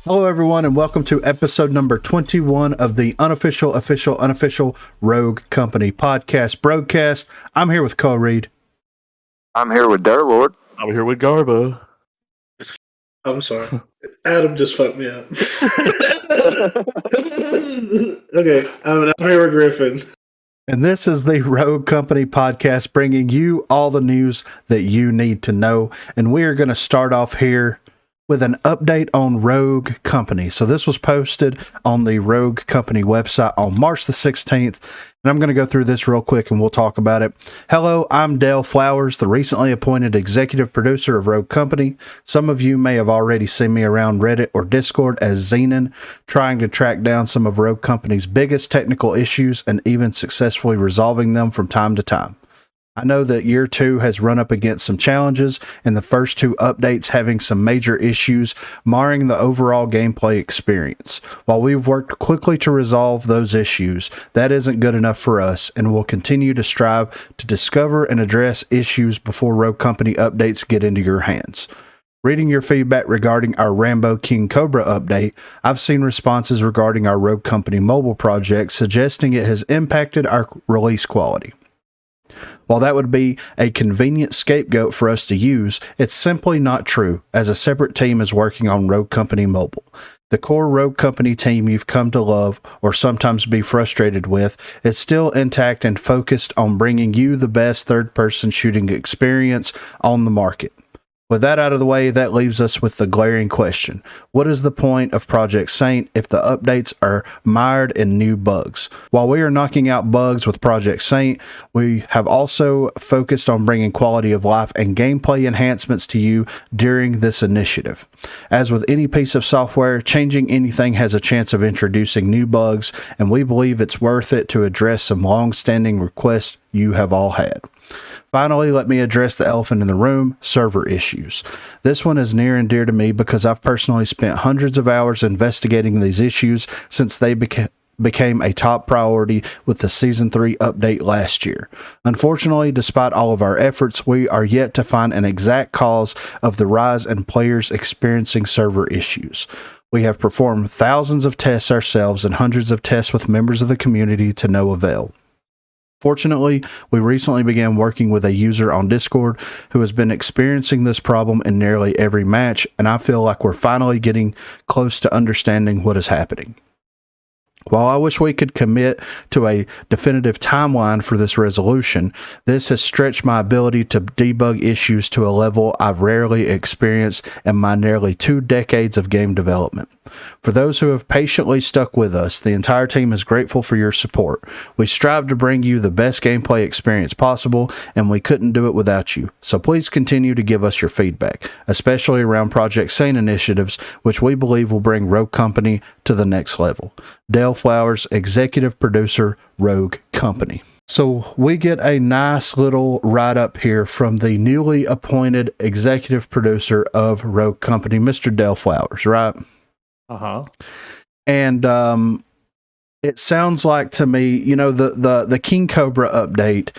Hello, everyone, and welcome to episode number 21 of the unofficial Rogue Company podcast, BROGUECAST. I'm here with Cole Reed. I'm here with Darlord. I'm here with Garbo. I'm sorry. Adam just fucked me up. Okay, I'm here with Griffin. And this is the Rogue Company podcast, bringing you all the news that you need to know. And we are going to start off here with an update on Rogue Company. So this was posted on the Rogue Company website on March the 16th. And I'm going to go through this real quick and we'll talk about it. Hello, I'm Dale Flowers, the recently appointed executive producer of Rogue Company. Some of you may have already seen me around Reddit or Discord as Xienen, trying to track down some of Rogue Company's biggest technical issues and even successfully resolving them from time to time. I know that year 2 has run up against some challenges, and the first 2 updates having some major issues marring the overall gameplay experience. While we've worked quickly to resolve those issues, that isn't good enough for us, and we'll continue to strive to discover and address issues before Rogue Company updates get into your hands. Reading your feedback regarding our Rambo King Cobra update, I've seen responses regarding our Rogue Company mobile project suggesting it has impacted our release quality. While that would be a convenient scapegoat for us to use, it's simply not true, as a separate team is working on Rogue Company Mobile. The core Rogue Company team you've come to love, or sometimes be frustrated with, is still intact and focused on bringing you the best third-person shooting experience on the market. With that out of the way, that leaves us with the glaring question. What is the point of Project Saint if the updates are mired in new bugs? While we are knocking out bugs with Project Saint, we have also focused on bringing quality of life and gameplay enhancements to you during this initiative. As with any piece of software, changing anything has a chance of introducing new bugs, and we believe it's worth it to address some long-standing requests you have all had. Finally, let me address the elephant in the room, server issues. This one is near and dear to me because I've personally spent hundreds of hours investigating these issues since they became a top priority with the Season 3 update last year. Unfortunately, despite all of our efforts, we are yet to find an exact cause of the rise in players experiencing server issues. We have performed thousands of tests ourselves and hundreds of tests with members of the community to no avail. Fortunately, we recently began working with a user on Discord who has been experiencing this problem in nearly every match, and I feel like we're finally getting close to understanding what is happening. While I wish we could commit to a definitive timeline for this resolution, this has stretched my ability to debug issues to a level I've rarely experienced in my nearly 2 decades of game development. For those who have patiently stuck with us, the entire team is grateful for your support. We strive to bring you the best gameplay experience possible, and we couldn't do it without you. So please continue to give us your feedback, especially around Project Saint initiatives, which we believe will bring Rogue Company to the next level. Dale Flowers, executive producer, Rogue Company. So we get a nice little write-up here from the newly appointed executive producer of Rogue Company, Mr. Dale Flowers, right? Uh-huh. And it sounds like to me, you know, the King Cobra update,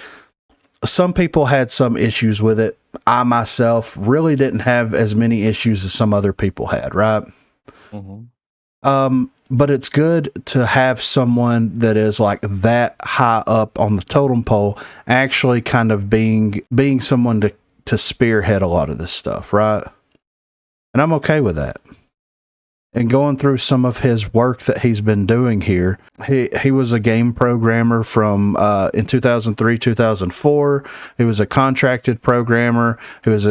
some people had some issues with it. I myself really didn't have as many issues as some other people had, right? Mm-hmm. But it's good to have someone that is like that high up on the totem pole actually kind of being someone to spearhead a lot of this stuff, right? And I'm okay with that. And going through some of his work that he's been doing here, he was a game programmer from in 2003, 2004. He was a contracted programmer. He was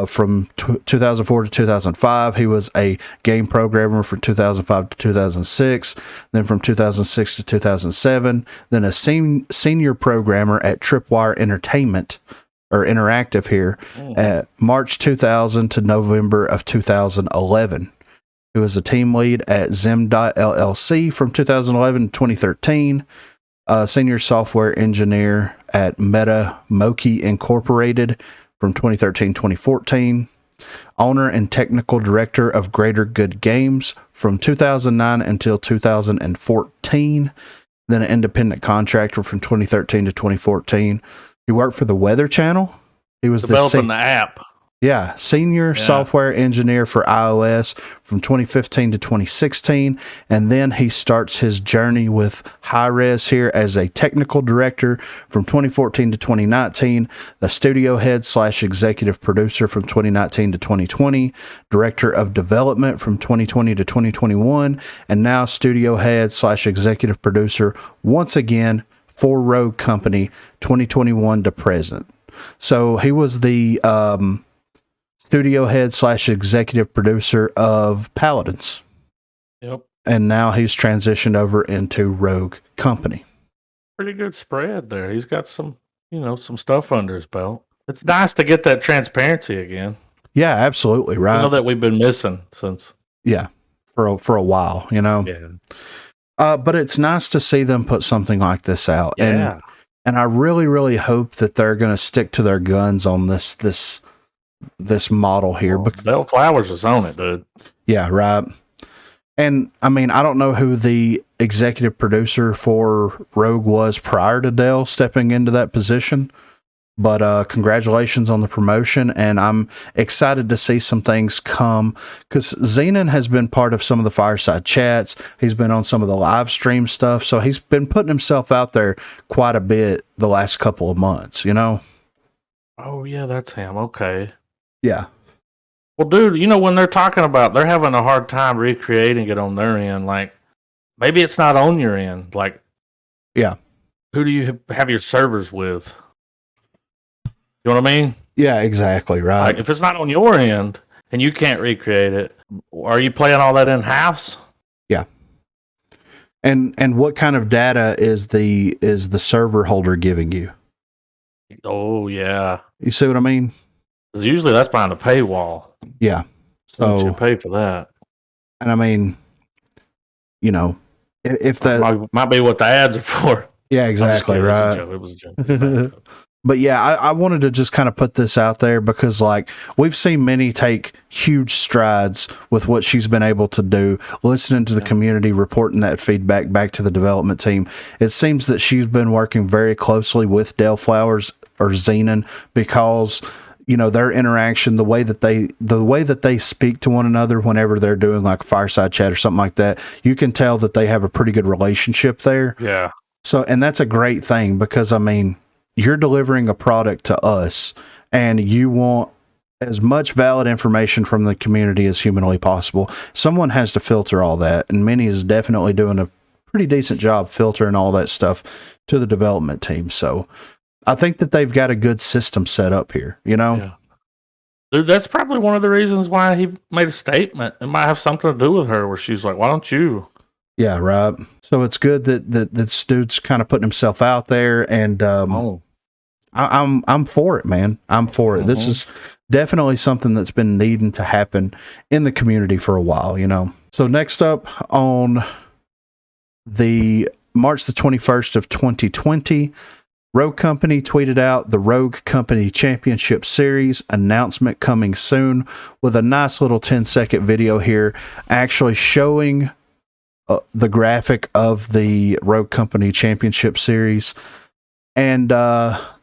from 2004 to 2005. He was a game programmer from 2005 to 2006. Then from 2006 to 2007. Then a senior programmer at Tripwire Entertainment, or Interactive here, at March 2000 to November of 2011. He was a team lead at Zim.LLC from 2011 to 2013, senior software engineer at Meta Moki Incorporated from 2013 to 2014, owner and technical director of Greater Good Games from 2009 until 2014, then an independent contractor from 2013 to 2014. He worked for the Weather Channel. He was developing the app. Yeah, senior software engineer for iOS from 2015 to 2016. And then he starts his journey with Hi-Res here as a technical director from 2014 to 2019, a studio head / executive producer from 2019 to 2020, director of development from 2020 to 2021, and now studio head / executive producer once again for Rogue Company 2021 to present. So he was the studio head / executive producer of Paladins. Yep. And now he's transitioned over into Rogue Company. Pretty good spread there. He's got some stuff under his belt. It's nice to get that transparency again. Yeah, absolutely. Right. I know that we've been missing since. Yeah. For a while, Yeah. But it's nice to see them put something like this out. Yeah. And I really, really hope that they're going to stick to their guns on this model here. Well, Bell Flowers is on it, dude. Yeah, right. And I mean, I don't know who the executive producer for Rogue was prior to Dell stepping into that position, but congratulations on the promotion. And I'm excited to see some things come, because Xienen has been part of some of the fireside chats. He's been on some of the live stream stuff. So he's been putting himself out there quite a bit the last couple of months, Oh, yeah, that's him. Okay. Yeah. Well, dude, when they're talking about they're having a hard time recreating it on their end, like maybe it's not on your end. Like, yeah, who do you have your servers with? You know what I mean? Yeah, exactly. Right. Like, if it's not on your end and you can't recreate it, are you playing all that in house? Yeah. And what kind of data is the server holder giving you? Oh yeah. You see what I mean? 'Cause usually that's behind a paywall. Yeah. So you So, pay for that. and I mean, if that Might be what the ads are for. yeah, exactly. Right. It was a joke. But yeah, I wanted to just kind of put this out there because, like, we've seen Minnie take huge strides with what she's been able to do, listening to the community, reporting that feedback back to the development team. It seems that she's been working very closely with Dell Flowers or Xienen because, their interaction, the way that they speak to one another whenever they're doing like a fireside chat or something like that, you can tell that they have a pretty good relationship there. Yeah. So, and that's a great thing because, I mean, you're delivering a product to us and you want as much valid information from the community as humanly possible. Someone has to filter all that, and Minnie is definitely doing a pretty decent job filtering all that stuff to the development team. So I think that they've got a good system set up here, Yeah. Dude, that's probably one of the reasons why he made a statement. It might have something to do with her where she's like, why don't you? Yeah, right. So it's good that this dude's kind of putting himself out there, and I'm for it, man. I'm for it. This is definitely something that's been needing to happen in the community for a while, So next up, on the March the 21st of 2020, Rogue Company tweeted out the Rogue Company Championship Series announcement coming soon, with a nice little 10-second video here actually showing the graphic of the Rogue Company Championship Series. And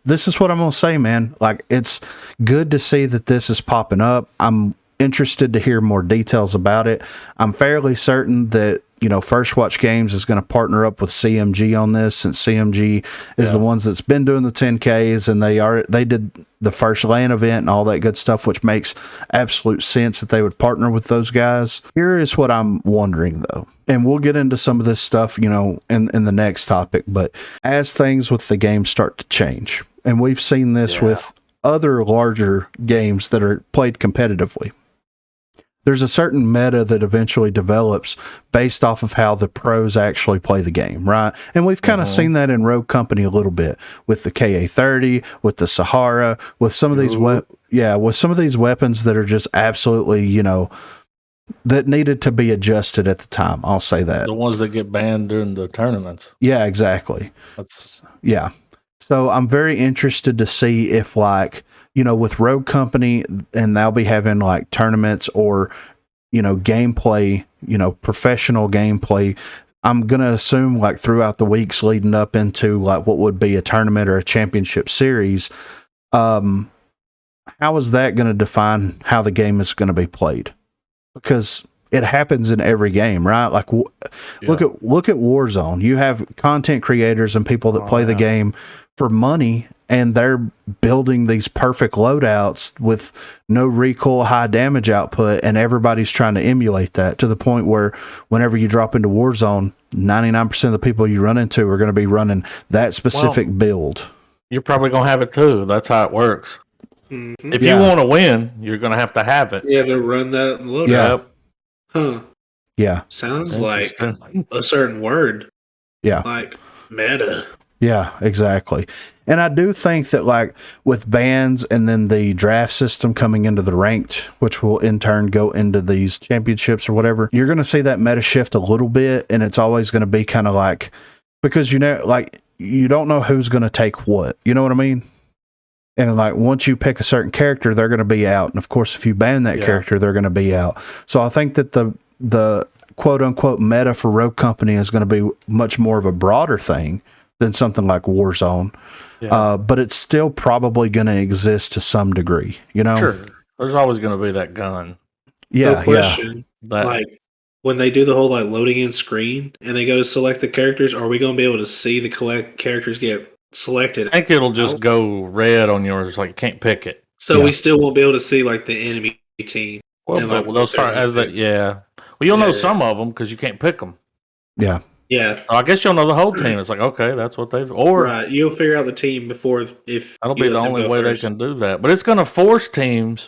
this is what I'm going to say, man. Like, it's good to see that this is popping up. I'm interested to hear more details about it. I'm fairly certain that, First Watch Games is going to partner up with CMG on this, since CMG is the ones that's been doing the 10Ks, and they did the first LAN event and all that good stuff, which makes absolute sense that they would partner with those guys. Here is what I'm wondering, though, and we'll get into some of this stuff, in the next topic, but as things with the game start to change, and we've seen this with other larger games that are played competitively, there's a certain meta that eventually develops based off of how the pros actually play the game, right? And we've kind of seen that in Rogue Company a little bit with the KA-30, with the Sahara, with some of these with some of these weapons that are just absolutely, that needed to be adjusted at the time. I'll say that. The ones that get banned during the tournaments. Yeah, exactly. So I'm very interested to see if, like, with Rogue Company, and they'll be having like tournaments or, gameplay, professional gameplay. I'm going to assume, like, throughout the weeks leading up into like what would be a tournament or a championship series, how is that going to define how the game is going to be played? Because it happens in every game, right? Like look at Warzone. You have content creators and people that play the game for money, and they're building these perfect loadouts with no recoil, high damage output, and everybody's trying to emulate that to the point where whenever you drop into Warzone, 99% of the people you run into are going to be running that specific build. You're probably going to have it too. That's how it works. Mm-hmm. If you want to win, you're going to have it. You have to run that loadout. Yeah. Huh. Yeah. Sounds like a certain word. Yeah. Like meta. Yeah, exactly. And I do think that, like, with bans and then the draft system coming into the ranked, which will in turn go into these championships or whatever, you're going to see that meta shift a little bit, and it's always going to be kind of like, because, you know, like, you don't know who's going to take what. You know what I mean? And, like, once you pick a certain character, they're going to be out. And, of course, if you ban that character, they're going to be out. So I think that the quote-unquote meta for Rogue Company is going to be much more of a broader thing than something like Warzone. Yeah. But it's still probably going to exist to some degree, you know? Sure. There's always going to be that gun. Yeah, no question. Yeah. Like, when they do the whole, like, loading in screen and they go to select the characters, are we going to be able to see the characters get selected? I think it'll just go red on yours, like you can't pick it. So we still won't be able to see, like, the enemy team. Well, but they'll start as that, Well, you'll know some of them because you can't pick them. Yeah. Yeah, I guess you'll know the whole team. It's like, okay, that's what they've. Or right, you'll figure out the team before if that'll be the only way they can do that. But it's going to force teams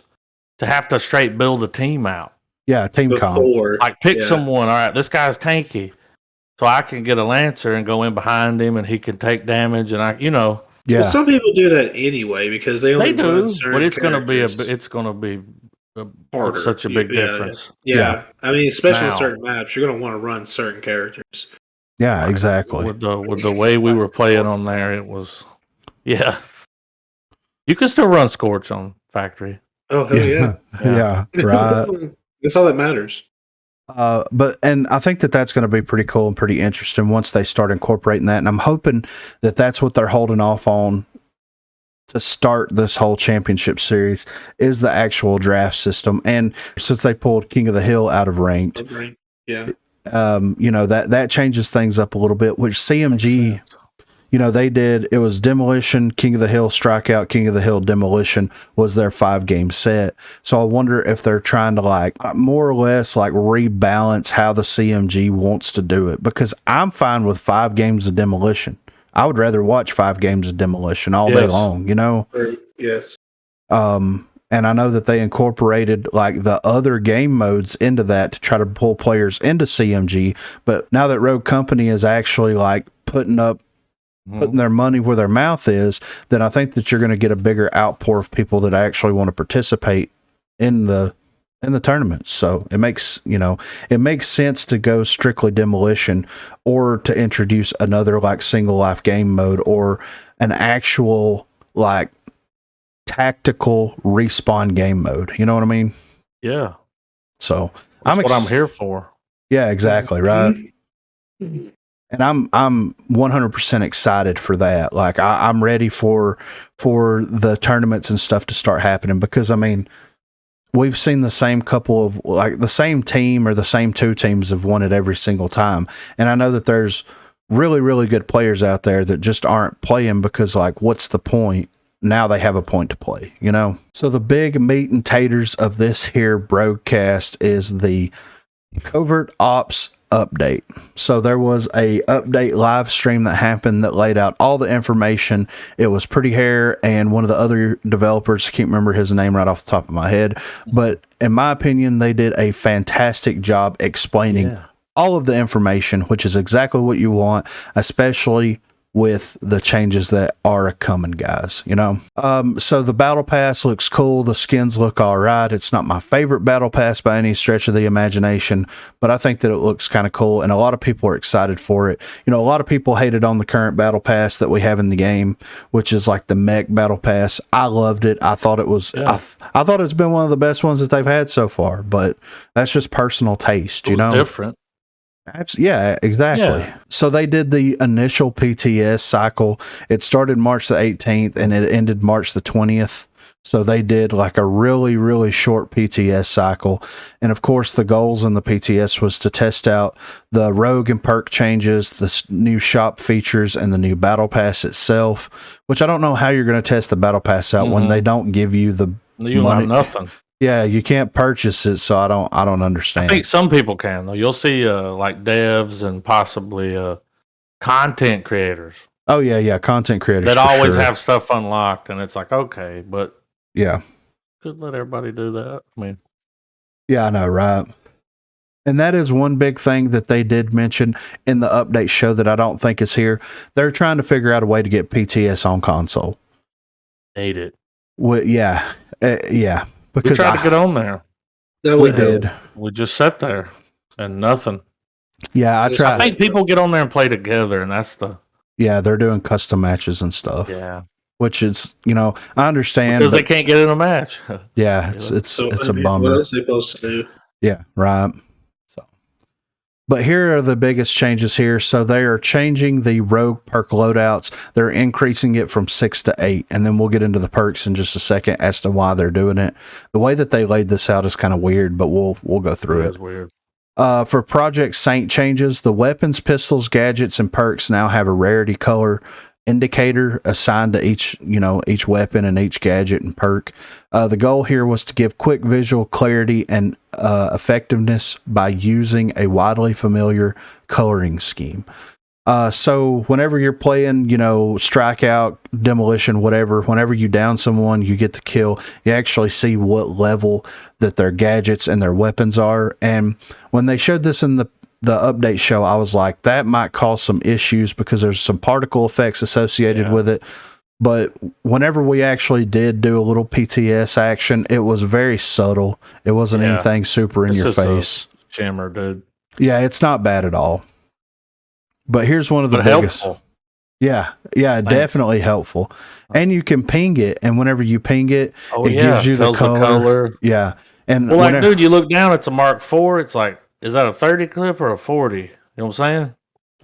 to have to straight build a team out. Yeah, team comp. Like pick someone. All right, this guy's tanky, so I can get a Lancer and go in behind him, and he can take damage, and I. Yeah. Well, some people do that anyway because they only do, but it's going to be harder. Such a big difference. Yeah, I mean, especially in certain maps, you're going to want to run certain characters. Yeah, exactly. With the way we were playing on there, it was, You can still run Scorch on Factory. Oh, hell yeah. Yeah, right. That's all that matters. And I think that that's going to be pretty cool and pretty interesting once they start incorporating that. And I'm hoping that that's what they're holding off on to start this whole championship series is the actual draft system. And since they pulled King of the Hill out of ranked, yeah. You know, that changes things up a little bit, which CMG, you know, they did, it was Demolition, King of the Hill, Strikeout, King of the Hill, Demolition was their 5-game set. So I wonder if they're trying to like more or less like rebalance how the CMG wants to do it, because I'm fine with 5 games of Demolition. I would rather watch 5 games of Demolition all day long, you know? Yes. And I know that they incorporated like the other game modes into that to try to pull players into CMG. But now that Rogue Company is actually like putting their money where their mouth is, then I think that you're going to get a bigger outpour of people that actually want to participate in the tournaments. So it makes sense to go strictly Demolition or to introduce another like single life game mode or an actual like tactical respawn game mode. You know what I mean? Yeah. So that's what I'm here for. Yeah, exactly. Right. And I'm 100% excited for that. Like I'm ready for the tournaments and stuff to start happening, because I mean, we've seen the same couple of like the same team or the same 2 teams have won it every single time. And I know that there's really, really good players out there that just aren't playing because like, what's the point? Now they have a point to play, you know? So the big meat and taters of this here broadcast is the Covert Ops update. So there was a update live stream that happened that laid out all the information. It was Pretty Hair and one of the other developers, I can't remember his name right off the top of my head, but in my opinion, they did a fantastic job explaining all of the information, which is exactly what you want, especially with the changes that are coming, guys, you know? So the battle pass looks cool. The skins look all right. It's not my favorite battle pass by any stretch of the imagination, but I think that it looks kind of cool, and a lot of people are excited for it. You know, a lot of people hated on the current battle pass that we have in the game, which is like the mech battle pass. I loved it. I thought it was, I thought it's been one of the best ones that they've had so far, but that's just personal taste, you know? Different. Yeah, exactly. Yeah. So they did the initial PTS cycle. It started March the 18th and it ended March the 20th. So they did like a really, really short PTS cycle. And of course, the goals in the PTS was to test out the rogue and perk changes, the new shop features, and the new battle pass itself, which I don't know how you're going to test the battle pass out when they don't give you the money. Nothing. Yeah, you can't purchase it, so I don't understand. I think some people can though. You'll see like devs and possibly content creators. Oh yeah, content creators that always have stuff unlocked, and it's like, okay, but yeah, could let everybody do that. I mean, yeah, I know, right? And that is one big thing that they did mention in the update show that I don't think is here. They're trying to figure out a way to get PTS on console. Hate it. Well, yeah, yeah. Because we tried to get on there. We did. We just sat there and nothing. Yeah, I tried. I think people get on there and play together, and that's the. Yeah, they're doing custom matches and stuff. Yeah. Which is, I understand. Because they can't get in a match. Yeah, it's a bummer. What else are they supposed to do? Yeah, right. So, but here are the biggest changes here. So they are changing the rogue perk loadouts. They're increasing it from 6 to 8, and then we'll get into the perks in just a second as to why they're doing it. The way that they laid this out is kind of weird, but we'll go through it. It's weird. For Project Saint changes, the weapons, pistols, gadgets, and perks now have a rarity color indicator assigned to each weapon and each gadget and perk. The goal here was to give quick visual clarity and effectiveness by using a widely familiar coloring scheme. So whenever you're playing, strikeout, demolition, whatever, whenever you down someone, you get the kill, you actually see what level that their gadgets and their weapons are. And when they showed this in the update show, I was like, that might cause some issues because there's some particle effects associated with it. But whenever we actually did do a little PTS action, it was very subtle. It wasn't anything super in your face. Jammer, dude. Yeah, it's not bad at all. But here's one of the biggest. Helpful. Yeah, definitely helpful. And you can ping it, and whenever you ping it, it gives you the color. Yeah. And dude, you look down, it's a Mark IV. It's like, is that a 30 clip or a 40? You know what I'm saying?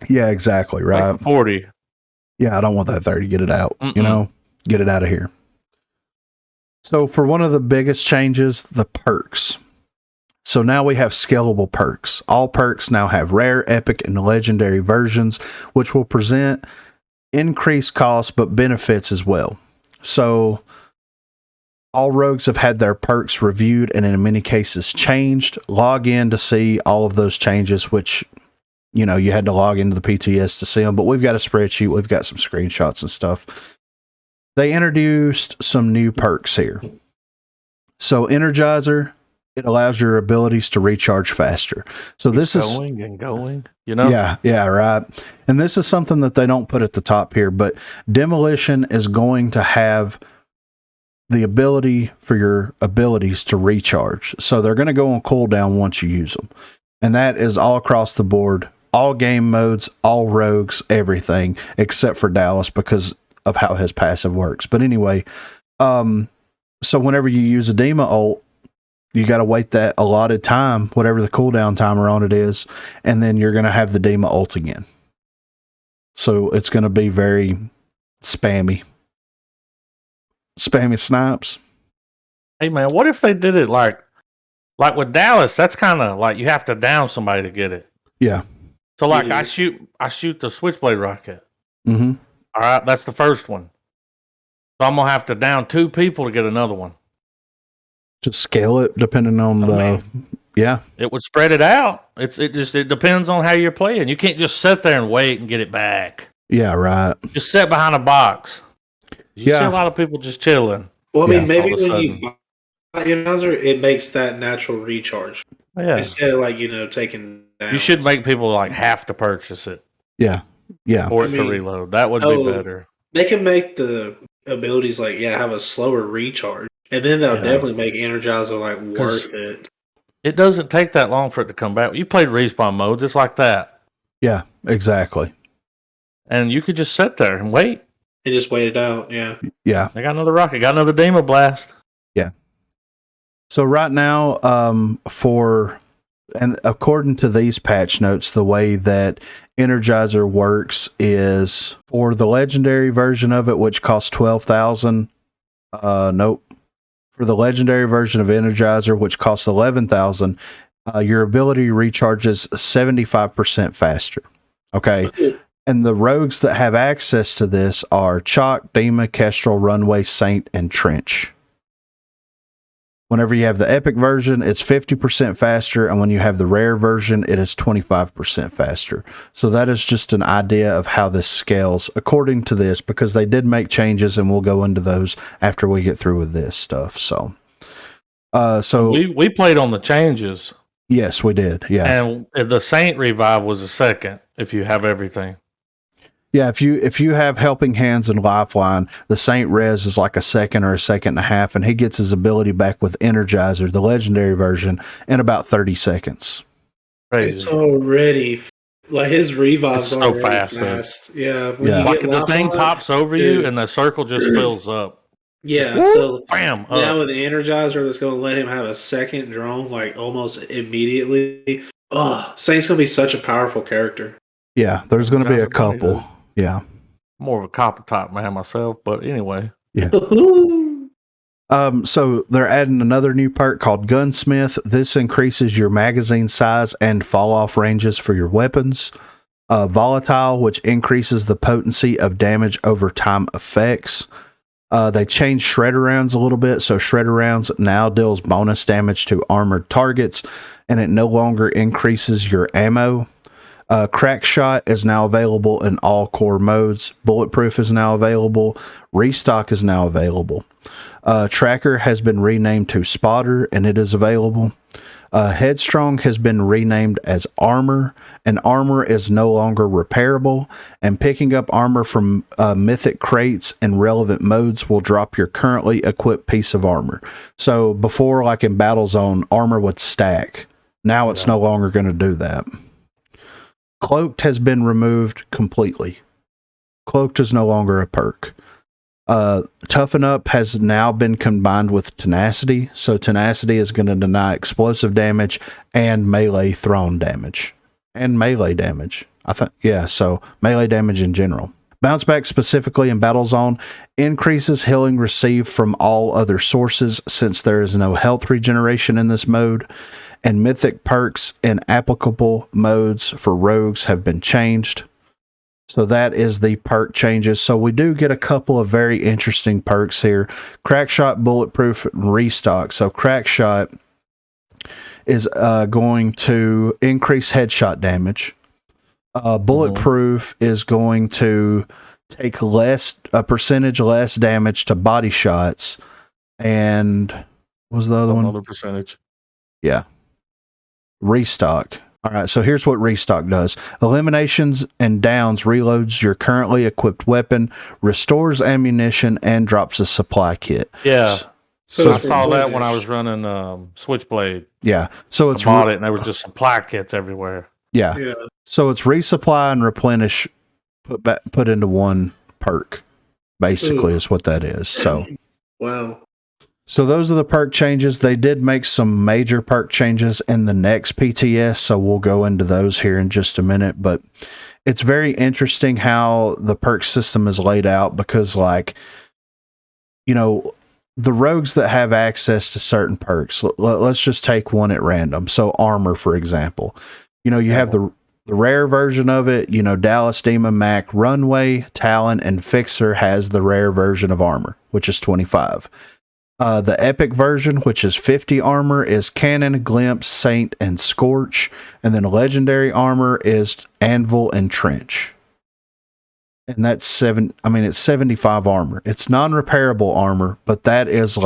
Yeah, exactly. Right. Like 40. Yeah, I don't want that 30. Get it out. Get it out of here. So for one of the biggest changes, the perks. So now we have scalable perks. All perks now have rare, epic, and legendary versions, which will present increased costs but benefits as well. So all rogues have had their perks reviewed and in many cases changed. Log in to see all of those changes, which, you had to log into the PTS to see them, but we've got a spreadsheet. We've got some screenshots and stuff. They introduced some new perks here. So Energizer, it allows your abilities to recharge faster. So this is going and going, Yeah, right. And this is something that they don't put at the top here, but Demolition is going to have the ability for your abilities to recharge. So they're going to go on cooldown once you use them. And that is all across the board, all game modes, all rogues, everything, except for Dallas because of how his passive works. But anyway, so whenever you use a Dema ult, you got to wait that allotted time, whatever the cooldown timer on it is, and then you're going to have the Dema ult again. So it's going to be very spammy snipes. Hey man, what if they did it like with Dallas? That's kind of like you have to down somebody to get it. Yeah. So like I shoot the switchblade rocket. Mm-hmm. All right, that's the first one. So I'm gonna have to down 2 people to get another one. Just scale it depending on yeah. It would spread it out. It depends on how you're playing. You can't just sit there and wait and get it back. Yeah, right. Just sit behind a box. You see a lot of people just chilling. Well, I mean, maybe when you buy Energizer, it makes that natural recharge. Yeah. Instead of taking down. You should make people like have to purchase it. Yeah. Yeah. For it to reload. That would be better. They can make the abilities have a slower recharge. And then they'll definitely make Energizer worth it. It doesn't take that long for it to come back. You played respawn modes, it's like that. Yeah, exactly. And you could just sit there and wait. And just wait it out, yeah. Yeah. I got another rocket, got another Demo Blast. Yeah. So right now, and according to these patch notes, the way that Energizer works is for the legendary version of it, which costs 12,000. Nope. For the legendary version of Energizer, which costs 11,000, your ability recharges 75% faster. Okay. And the rogues that have access to this are Chalk, Dema, Kestrel, Runway, Saint, and Trench. Whenever you have the epic version, it's 50% faster, and when you have the rare version, it is 25% faster. So that is just an idea of how this scales according to this, because they did make changes, and we'll go into those after we get through with this stuff. So we played on the changes. Yes, we did. Yeah, and the Saint revive was a second if you have everything. Yeah, if you have Helping Hands and Lifeline, the Saint Res is like a second or a second and a half, and he gets his ability back with Energizer, the legendary version, in about 30 seconds. Crazy. It's already like his revives so already fast. Yeah, Like the thing pops over you, and the circle just fills up. Yeah, Woo, so bam. Now with the Energizer, that's going to let him have a second drone like almost immediately. Oh, Saint's going to be such a powerful character. Yeah, there's going to be a couple. Yeah. More of a copper top man myself, but anyway. Yeah. So they're adding another new perk called Gunsmith. This increases your magazine size and fall off ranges for your weapons. Volatile, which increases the potency of damage over time effects. They changed Shredder rounds a little bit, so Shredder rounds now deals bonus damage to armored targets, and it no longer increases your ammo. Crack Shot is now available in all core modes. Bulletproof is now available. Restock is now available. Tracker has been renamed to Spotter, and it is available. Headstrong has been renamed as Armor, and Armor is no longer repairable. And picking up armor from mythic crates in relevant modes will drop your currently equipped piece of armor. So before, like in Battlezone, armor would stack. Now it's no longer going to do that. Cloaked has been removed completely. Cloaked is no longer a perk. Toughen Up has now been combined with Tenacity, so Tenacity is going to deny explosive damage and melee thrown damage. And melee damage. So melee damage in general. Bounce Back specifically in Battlezone increases healing received from all other sources since there is no health regeneration in this mode. And mythic perks in applicable modes for rogues have been changed. So that is the perk changes. So we do get a couple of very interesting perks here. Crackshot, Bulletproof, and Restock. So Crackshot is going to increase headshot damage. Bulletproof is going to take a percentage less damage to body shots. And what was the other one? Another percentage. Yeah. Restock. All right, so here's what Restock does. Eliminations and downs reloads your currently equipped weapon, restores ammunition, and drops a supply kit. Yeah. So I saw that when I was running Switchblade. Yeah. So it's I bought it, and there were just supply kits everywhere. Yeah. So it's resupply and replenish put into one perk, basically. Is what that is. So wow. So those are the perk changes. They did make some major perk changes in the next PTS, so we'll go into those here in just a minute. But it's very interesting how the perk system is laid out because, like, you know, the rogues that have access to certain perks, let's just take one at random. So Armor, for example. You know, you have the rare version of it. You know, Dallas, Demon, Mac, Runway, Talon, and Fixer has the rare version of Armor, which is 25. The epic version, which is 50 armor, is Cannon, Glimpse, Saint, and Scorch. And then legendary armor is Anvil and Trench. And that's it's 75 armor. It's non-repairable armor, but that is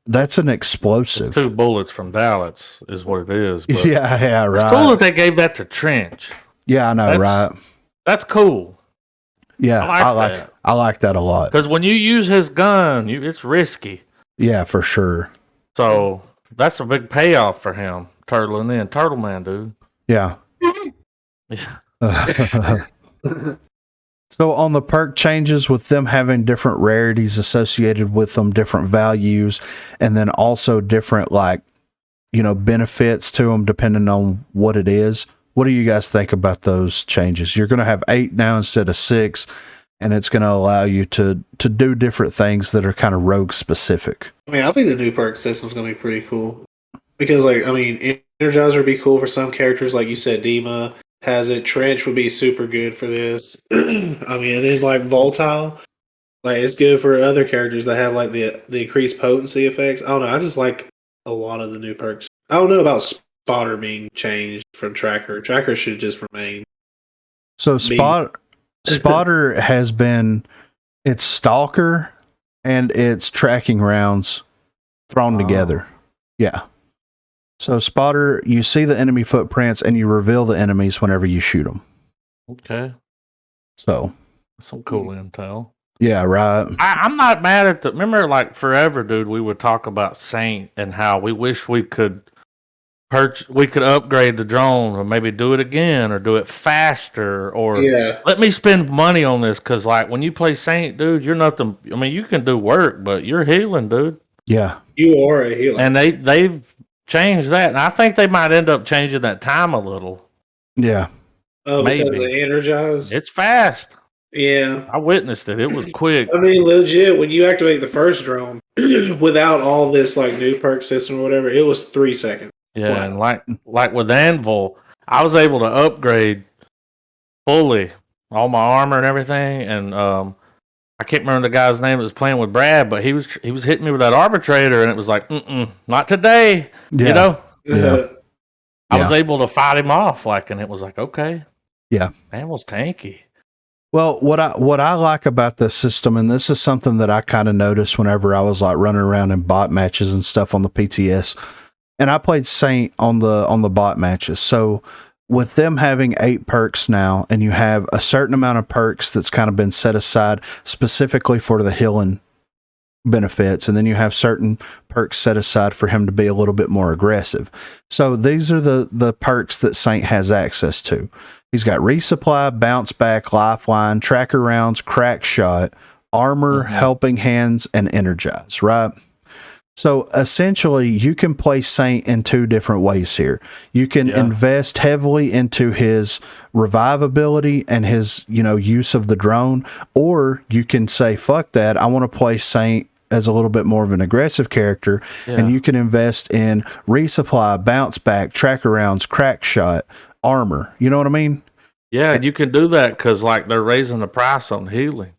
that's an explosive. It's 2 bullets from Dallas is what it is. But yeah, right. It's cool that they gave that to Trench. Yeah, I know, right? That's cool. Yeah, I like that a lot. Because when you use his gun, it's risky. Yeah, for sure. So that's a big payoff for him, turtling in. Turtle Man, dude. Yeah. Yeah. So on the perk changes, with them having different rarities associated with them, different values, and then also different, benefits to them depending on what it is. What do you guys think about those changes? You're going to have 8 now instead of 6, and it's going to allow you to do different things that are kind of rogue specific. I mean, I think the new perk system is going to be pretty cool because, like, I mean, Energizer would be cool for some characters, like you said. Dima has it. Trench would be super good for this. I mean, and then like Voltile, like it's good for other characters that have like the increased potency effects. I don't know. I just like a lot of the new perks. I don't know about Spotter being changed from Tracker. Tracker should just remain. So Spotter has been its Stalker and its tracking rounds thrown together. Yeah. So Spotter, you see the enemy footprints and you reveal the enemies whenever you shoot them. Okay. So some cool intel. Yeah, right. I'm not mad at the. Remember, like forever, dude, we would talk about Saint and how we wish we could upgrade the drone or maybe do it again or do it faster or let me spend money on this because, like, when you play Saint, dude, you're nothing. I mean, you can do work, but you're healing, dude. Yeah, you are a healer, and they've changed that, and I think they might end up changing that time a little. Yeah. Oh, because they energize. It's fast. Yeah, I witnessed it. It was quick. I mean, legit, when you activate the first drone without all this like new perk system or whatever, it was 3 seconds. Yeah, wow. And like with Anvil, I was able to upgrade fully all my armor and everything. And I can't remember the guy's name that was playing with Brad, but he was hitting me with that arbitrator, and it was like, not today. Yeah. You know? Yeah. I was able to fight him off, and it was like, okay. Yeah. Anvil's tanky. Well, what I like about this system, and this is something that I kind of noticed whenever I was like running around in bot matches and stuff on the PTS, and I played Saint on the bot matches. So with them having 8 perks now, and you have a certain amount of perks that's kind of been set aside specifically for the healing benefits, and then you have certain perks set aside for him to be a little bit more aggressive. So these are the perks that Saint has access to. He's got resupply, bounce back, lifeline, tracker rounds, crack shot, armor, helping hands, and energize, right? So essentially, you can play Saint in 2 different ways here. You can invest heavily into his revive ability and his, use of the drone, or you can say, fuck that, I want to play Saint as a little bit more of an aggressive character, and you can invest in resupply, bounce back, tracker rounds, crack shot, armor. You know what I mean? Yeah, and you can do that because they're raising the price on healing.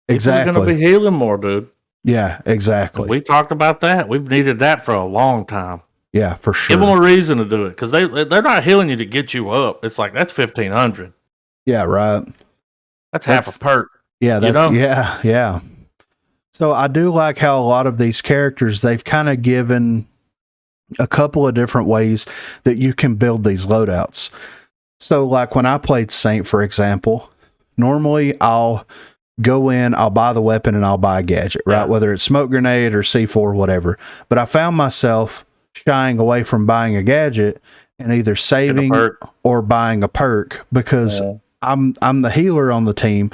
Exactly. People are going to be healing more, dude. Yeah, exactly. And we talked about that. We've needed that for a long time. Yeah, for sure. Give them a reason to do it because they're not healing you to get you up. It's like that's 1,500. Yeah, right. That's half a perk. Yeah, yeah. So I do like how a lot of these characters, they've kind of given a couple of different ways that you can build these loadouts. So like when I played Saint, for example, normally I'll go in, I'll buy the weapon, and I'll buy a gadget, right? Yeah. Whether it's smoke grenade or C4, whatever. But I found myself shying away from buying a gadget and either saving or buying a perk because I'm the healer on the team.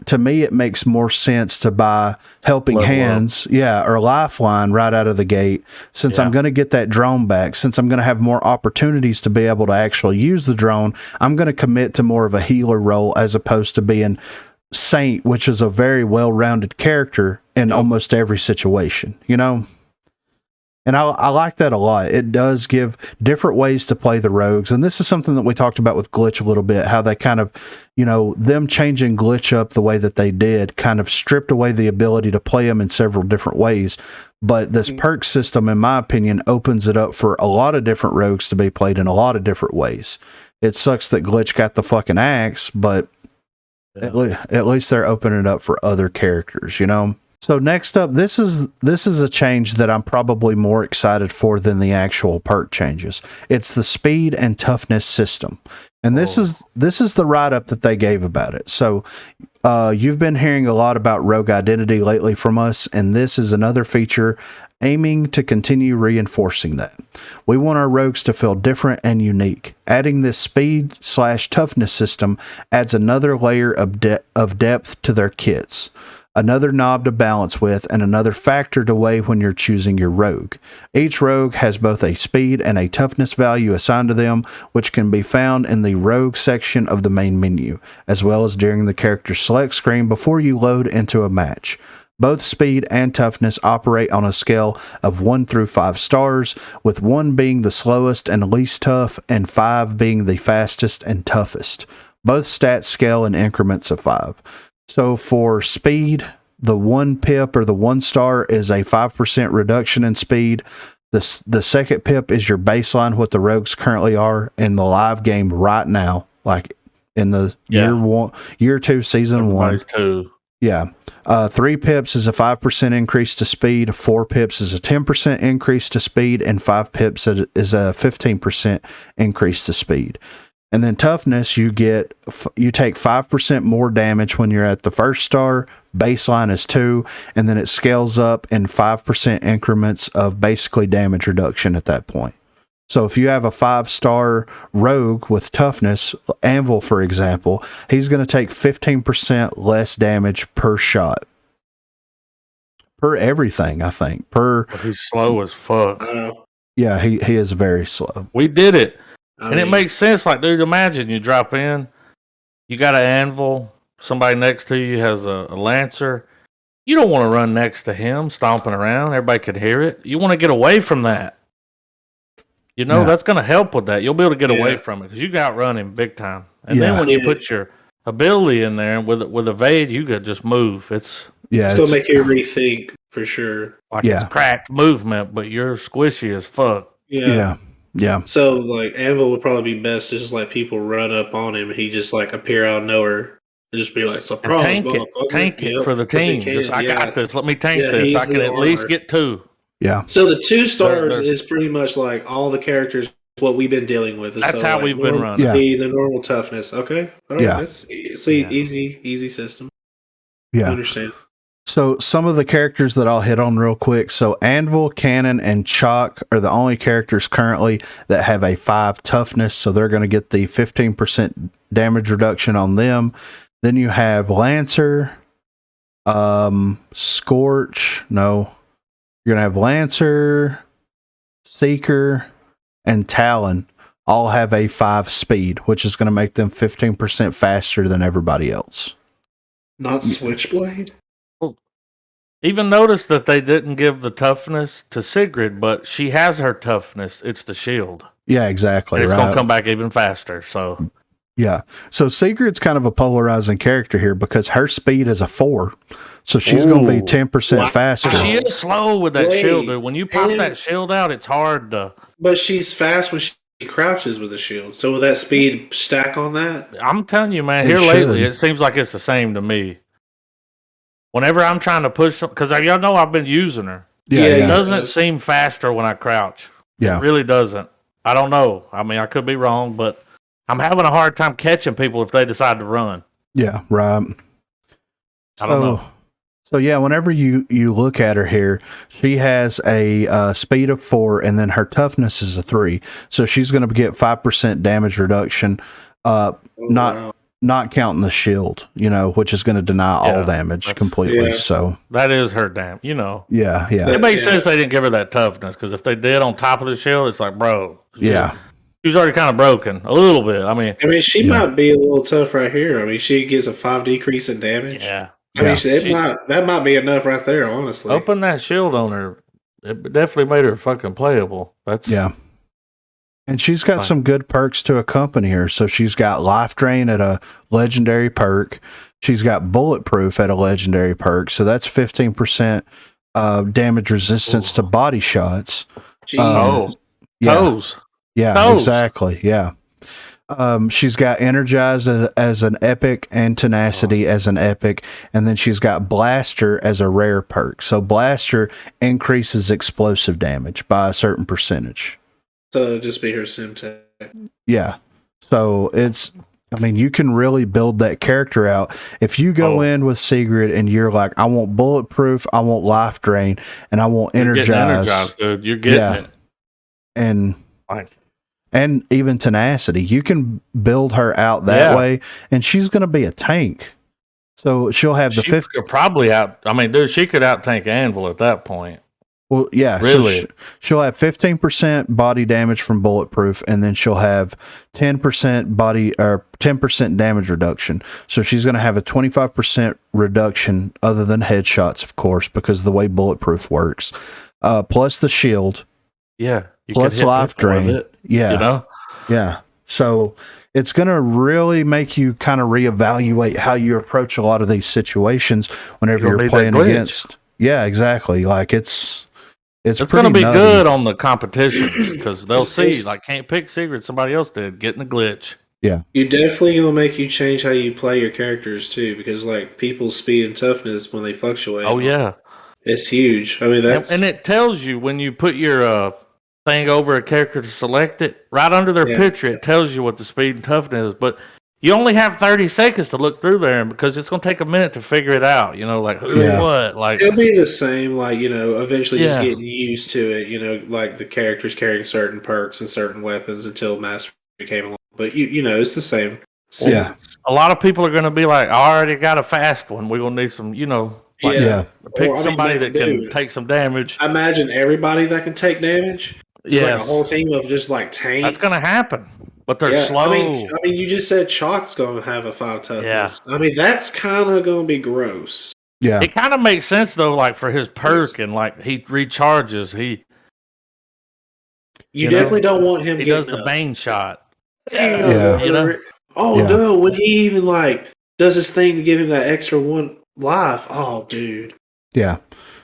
To me, it makes more sense to buy helping hands, or lifeline right out of the gate, since I'm going to get that drone back, since I'm going to have more opportunities to be able to actually use the drone. I'm going to commit to more of a healer role as opposed to being Saint, which is a very well-rounded character in almost every situation, And I like that a lot. It does give different ways to play the rogues. And this is something that we talked about with Glitch a little bit, how they kind of, them changing Glitch up the way that they did kind of stripped away the ability to play them in several different ways. But this perk system, in my opinion, opens it up for a lot of different rogues to be played in a lot of different ways. It sucks that Glitch got the fucking axe, but at least they're opening it up for other characters, So next up, this is a change that I'm probably more excited for than the actual perk changes. It's the speed and toughness system. And this is the write-up that they gave about it. So you've been hearing a lot about rogue identity lately from us, and this is another feature aiming to continue reinforcing that. We want our rogues to feel different and unique. Adding this speed/toughness system adds another layer of depth to their kits. another knob to balance with, and another factor to weigh when you're choosing your rogue. Each rogue has both a speed and a toughness value assigned to them, which can be found in the rogue section of the main menu, as well as during the character select screen before you load into a match. Both speed and toughness operate on a scale of 1 through 5 stars, with 1 being the slowest and least tough, and 5 being the fastest and toughest. Both stats scale in increments of 5. So for speed, the 1 pip or the 1 star is a 5% reduction in speed. The second pip is your baseline, what the rogues currently are in the live game right now, like in the year 2, season 1. 2. Yeah. 3 pips is a 5% increase to speed, 4 pips is a 10% increase to speed, and 5 pips is a 15% increase to speed. And then toughness, you take 5% more damage when you're at the first star. Baseline is 2, and then it scales up in 5% increments of basically damage reduction at that point. So if you have a 5-star rogue with toughness, Anvil, for example, he's going to take 15% less damage per shot. Per everything, I think. But he's slow as fuck. Yeah, he is very slow. We did it. It makes sense. Like, dude, imagine you drop in, you got an anvil, somebody next to you has a lancer. You don't want to run next to him, stomping around. Everybody could hear it. You want to get away from that. That's going to help with that. You'll be able to get away from it because you got running big time. And then when you put your ability in there with evade, you could just move. It's going to make you rethink for sure. Like it's cracked movement, but you're squishy as fuck. Yeah. So, like, Anvil would probably be best to just let people run up on him. He just, like, appear out of nowhere and just be like, surprise, tank it for the team. I got this. Let me tank this. I can at least get 2. Yeah. So the 2 stars is pretty much like all the characters, what we've been dealing with. That's how we've been running. The normal toughness. Okay. All right. That's easy system. Yeah. I understand. So some of the characters that I'll hit on real quick. So Anvil, Cannon, and Chalk are the only characters currently that have a 5 toughness. So they're going to get the 15% damage reduction on them. Then you have Lancer, Scorch. No, you're going to have Lancer, Seeker, and Talon all have a 5 speed, which is going to make them 15% faster than everybody else. Not Switchblade? Even notice that they didn't give the toughness to Sigrid, but she has her toughness. It's the shield. Yeah, exactly. And it's going to come back even faster. So, yeah. So Sigrid's kind of a polarizing character here because her speed is a 4. So she's going to be 10% faster. She is slow with that shield, dude. When you pop that shield out, it's hard to. But she's fast when she crouches with the shield. So will that speed stack on that? I'm telling you, man, lately, it seems like it's the same to me. Whenever I'm trying to push, because y'all know I've been using her. It doesn't seem faster when I crouch. Yeah. It really doesn't. I don't know. I mean, I could be wrong, but I'm having a hard time catching people if they decide to run. Yeah, right. I don't know. So yeah, whenever you look at her here, she has a speed of 4, and then her toughness is a 3. So she's going to get 5% damage reduction. Not counting the shield, which is going to deny all damage completely. So that is her damn, Yeah. It makes sense they didn't give her that toughness, because if they did on top of the shield, it's like, bro. Yeah. She was already kind of broken a little bit. I mean, she might be a little tough right here. I mean, she gets a 5 decrease in damage. Yeah. That might be enough right there, honestly. Open that shield on her. It definitely made her fucking playable. And she's got some good perks to accompany her. So she's got Life Drain at a legendary perk. She's got Bulletproof at a legendary perk. So that's 15% damage resistance to body shots. Toes. Yeah, Toes. Exactly. Yeah. She's got Energize as an epic and Tenacity as an epic. And then she's got Blaster as a rare perk. So Blaster increases explosive damage by a certain percentage. So just be her Simtech. Yeah. So you can really build that character out. If you go in with Sigrid and you're like, I want Bulletproof, I want Life Drain, and I want Energize. Dude. You're getting it. And even Tenacity. You can build her out that way, and she's going to be a tank. So she'll have the She 50. could probably out. I mean, dude, she could out tank Anvil at that point. Well, yeah. Really? So she'll have 15% body damage from bulletproof, and then she'll have 10% body or 10% damage reduction. So she's going to have a 25% reduction, other than headshots, of course, because of the way bulletproof works. Plus the shield. Yeah. You Plus could hit life people with drain. it, Yeah. You know? Yeah. So it's going to really make you kind of reevaluate how you approach a lot of these situations whenever you're playing against. Yeah, exactly. Like it's going to be good on the competitions because they'll see, like, can't pick secrets somebody else did, getting the glitch. Yeah. You definitely gonna make you change how you play your characters too, because like people's speed and toughness when they fluctuate. Oh yeah, it's huge. I mean and it tells you when you put your thing over a character to select it, right under their picture, it tells you what the speed and toughness is. But you only have 30 seconds to look through there, because it's gonna take a minute to figure it out. You know, like who, what, like it'll be the same. Like eventually just getting used to it. Like the characters carrying certain perks and certain weapons until Mastery came along. But it's the same. Yeah. A lot of people are going to be like, I already got a fast one. We're going to need some, pick somebody that can take some damage. I imagine everybody that can take damage. Yeah. Like a whole team of just like tanks. That's going to happen. But they're slow. I mean, you just said Chalk's going to have a 5 toughness. Yeah. I mean, that's kind of going to be gross. Yeah. It kind of makes sense, though, like for his perk and like he recharges. You definitely don't want him He does the Bane shot. Yeah. No, when he even like does his thing to give him that extra 1 life. Oh, dude. Yeah.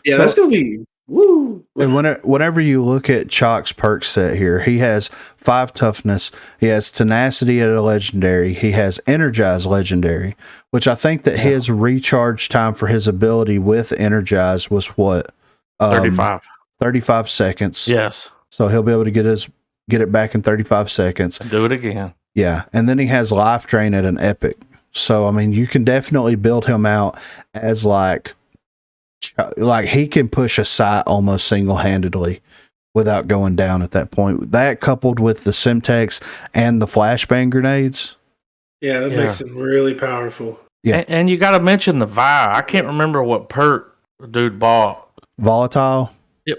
Yeah, that's gonna be woo. And whenever you look at Chalk's perk set here, he has 5 toughness. He has tenacity at a legendary. He has energize legendary, which I think that his recharge time for his ability with energize was what? 35. 35 seconds. Yes. So he'll be able to get it back in 35 seconds. And do it again. Yeah. And then he has life drain at an epic. So, I mean, you can definitely build him out as like he can push a site almost single-handedly without going down at that point. That coupled with the Simtex and the flashbang grenades. Yeah, that makes him really powerful. Yeah. And you got to mention the Vi. I can't remember what perk the dude bought. Volatile.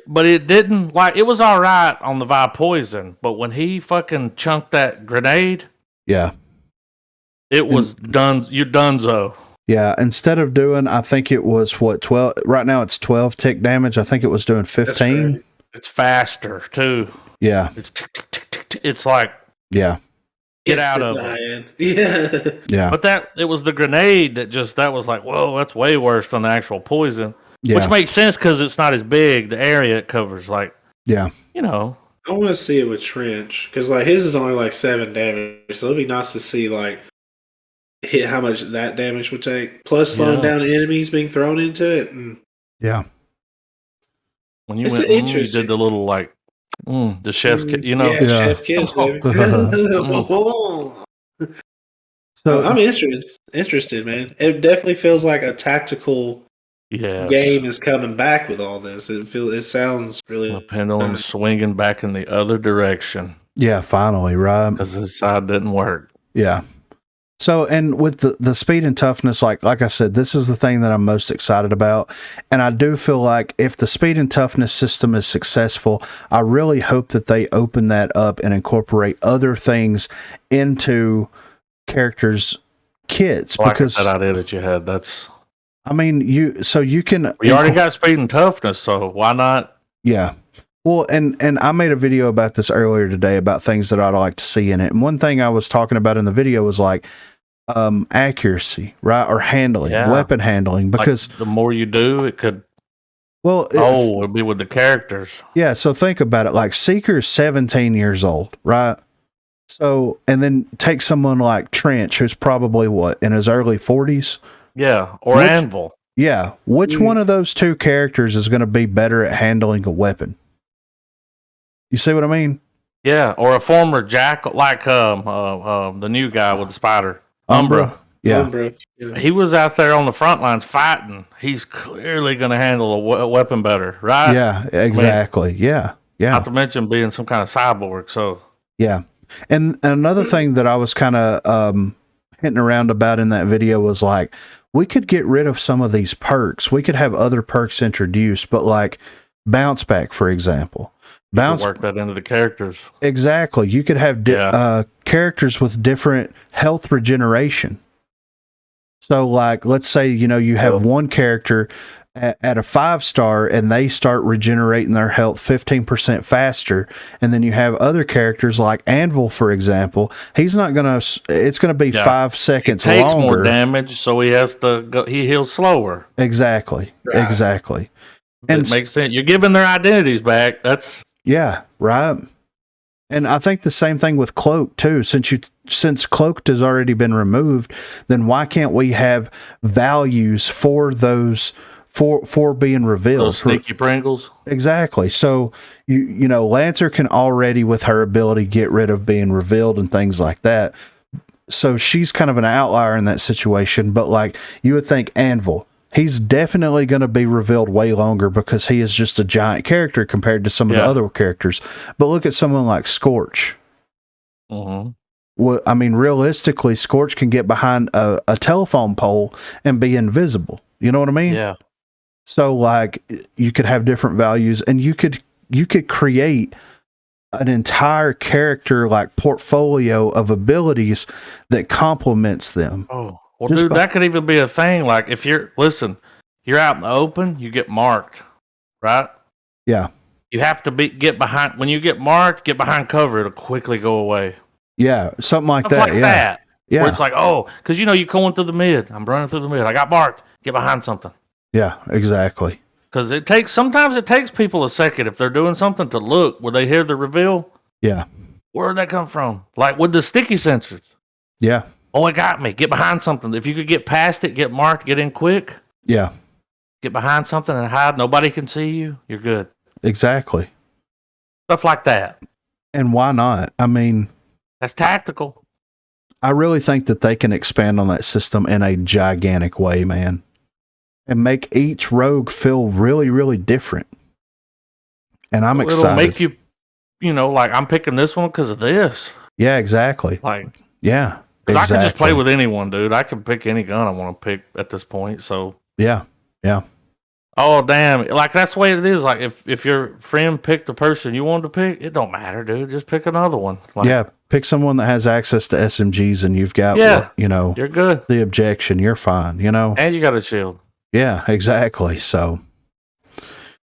But it didn't, like, it was all right on the Vi poison, but when he fucking chunked that grenade, it was done. You donezo. Yeah, instead of doing, I think it was 12. Right now it's 12 tick damage. I think it was doing 15. Right. It's faster too. Yeah, it's like get out of it. Yeah. But it was the grenade that was like, whoa, that's way worse than the actual poison. Yeah. Which makes sense because it's not as big. The area it covers, like, yeah. I want to see it with Trench because like his is only like 7 damage, so it'd be nice to see like hit how much that damage would take, plus slowing down enemies being thrown into it. And yeah. When you went, you did the little like the chef's kiss, chef kiss, baby. So I'm interested, man. It definitely feels like a tactical game is coming back with all this. It sounds really the pendulum swinging back in the other direction. Yeah, finally, right? Because his side didn't work. Yeah. So, and with the speed and toughness, like I said, this is the thing that I'm most excited about. And I do feel like if the speed and toughness system is successful, I really hope that they open that up and incorporate other things into characters' kits. Like because that idea that you had, I mean, you can. You already got speed and toughness, so why not? Yeah. Well, and I made a video about this earlier today about things that I'd like to see in it. And one thing I was talking about in the video was like accuracy, right? Or handling, weapon handling, because like the more you do, it could. Well, it'll be with the characters. Yeah. So think about it. Like Seeker's 17 years old, right? So, and then take someone like Trench, who's probably in his early 40s. Yeah. Or Anvil. Yeah. Which one of those two characters is going to be better at handling a weapon? You see what I mean? Yeah, or a former jackal, like the new guy with the spider, Umbra. Yeah. Umbra. He was out there on the front lines fighting. He's clearly going to handle a weapon better, right? Yeah, exactly. I mean, yeah. Not to mention being some kind of cyborg. So yeah, and another thing that I was kind of hinting around about in that video was like, we could get rid of some of these perks. We could have other perks introduced, but like bounce back, for example. Bounce work that into the characters. Exactly. You could have characters with different health regeneration. So like, let's say, you have one character at a 5-star and they start regenerating their health 15% faster. And then you have other characters like Anvil, for example. He's not going to, it's going to be 5 seconds longer. He takes more damage, so he has to go, he heals slower. Exactly. Right. Exactly. And it makes sense. You're giving their identities back. That's, yeah, right. And I think the same thing with Cloak too. Since Cloaked has already been removed, then why can't we have values for those for being revealed? Those sneaky Pringles. Exactly. So you know, Lancer can already, with her ability, get rid of being revealed and things like that. So she's kind of an outlier in that situation. But like, you would think Anvil, he's definitely going to be revealed way longer because he is just a giant character compared to some of the other characters. But look at someone like Scorch. Mm-hmm. Well, I mean, realistically, Scorch can get behind a telephone pole and be invisible. You know what I mean? Yeah. So like, you could have different values, and you could create an entire character like portfolio of abilities that complements them. Oh. Well, dude, that could even be a thing. Like, if you're out in the open, you get marked, right? Yeah. You have to get behind. When you get marked, get behind cover. It'll quickly go away. Yeah, something like Stuff that. Like that. Yeah. Where it's like, oh, because you're going through the mid. I'm running through the mid. I got marked. Get behind something. Yeah, exactly. Because sometimes it takes people a second if they're doing something to look where they hear the reveal. Yeah. Where did that come from? Like with the sticky sensors. Yeah. Oh, it got me. Get behind something. If you could get past it, get marked, get in quick. Yeah. Get behind something and hide. Nobody can see you. You're good. Exactly. Stuff like that. And why not? I mean, that's tactical. I really think that they can expand on that system in a gigantic way, man. And make each rogue feel really, really different. And I'm excited. It'll make you know, like, I'm picking this one because of this. Yeah, exactly. Like, yeah. Because I can just play with anyone, dude. I can pick any gun I want to pick at this point. So yeah. Oh damn! Like, that's the way it is. Like, if your friend picked the person you wanted to pick, it don't matter, dude. Just pick another one. Like, yeah, pick someone that has access to SMGs, and you've got you're good. The objection, you're fine. And you got a shield. Yeah, exactly. So.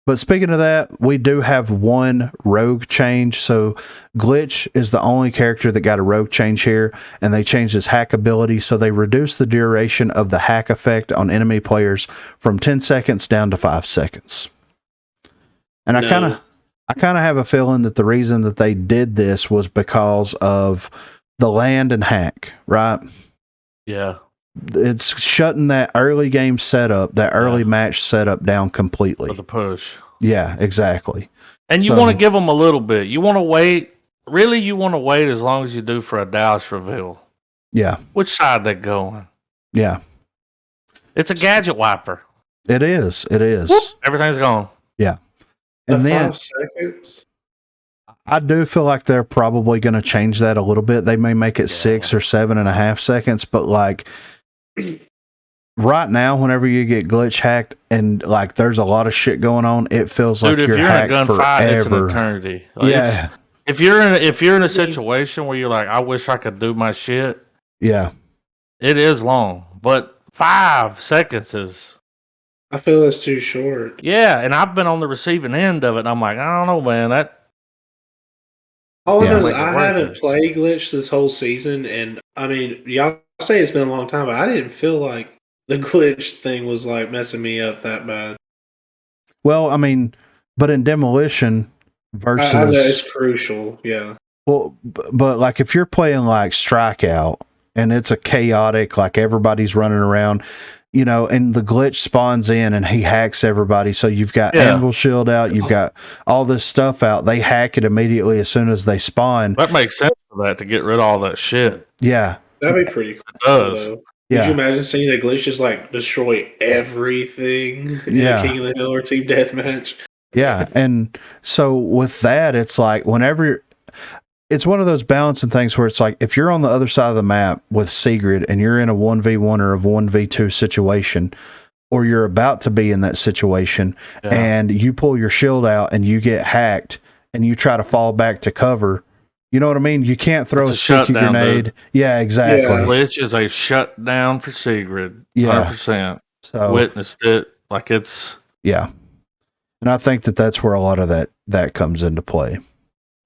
But speaking of that, we do have one rogue change. So Glitch is the only character that got a rogue change here, and they changed his hack ability. So they reduced the duration of the hack effect on enemy players from 10 seconds down to 5 seconds. And I kind of have a feeling that the reason that they did this was because of the land and hack, right? Yeah. It's shutting that early game setup, that early match setup down completely. For the push. Yeah, exactly. And you want to give them a little bit. You want to wait. Really, you want to wait as long as you do for a Dallas reveal. Yeah. Which side they going? Yeah. It's a gadget wiper. It is. It is. Whoop, everything's gone. Yeah. And then 5 seconds. I do feel like they're probably going to change that a little bit. They may make it 6 or 7.5 seconds, but like right now, whenever you get glitch hacked and like there's a lot of shit going on, it feels like you're hacked in a gunfight, forever. it's an eternity. Like, yeah. If you're in a situation where you're like, I wish I could do my shit. Yeah. It is long, but 5 seconds is. I feel that's too short. Yeah, and I've been on the receiving end of it, and I'm like, I don't know, man. All I know is I haven't played Glitch this whole season, and I mean, y'all say it's been a long time, but I didn't feel like the glitch thing was like messing me up that bad. Well, I mean, but in Demolition versus I know it's crucial, yeah. Well, but like if you're playing like Strikeout and it's a chaotic, like everybody's running around, and the glitch spawns in and he hacks everybody. So you've got Anvil Shield out, you've got all this stuff out. They hack it immediately as soon as they spawn. That makes sense for that, to get rid of all that shit. Yeah. That'd be pretty cool. It does. Though. Could you imagine seeing a glitch just like destroy everything in King of the Hill or Team Deathmatch? Yeah. And so with that, it's like whenever it's one of those balancing things where it's like if you're on the other side of the map with Sigrid and you're in a 1v1 or a 1v2 situation, or you're about to be in that situation, and you pull your shield out and you get hacked and you try to fall back to cover, you know what I mean? You can't throw a sticky grenade. Dude. Yeah, exactly. Yeah. Glitch is a shutdown for Sigrid. 100%. So witnessed it. Like it's and I think that's where a lot of that comes into play.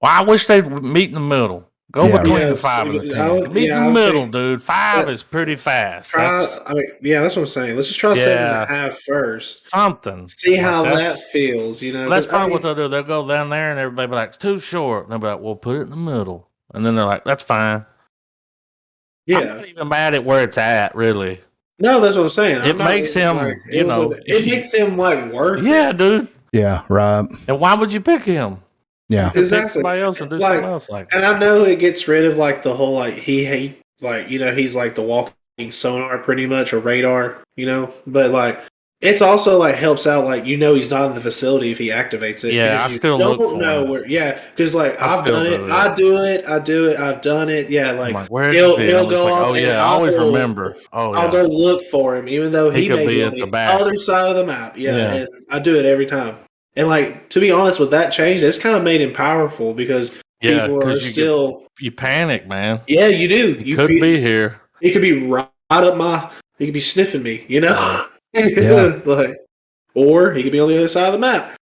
Well, I wish they'd meet in the middle. Go between the 5 and the 10. Meet in the middle, dude. 5 is pretty fast. That's what I'm saying. Let's just try 7.5 first. Something. See how that feels, you know. That's probably what they'll do. They'll go down there and everybody be like, it's too short. And they'll be like, well, put it in the middle. And then they're like, that's fine. Yeah. I'm not even mad at where it's at, really. No, that's what I'm saying. It makes him, it makes him like worth it. Yeah, dude. Yeah, right. And why would you pick him? Yeah, exactly. Somebody else and do something else like. And I know it gets rid of like the whole like he's like the walking sonar pretty much or radar, but like it's also like helps out like he's not in the facility if he activates it. Yeah, I still don't know where. Yeah, because like I've done it, I do it, I've done it. Yeah, like he'll go off. Oh yeah, I always remember. Oh, I'll go look for him, even though he may be at the other side of the map. Yeah, and I do it every time. And like to be honest, with that change, it's kind of made him powerful because people are still. You panic, man. Yeah, you do. You could be here. He could be right up my. He could be sniffing me, Yeah. Or he could be on the other side of the map.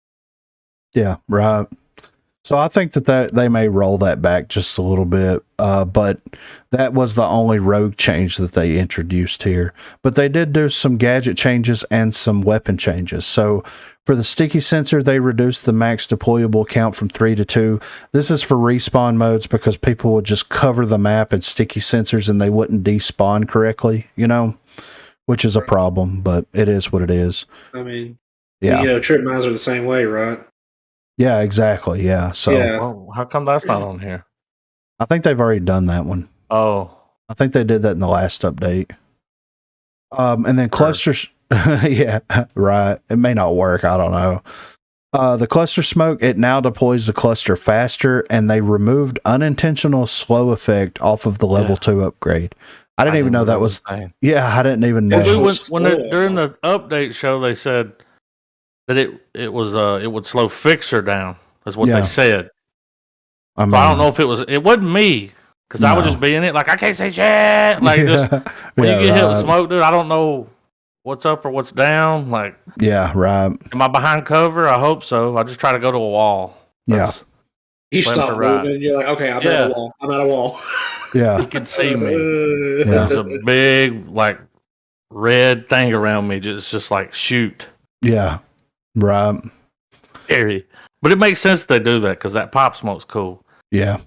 Yeah, right. So I think that they may roll that back just a little bit, but that was the only rogue change that they introduced here. But they did do some gadget changes and some weapon changes. So for the sticky sensor, they reduced the max deployable count from 3 to 2. This is for respawn modes because people would just cover the map in sticky sensors and they wouldn't despawn correctly, which is a problem, but it is what it is. I mean, trip mines are the same way, right? Yeah, exactly. Yeah. So well, how come that's not on here? I think they've already done that one. Oh, I think they did that in the last update. And then clusters. Yeah, right. It may not work. I don't know. The cluster smoke, it now deploys the cluster faster, and they removed unintentional slow effect off of the level 2 upgrade. I didn't even know that was. Yeah, I didn't even know. During the update show, they said that it would slow Fixer down. That's what they said. I don't know if it wasn't me because I would just be in it like I can't say shit. Like just when you get hit with smoke, dude, I don't know what's up or what's down. Like right. Am I behind cover? I hope so. I just try to go to a wall. You stop moving. You're like, okay, I'm at a wall. I'm at a wall. Yeah, he can see me. There's a big like red thing around me. Just like shoot. Yeah. Right. Scary. But it makes sense they do that because that pop smoke's cool. Yeah.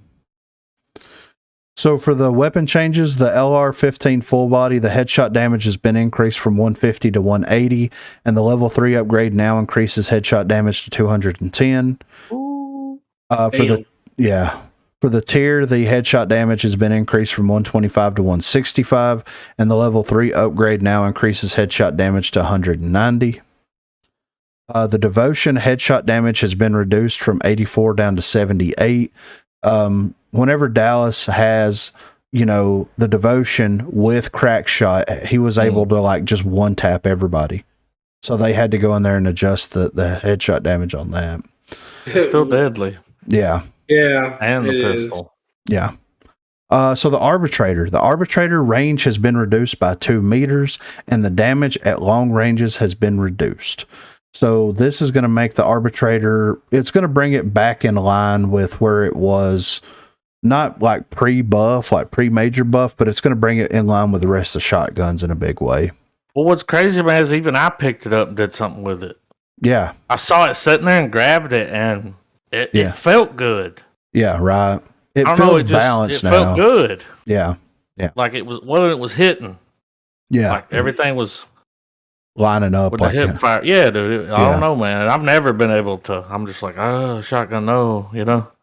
So for the weapon changes, the LR-15 full body, the headshot damage has been increased from 150 to 180, and the level 3 upgrade now increases headshot damage to 210. Ooh. For the tier, the headshot damage has been increased from 125 to 165, and the level 3 upgrade now increases headshot damage to 190. The devotion headshot damage has been reduced from 84 down to 78. Whenever Dallas has, the devotion with crack shot, he was able to like just one tap everybody. So they had to go in there and adjust the headshot damage on that. It's still deadly. Yeah. Yeah. And the pistol. Yeah. So the arbitrator range has been reduced by 2 meters, and the damage at long ranges has been reduced. So this is going to make the arbitrator, it's going to bring it back in line with where it was, not like pre-buff, like pre-major buff, but it's going to bring it in line with the rest of the shotguns in a big way. Well, what's crazy, man, is even I picked it up and did something with it. Yeah. I saw it sitting there and grabbed it, and it felt good. Yeah, right. It feels balanced now. It felt good. Yeah. Yeah. Like it was hitting. Yeah. Like everything was lining up with the hip fire. Yeah, dude. I don't know, man. I've never been able to. I'm just like, shotgun, no,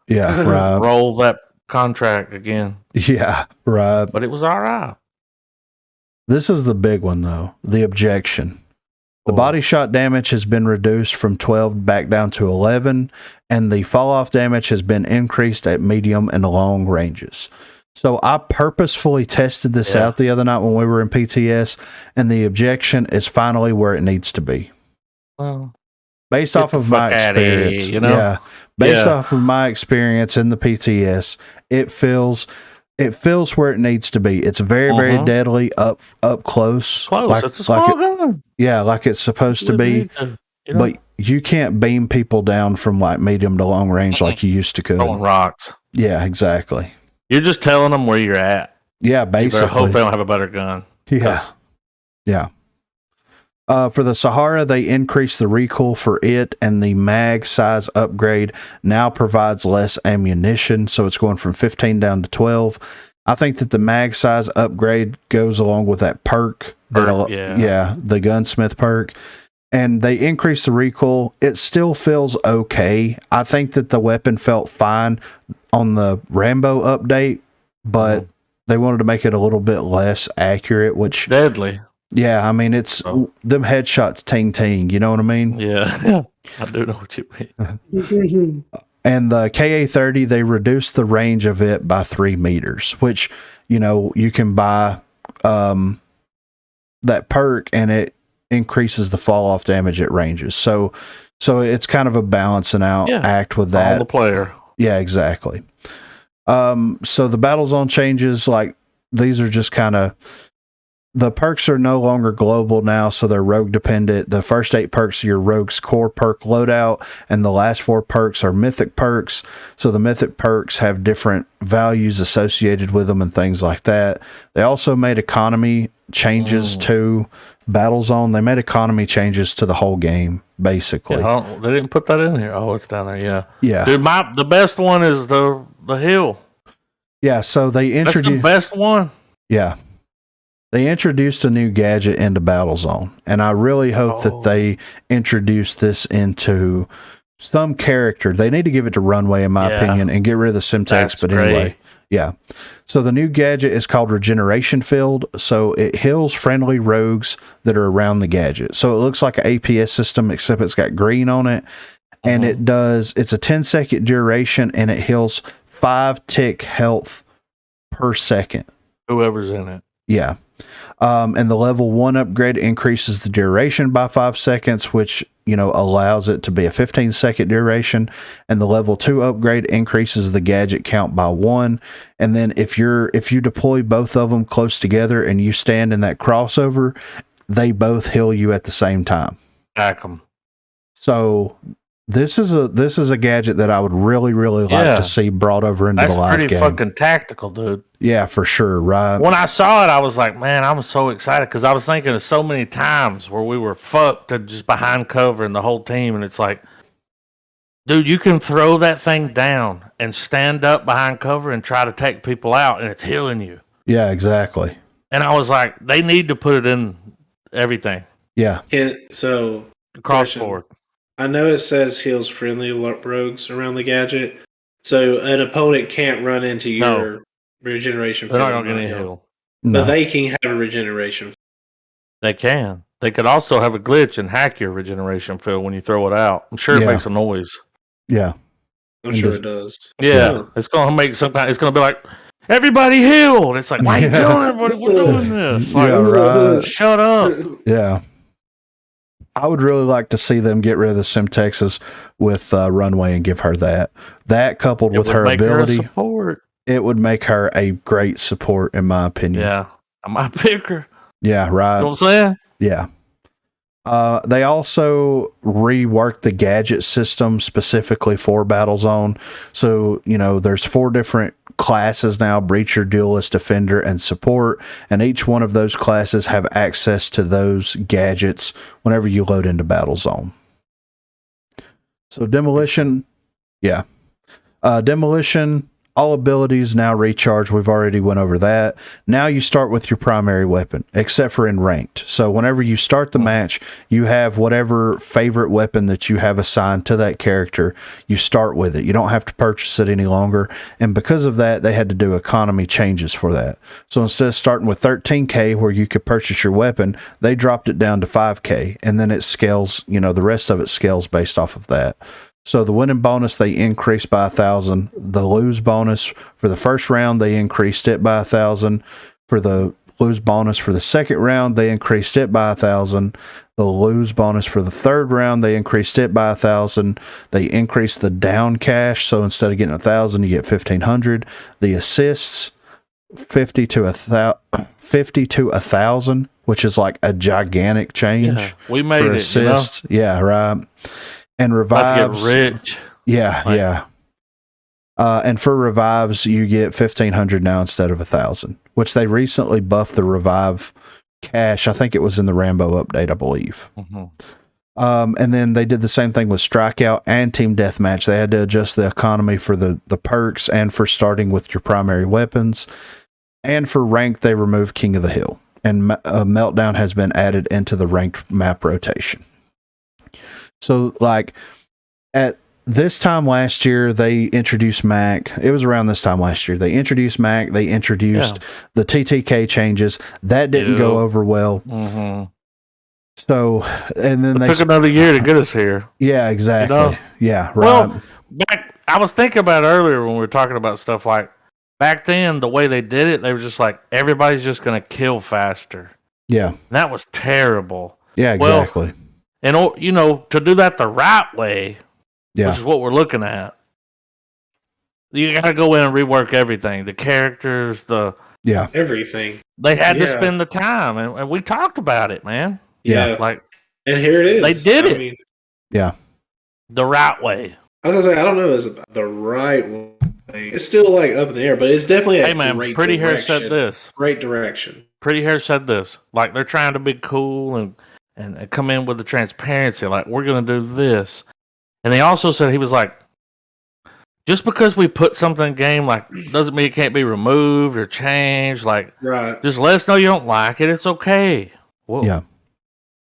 Yeah, right. Roll that contract again. Yeah, right. But it was all right. This is the big one, though. The objection. The body shot damage has been reduced from 12 back down to 11, and the fall off damage has been increased at medium and long ranges. So I purposefully tested this out the other night when we were in PTS, and the objection is finally where it needs to be. Well, based off of my experience, off of my experience in the PTS, it feels where it needs to be. It's very, very deadly up close. Like, it's a small gun. Yeah, like it's supposed to be. But you can't beam people down from like medium to long range like you used to could. Throwing rocks. Yeah, exactly. You're just telling them where you're at. Yeah, basically. You better hope they don't have a better gun. Yeah. Yeah. For the Sahara, they increased the recoil for it, and the mag size upgrade now provides less ammunition, so it's going from 15 down to 12. I think that the mag size upgrade goes along with that perk. The gunsmith perk. And they increased the recoil. It still feels okay. I think that the weapon felt fine on the Rambo update, but they wanted to make it a little bit less accurate, which... Deadly. Yeah, I mean, it's them headshots ting, you know what I mean? Yeah, I do know what you mean. And the KA-30, they reduced the range of it by 3 meters, which, you can buy that perk and it increases the fall off damage at ranges. So it's kind of a balancing out act with that. All the player. Yeah, exactly. So the Battlezone changes, like, these are just kind of... The perks are no longer global now, so they're rogue dependent. The first 8 perks are your rogue's core perk loadout, and the last 4 perks are mythic perks. So the mythic perks have different values associated with them and things like that. They also made economy changes to Battlezone. They made economy changes to the whole game, basically. Yeah, they didn't put that in here. Oh, it's down there. Yeah. Yeah. Dude, the best one is the hill. Yeah. So they introduced the best one. Yeah. They introduced a new gadget into Battlezone, and I really hope that they introduce this into some character. They need to give it to Runway, in my opinion, and get rid of the Simtex, but anyway. Yeah. So the new gadget is called Regeneration Field, so it heals friendly rogues that are around the gadget. So it looks like an APS system, except it's got green on it, and it's a 10-second duration, and it heals 5 tick health per second. Whoever's in it. Yeah. And the level 1 upgrade increases the duration by 5 seconds, which, allows it to be a 15-second duration. And the level 2 upgrade increases the gadget count by 1. And then if you deploy both of them close together and you stand in that crossover, they both heal you at the same time. Back them. So this is a gadget that I would really, really like to see brought over into the live game. That's pretty fucking tactical, dude. Yeah, for sure, right? When I saw it, I was like, man, I'm so excited because I was thinking of so many times where we were fucked and just behind cover and the whole team, and it's like, dude, you can throw that thing down and stand up behind cover and try to take people out, and it's healing you. Yeah, exactly. And I was like, they need to put it in everything. Yeah. So, crossboard. I know it says heals friendly rogues around the gadget, so an opponent can't run into your regeneration. They're not going to get any heal. But they can have a regeneration. They can. They could also have a glitch and hack your regeneration field when you throw it out. I'm sure it makes a noise. Yeah. I'm sure it does. Yeah. It's going to make some kind. It's going to be like, everybody healed. It's like, why are you killing everybody? We're doing this. Like, right. Shut up. Yeah. I would really like to see them get rid of the Simtexes with Runway and give her that. That coupled with her ability, it would make her a great support, in my opinion. Yeah. I might pick her. Yeah, right. You know what I'm saying? Yeah. They also reworked the gadget system specifically for Battlezone. So, there's 4 different classes now: Breacher, Duelist, Defender, and Support. And each one of those classes have access to those gadgets whenever you load into Battlezone. So Demolition, Demolition All abilities now recharge. We've already went over that. Now you start with your primary weapon, except for in ranked. So whenever you start the match, you have whatever favorite weapon that you have assigned to that character. You start with it. You don't have to purchase it any longer. And because of that, they had to do economy changes for that. So instead of starting with 13K where you could purchase your weapon, they dropped it down to 5K. And then it scales, the rest of it scales based off of that. So the winning bonus, they increased by 1,000. The lose bonus for the first round, they increased it by 1,000. For the lose bonus for the second round, they increased it by 1,000. The lose bonus for the third round, they increased it by 1,000. They increased the down cash. So instead of getting 1,000, you get 1,500. The assists, 50 to 1,000, which is like a gigantic change. Yeah, we made for it, assists. Yeah, right. And revives, about to get rich. Yeah. And for revives, you get 1,500 now instead of 1,000, which they recently buffed the revive cash. I think it was in the Rambo update, I believe. And then they did the same thing with Strikeout and Team Deathmatch. They had to adjust the economy for the perks and for starting with your primary weapons. And for ranked, they removed King of the Hill. And Meltdown has been added into the ranked map rotation. So, like, at this time last year, they introduced Mac. It was around this time last year. They introduced Mac. They introduced the TTK changes. That didn't go over well. So, and then it took another year to get us here. Yeah, exactly. Yeah, right. Well, I was thinking about earlier when we were talking about stuff like back then, the way they did it, they were just like, everybody's just going to kill faster. Yeah. And that was terrible. Yeah, exactly. And, to do that the right way, which is what we're looking at. You got to go in and rework everything. The characters, everything. They had to spend the time, and we talked about it, man. Yeah. And here it is. They did it. The right way. I was going to say, I don't know if it's the right way. It's still like up in the air, but it's definitely a great Pretty Hair direction. said this. Great direction. Pretty Hair said this. Like, they're trying to be cool and come in with the transparency. Like, we're going to do this. And he also said, he was like, just because we put something in the game, like, doesn't mean it can't be removed or changed. Like, just let us know you don't like it. It's okay. Well,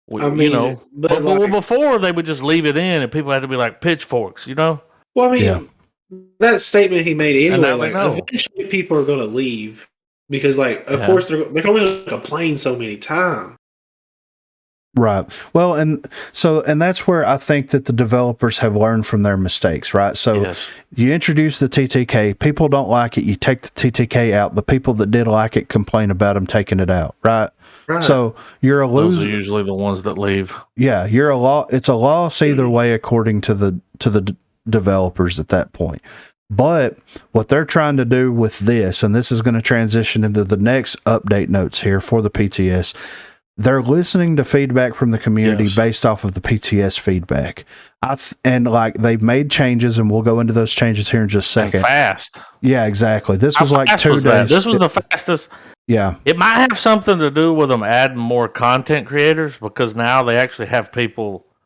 but before they would just leave it in and people had to be like pitchforks, Well, I mean, that statement he made anyway, like, eventually people are going to leave because, like, of course, they're going to complain so many times. Right. Well, and that's where I think that the developers have learned from their mistakes, right? So you introduce the TTK, people don't like it, you take the TTK out, the people that did like it complain about them taking it out, right? So you're a loser. Those are usually the ones that leave. Yeah, it's a loss either way according to the developers at that point. But what they're trying to do with this, and this is going to transition into the next update notes here for the PTS, they're listening to feedback from the community based off of the PTS feedback. They've made changes, and we'll go into those changes here in just a second. Fast. Yeah, exactly. This was like 2 days. This was the fastest. Yeah. It might have something to do with them adding more content creators because now they actually have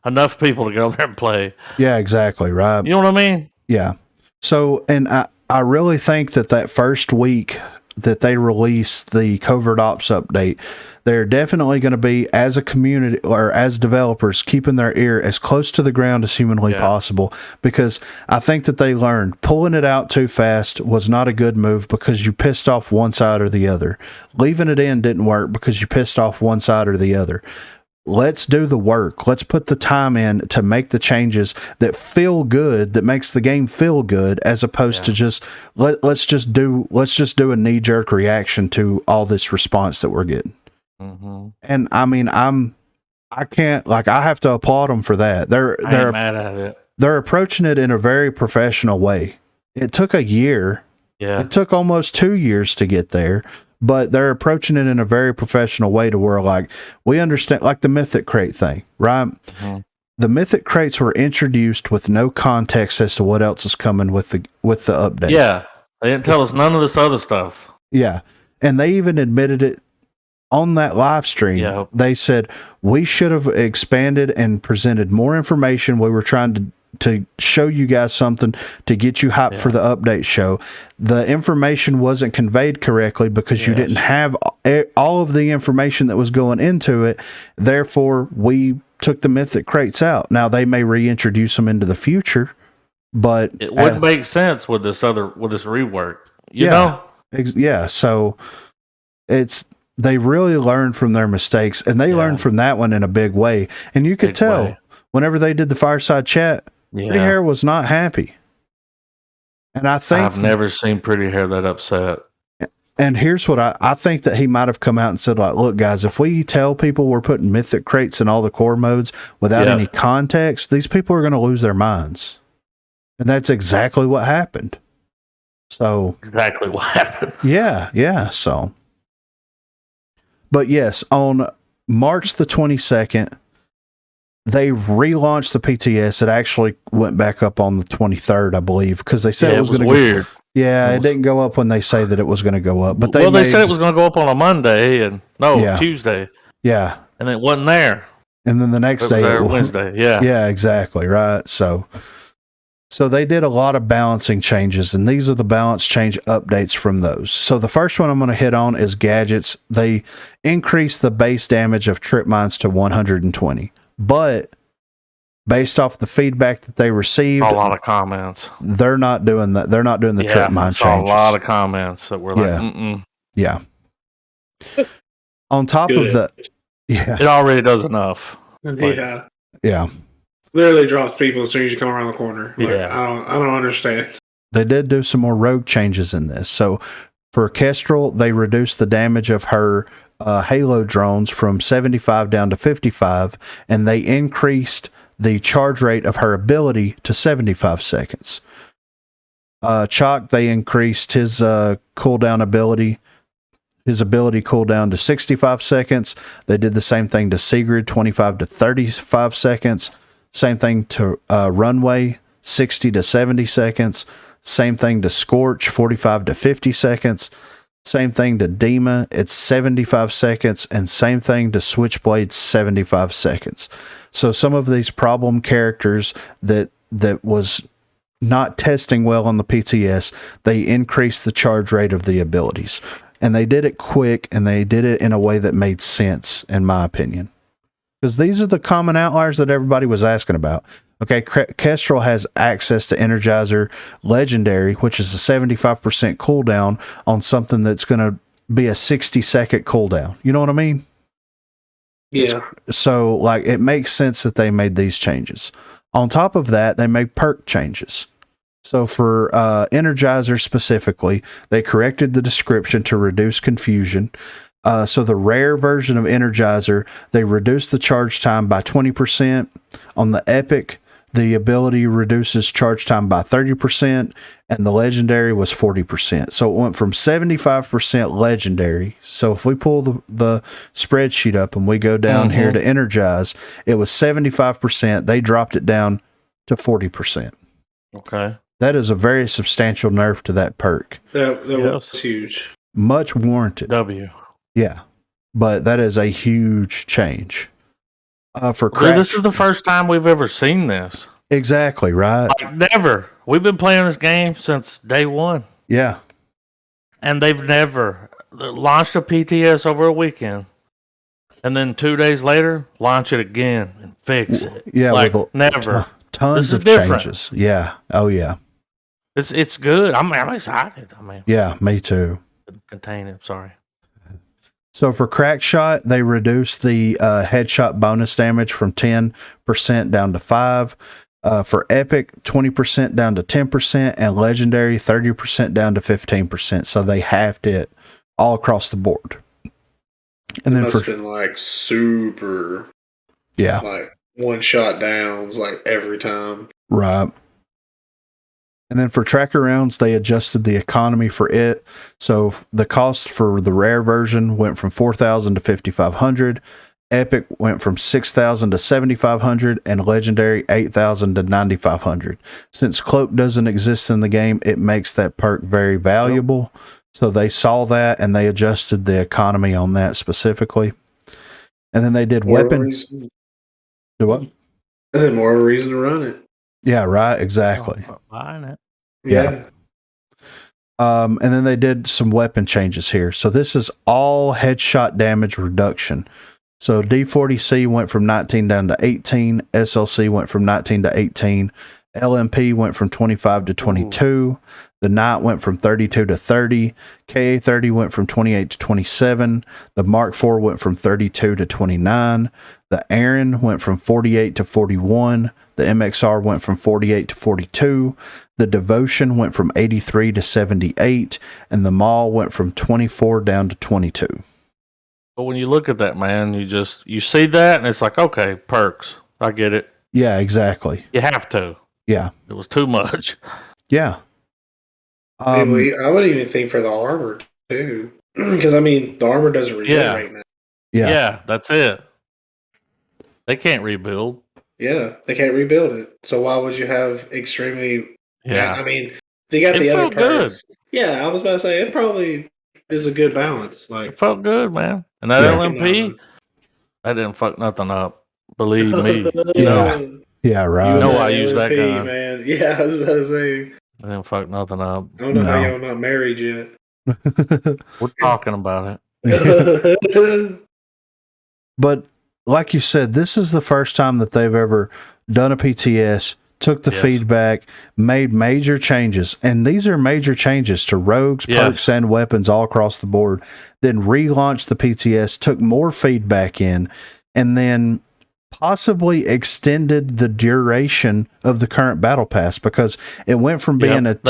enough people to go there and play. Yeah, exactly. Right. You know what I mean? Yeah. So, and I really think that first week that they released the Covert Ops update, they're definitely going to be, as a community or as developers, keeping their ear as close to the ground as humanly possible, because I think that they learned pulling it out too fast was not a good move because you pissed off one side or the other. Leaving it in didn't work because you pissed off one side or the other. Let's do the work. Let's put the time in to make the changes that feel good, that makes the game feel good, as opposed to just let's just do a knee-jerk reaction to all this response that we're getting. And I mean, I have to applaud them for that. They're mad at it. They're approaching it in a very professional way. It took a year. Yeah. It took almost 2 years to get there. But they're approaching it in a very professional way to where, like, we understand, like the Mythic Crate thing, right? The Mythic Crates were introduced with no context as to what else is coming with the update. Yeah, they didn't tell us none of this other stuff. Yeah, and they even admitted it on that live stream. They said we should have expanded and presented more information. We were trying to to show you guys something to get you hyped for the update show. The information wasn't conveyed correctly because you didn't have all of the information that was going into it. Therefore, we took the mythic crates out. Now they may reintroduce them into the future, but it would make sense with this rework. You know? Yeah. So they really learned from their mistakes, and they learned from that one in a big way. And you could tell whenever they did the fireside chat, Pretty Hair was not happy. And I think I've never seen Pretty Hair that upset. And here's what I think that he might have come out and said, like, look, guys, if we tell people we're putting mythic crates in all the core modes without any context, these people are going to lose their minds. And that's exactly what happened. So exactly what happened. Yeah. So, but yes, on March the 22nd, they relaunched the PTS. It actually went back up on the 23rd, I believe, because they said it was going to weird. It didn't go up when they say that it was going to go up, but they said it was going to go up on a Monday and Tuesday. Yeah, and it wasn't there. And then the next day, it was Wednesday. Yeah, exactly right. So they did a lot of balancing changes, and these are the balance change updates from those. So the first one I'm going to hit on is gadgets. They increased the base damage of trip mines to 120, but based off the feedback that they received, a lot of comments. They're not doing that. They're not doing the trip mine changes. A lot of comments that were like, Yeah. On top of that, it already does enough. Yeah. Literally drops people as soon as you come around the corner. Like, I don't understand. They did do some more rogue changes in this. So for Kestrel, they reduced the damage of her Halo drones from 75 down to 55, and they increased the charge rate of her ability to 75 seconds. Chalk, they increased his cooldown ability. His ability cooldown to 65 seconds. They did the same thing to Sigrid, 25 to 35 seconds. Same thing to Runway, 60 to 70 seconds. Same thing to Scorch, 45 to 50 seconds. Same thing to Dima, it's 75 seconds. And same thing to Switchblade, 75 seconds. So some of these problem characters that was not testing well on the PTS, they increased the charge rate of the abilities. And they did it quick, and they did it in a way that made sense, in my opinion. Because these are the common outliers that everybody was asking about. Okay, Kestrel has access to Energizer Legendary, which is a 75% cooldown on something that's going to be a 60-second cooldown. You know what I mean? Yeah. So, like, it makes sense that they made these changes. On top of that, they made perk changes. So for Energizer specifically, they corrected the description to reduce confusion. So the rare version of Energizer, they reduced the charge time by 20%. On the Epic, the ability reduces charge time by 30%, and the Legendary was 40%. So it went from 75% Legendary. So if we pull the spreadsheet up and we go down here to Energize, it was 75%. They dropped it down to 40%. Okay. That is a very substantial nerf to that perk. That was huge. Much warranted. Yeah. But that is a huge change. For Crash, this is the first time we've ever seen this. Exactly, right? Like, never. We've been playing this game since day one. Yeah. And they've never launched a PTS over a weekend. And then 2 days later, launch it again and fix it. Yeah, like, never. Tons of changes. Yeah. Oh, yeah. It's good. I'm excited. Yeah, me too. Contain it. Sorry. So for Crackshot, they reduced the headshot bonus damage from 10% down to 5%. For Epic, 20% down to 10%, and Legendary, 30% down to 15%. So they halved it all across the board. And then must have been like super, like one-shot downs like every time. Right. And then for tracker rounds, they adjusted the economy for it. So the cost for the rare version went from 4,000 to 5,500. Epic went from 6,000 to 7,500, and Legendary 8,000 to 9,500. Since Cloak doesn't exist in the game, it makes that perk very valuable. So they saw that and they adjusted the economy on that specifically. And then they did weapon. Do what? I said more of a reason to run it. Yeah, right. Exactly. I'm not buying it. Yeah. And then they did some weapon changes here. So this is all headshot damage reduction. So D40C went from 19 down to 18. SLC went from 19 to 18. LMP went from 25 to 22. Ooh. The Knight went from 32 to 30. KA30 went from 28 to 27. The Mark IV went from 32 to 29. The Aaron went from 48 to 41. The MXR went from 48 to 42. The Devotion went from 83 to 78. And the Maul went from 24 down to 22. But when you look at that, man, you see that and it's like, okay, perks. I get it. Yeah, exactly. You have to. Yeah. It was too much. Yeah. I wouldn't even think for the armor, too. Because, I mean, the armor doesn't rebuild right now. Yeah, that's it. They can't rebuild. Yeah, they can't rebuild it. So why would you have extremely... Yeah. I mean, they got the other perks. Good. Yeah, I was about to say, it probably is a good balance. Like, it felt good, man. And that LMP, that didn't fuck nothing up. Believe me. You know? Yeah, right. You know I use that gun. Man. Yeah, I was about to say. I didn't fuck nothing up. I don't know how y'all not married yet. We're talking about it. But like you said, this is the first time that they've ever done a PTS, took the feedback, made major changes. And these are major changes to rogues, perks, and weapons all across the board. Then relaunched the PTS, took more feedback in, and then possibly extended the duration of the current battle pass, because it went from being it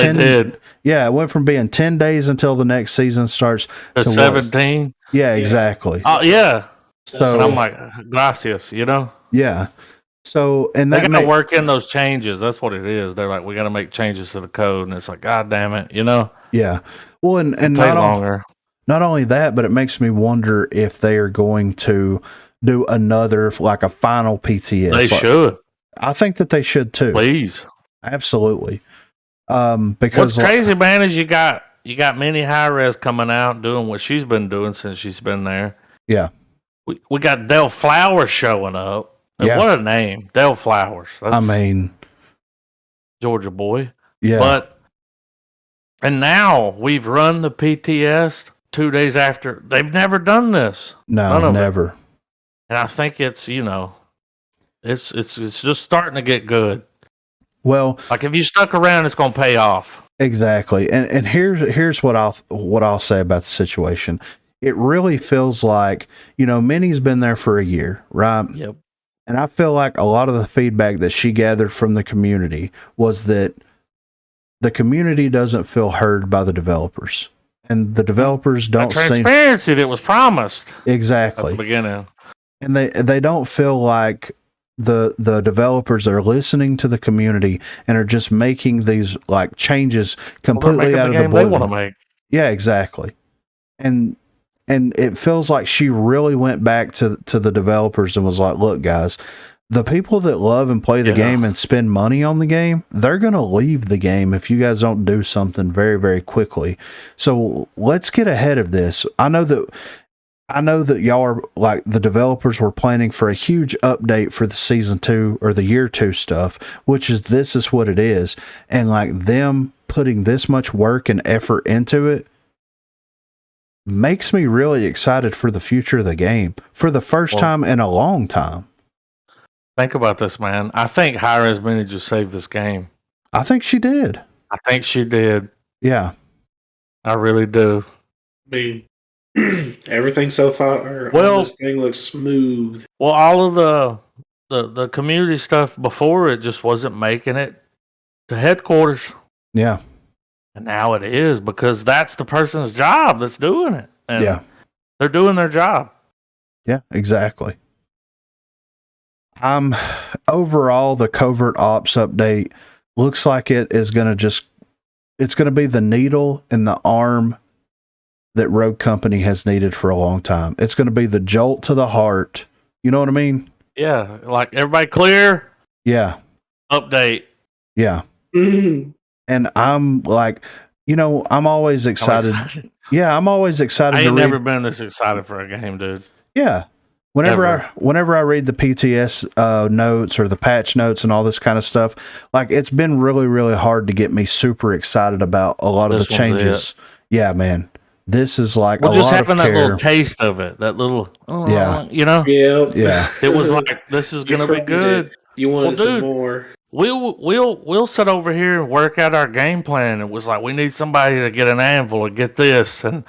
went from being 10 days until the next season starts to 17. Exactly. Oh yeah. So and I'm like, gracias, you know? Yeah. So, and they got to work in those changes. That's what it is. They're like, we got to make changes to the code, and it's like, God damn it, you know? Yeah. Well, and not only that, but it makes me wonder if they are going to do another, like a final PTS. They should. I think that they should too. Please. Absolutely. Because what's crazy, man, is you got Mini High Res coming out doing what she's been doing since she's been there. Yeah. We got Del Flowers showing up. And what a name, Del Flowers. I mean, Georgia boy. Yeah. And now we've run the PTS 2 days after. They've never done this. No, never. And I think it's, it's just starting to get good. Well, like if you stuck around, it's going to pay off. Exactly. And here's what I'll say about the situation. It really feels like, Minnie's been there for a year, right? Yep. And I feel like a lot of the feedback that she gathered from the community was that the community doesn't feel heard by the developers. And the developers don't see transparency that was promised. Exactly. At the beginning. And they don't feel like the developers are listening to the community and are just making these like changes completely out of the blue. They want to make. Yeah, exactly. And it feels like she really went back to the developers and was like, look, guys, the people that love and play the game and spend money on the game, they're going to leave the game if you guys don't do something very, very quickly. So let's get ahead of this. I know that y'all are like, the developers were planning for a huge update for the season 2 or the year 2 stuff, which is, this is what it is. And like them putting this much work and effort into it makes me really excited for the future of the game for the first time in a long time. Think about this, man. I think Hi-Res Mini just saved this game. I think she did. I think she did. Yeah. I really do. I mean, everything so far on this thing looks smooth. Well, all of the community stuff before it just wasn't making it to headquarters. Yeah. And now it is, because that's the person's job that's doing it. And they're doing their job. Yeah, exactly. Overall, the Covert Ops update looks like it is going to it's going to be the needle in the arm that Rogue Company has needed for a long time. It's going to be the jolt to the heart. You know what I mean? Yeah. Like, everybody clear? Yeah. Update. Yeah. Mm-hmm. And I'm like, I'm always excited. Yeah, I'm always excited. I ain't never been this excited for a game, dude. Yeah. Whenever I read the PTS notes or the patch notes and all this kind of stuff, like it's been really, really hard to get me super excited about a lot of the changes. Yeah, man. This is like well, a just lot of having care. that little taste of it, that little, Yeah. you know, Yeah. it was like this is gonna be good. You wanted some more. We'll sit over here and work out our game plan. It was like we need somebody to get an anvil and get this, and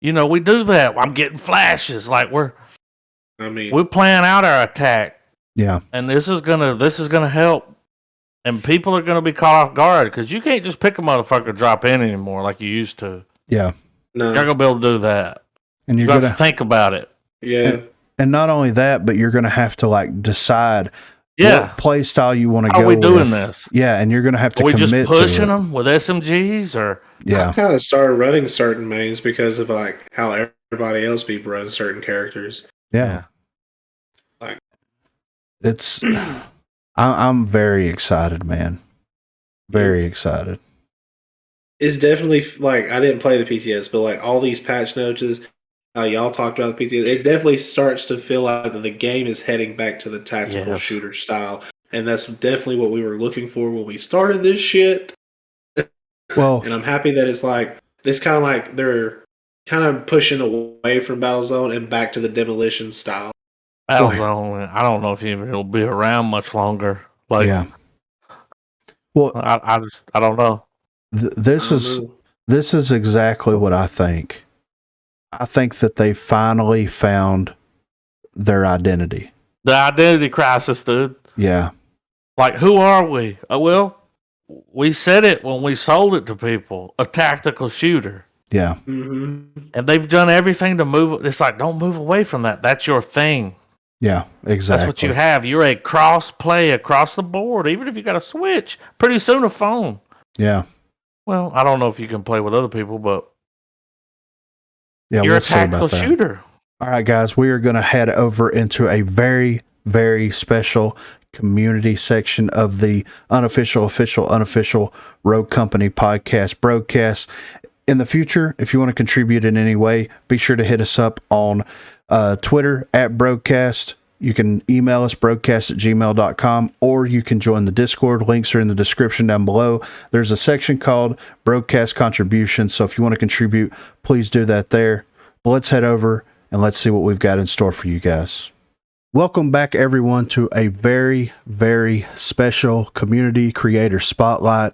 we do that. I'm getting flashes, like we're playing out our attack. Yeah, and this is gonna help, and people are gonna be caught off guard because you can't just pick a motherfucker drop in anymore like you used to. Yeah, no, you're not gonna be able to do that, and you're gonna have to think about it. Yeah, and not only that, but you're gonna have to like decide. What play style you want to go? Are we doing with. this? Yeah, and you're going to have to commit to it. Are we just pushing them them with SMGs or? Yeah, I kind of started running certain mains because of like how everybody else be running certain characters. Yeah, like it's. I'm very excited, man. Very excited. It's definitely like I didn't play the PTS, but like all these patch notes. Y'all talked about the PTS. It definitely starts to feel like the game is heading back to the tactical shooter style, and that's definitely what we were looking for when we started this shit. Well, and I'm happy that it's like this kind of like they're kind of pushing away from Battlezone and back to the demolition style. Battlezone, I don't know if it'll be around much longer. Like, yeah. Well, I don't know. This is exactly what I think. I think that they finally found their identity. The identity crisis, dude. Yeah. Like, who are we? Well, we said it when we sold it to people. A tactical shooter. Yeah. Mm-hmm. And they've done everything to move. It's like, don't move away from that. That's your thing. Yeah, exactly. That's what you have. You're a cross play across the board. Even if you got a Switch, pretty soon a phone. Yeah. Well, I don't know if you can play with other people, but yeah, you're a tactical shooter. All right, guys, we are going to head over into a very, very special community section of the unofficial Rogue Company podcast broadcast. In the future, if you want to contribute in any way, be sure to hit us up on Twitter at BROGUECAST. You can email us broadcast@gmail.com, or you can join the Discord. Links are in the description down below. There's a section called Broadcast Contributions, so if you want to contribute, please do that there. But let's head over and let's see what we've got in store for you guys. Welcome back, everyone, to a very, very special community creator spotlight.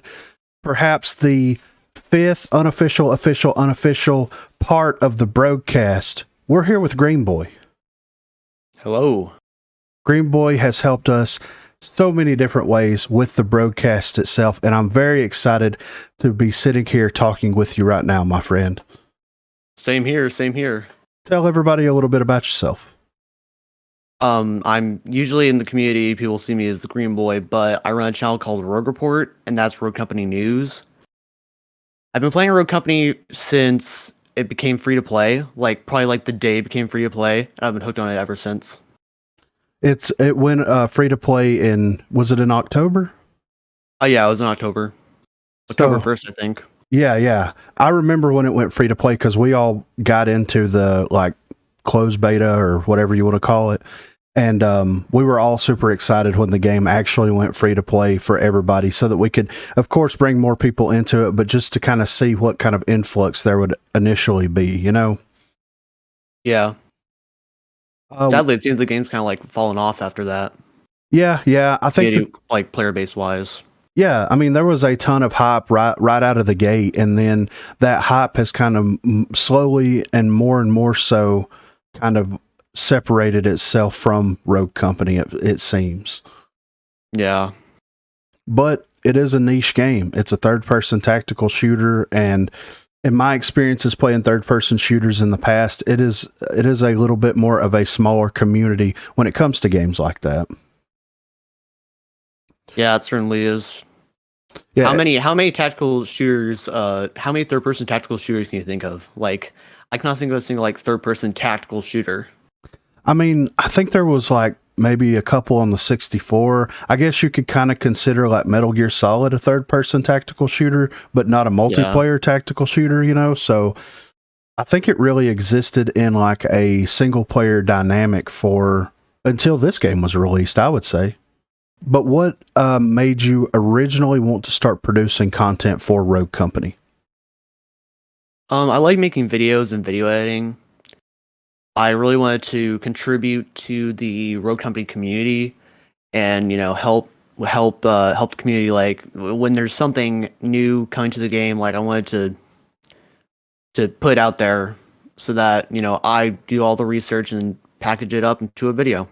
Perhaps the fifth unofficial part of the broadcast. We're here with Greenboi. Hello. Greenboi has helped us so many different ways with the broadcast itself, and I'm very excited to be sitting here talking with you right now, my friend. Same here. Tell everybody a little bit about yourself. I'm usually in the community. People see me as the Greenboi, but I run a channel called Rogue Report, and that's Rogue Company News. I've been playing Rogue Company since it became free to play, probably the day it became free to play. I've been hooked on it ever since. It went free to play was it in October? Oh yeah, it was in October. October 1st, I think. Yeah. I remember when it went free to play because we all got into the closed beta or whatever you want to call it. And we were all super excited when the game actually went free to play for everybody so that we could, of course, bring more people into it, but just to kind of see what kind of influx there would initially be, you know? Yeah. Sadly, it seems the game's kind of fallen off after that. Yeah. I think player base wise. Yeah, I mean, there was a ton of hype right out of the gate, and then that hype has kind of slowly and more so kind of separated itself from Rogue Company, it seems. Yeah. But it is a niche game. It's a third-person tactical shooter, and in my experiences playing third-person shooters in the past, it is a little bit more of a smaller community when it comes to games like that. Yeah, it certainly is. Yeah. How many tactical shooters, how many third-person tactical shooters can you think of? I cannot think of a single third-person tactical shooter. I mean, I think there was maybe a couple on the 64. I guess you could kind of consider Metal Gear Solid a third-person tactical shooter, but not a multiplayer tactical shooter, you know? So I think it really existed in like a single player dynamic for until this game was released, I would say. But what made you originally want to start producing content for Rogue Company? I like making videos and video editing. I really wanted to contribute to the Rogue Company community, and help the community. Like when there's something new coming to the game, like I wanted to put it out there so that I do all the research and package it up into a video.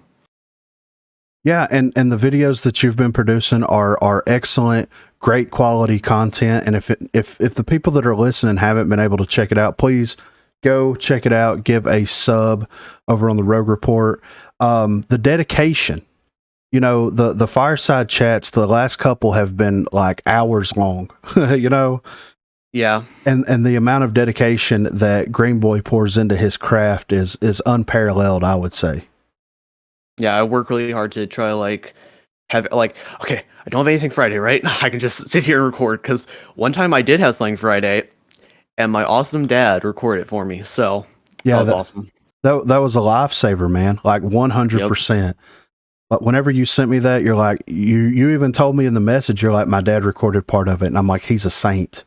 Yeah, and the videos that you've been producing are excellent, great quality content. And if the people that are listening haven't been able to check it out, please go check it out. Give a sub over on the Rogue Report. The dedication, the fireside chats, the last couple have been like hours long, Yeah. And the amount of dedication that Greenboi pours into his craft is unparalleled, I would say. Yeah, I work really hard to try to have okay, I don't have anything Friday, right? I can just sit here and record, because one time I did have something Friday and my awesome dad recorded it for me. So yeah, that was awesome. That was a lifesaver, man. Like 100%. But whenever you sent me that, you're like, you even told me in the message, you're like, my dad recorded part of it. And I'm like, he's a saint,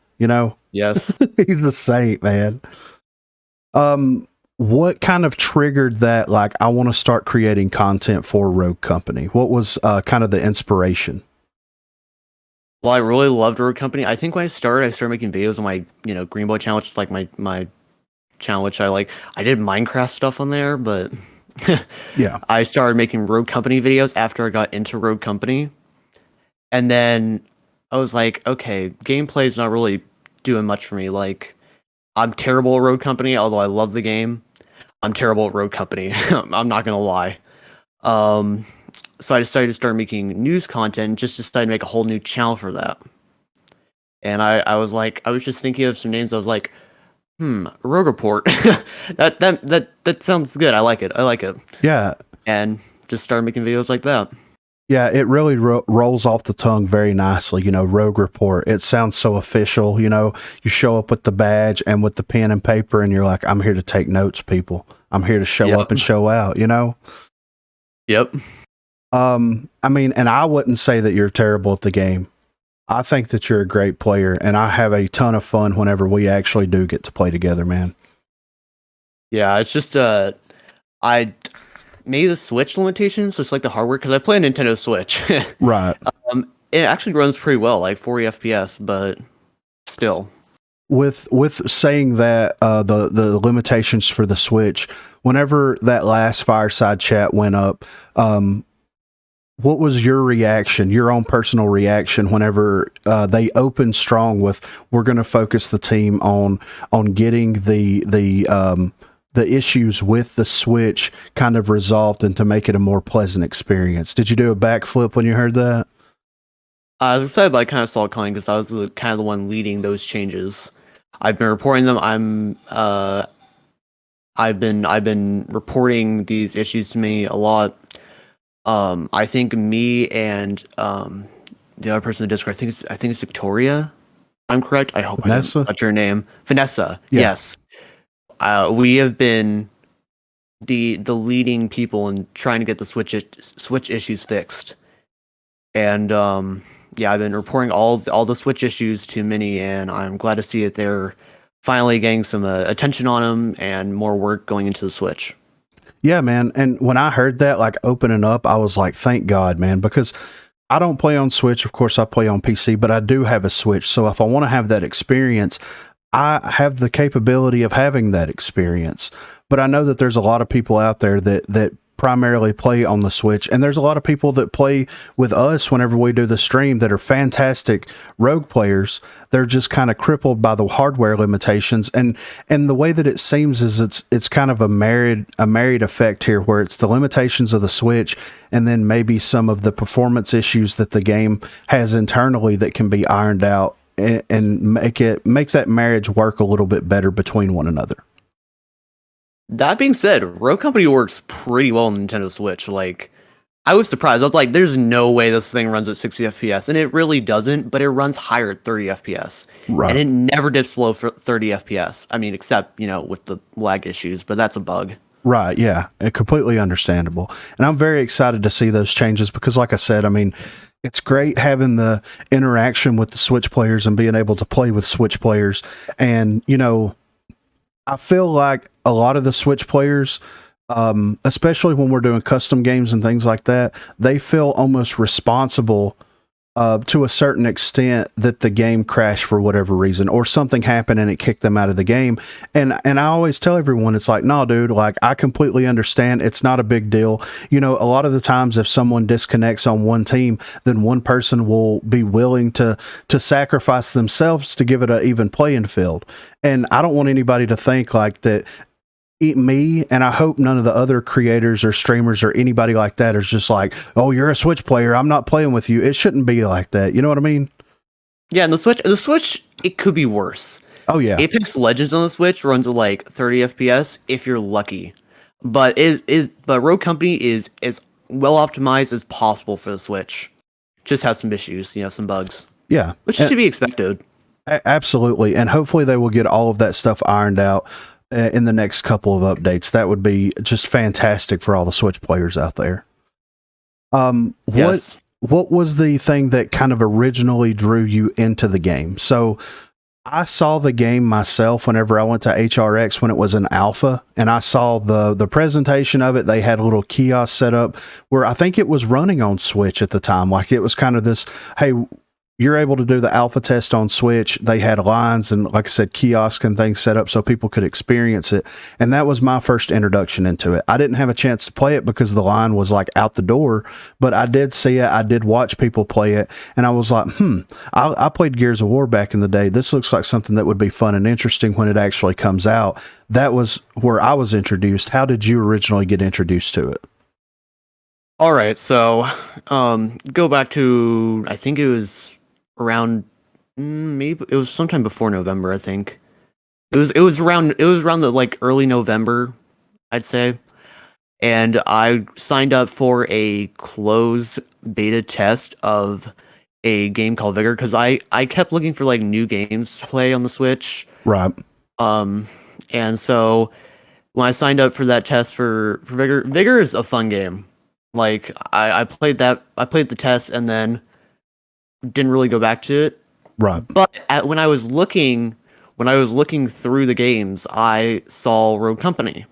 Yes. He's a saint, man. What kind of triggered that? Like, I want to start creating content for Rogue Company. What was kind of the inspiration? Well, I really loved Rogue Company. I think when I started making videos on my, Greenboi channel, which is like my channel, which I like. I did Minecraft stuff on there, but yeah, I started making Rogue Company videos after I got into Rogue Company. And then I was like, okay, gameplay is not really doing much for me. Like, I'm terrible at Rogue Company, although I love the game. I'm terrible at Rogue Company. I'm not gonna lie. So I decided to start making news content. Just decided to make a whole new channel for that. And I was just thinking of some names. I was like, Rogue Report. that sounds good. I like it. yeah. And just started making videos like that. Yeah, it really rolls off the tongue very nicely. Rogue Report. It sounds so official. You show up with the badge and with the pen and paper, and you're like, I'm here to take notes, people. I'm here to show up and show out, Yep. I mean, and I wouldn't say that you're terrible at the game. I think that you're a great player, and I have a ton of fun whenever we actually do get to play together, man. Yeah, it's just I made the Switch limitations, so it's like the hardware, because I play a Nintendo Switch. Right. It actually runs pretty well, like 40 FPS, but still. With saying that, the limitations for the Switch, whenever that last fireside chat went up, what was your reaction, your own personal reaction, whenever they opened strong with, we're going to focus the team on getting the issues with the Switch kind of resolved and to make it a more pleasant experience? Did you do a backflip when you heard that? As I said, I kind of saw it coming, because I was kind of the one leading those changes. I've been reporting them. I've been reporting these issues to me a lot. I think me and the other person in the Discord, I think it's Victoria. I'm correct. I hope Vanessa? I didn't butcher her name. Vanessa. Yeah. Yes. We have been the leading people in trying to get the Switch issues fixed. And I've been reporting all the Switch issues to Minnie, and I'm glad to see that they're finally getting some attention on them and more work going into the Switch. Yeah, man. And when I heard that, like, opening up, I was like, thank God, man, because I don't play on Switch. Of course, I play on PC, but I do have a Switch. So if I want to have that experience, I have the capability of having that experience. But I know that there's a lot of people out there that primarily play on the Switch, and there's a lot of people that play with us whenever we do the stream that are fantastic Rogue players. They're just kind of crippled by the hardware limitations, and the way that it seems is it's kind of a married effect here, where it's the limitations of the Switch and then maybe some of the performance issues that the game has internally that can be ironed out and make that marriage work a little bit better between one another. That being said, Rogue Company works pretty well on Nintendo Switch. Like, I was surprised. I was like, there's no way this thing runs at 60 FPS. And it really doesn't, but it runs higher at 30 FPS. Right. And it never dips below for 30 FPS. I mean, except, with the lag issues, but that's a bug. Right, yeah, completely understandable. And I'm very excited to see those changes because, like I said, I mean, it's great having the interaction with the Switch players and being able to play with Switch players. And, I feel like a lot of the Switch players, especially when we're doing custom games and things like that, they feel almost responsible to a certain extent that the game crashed for whatever reason or something happened and it kicked them out of the game. And I always tell everyone, it's like, no, dude, like I completely understand. It's not a big deal. A lot of the times if someone disconnects on one team, then one person will be willing to sacrifice themselves to give it an even playing field. And I don't want anybody to think like that. Me, and I hope none of the other creators or streamers or anybody like that is just like, oh, you're a Switch player, I'm not playing with you. It shouldn't be like that. You know what I mean? Yeah, and the Switch, it could be worse. Oh yeah. Apex Legends on the Switch runs at like 30 FPS if you're lucky. But Rogue Company is as well optimized as possible for the Switch. Just has some issues, some bugs. Yeah. Which should be expected. Absolutely. And hopefully they will get all of that stuff ironed out in the next couple of updates. That would be just fantastic for all the Switch players out there. Yes. What was the thing that kind of originally drew you into the game? So I saw the game myself whenever I went to HRX when it was an alpha, and I saw the presentation of it. They had a little kiosk set up where I think it was running on Switch at the time. Like it was kind of this, hey, you're able to do the alpha test on Switch. They had lines and, like I said, kiosks and things set up so people could experience it. And that was my first introduction into it. I didn't have a chance to play it because the line was like out the door, but I did see it. I did watch people play it. And I was like, I played Gears of War back in the day. This looks like something that would be fun and interesting when it actually comes out. That was where I was introduced. How did you originally get introduced to it? All right. So, go back to, I think it was around maybe it was sometime before November. I think it was around the like early November, I'd say, and I signed up for a closed beta test of a game called Vigor because I kept looking for like new games to play on the Switch, right? And so when I signed up for that test for Vigor is a fun game. Like I played the test and then didn't really go back to it. Right. But when I was looking through the games, I saw Rogue Company.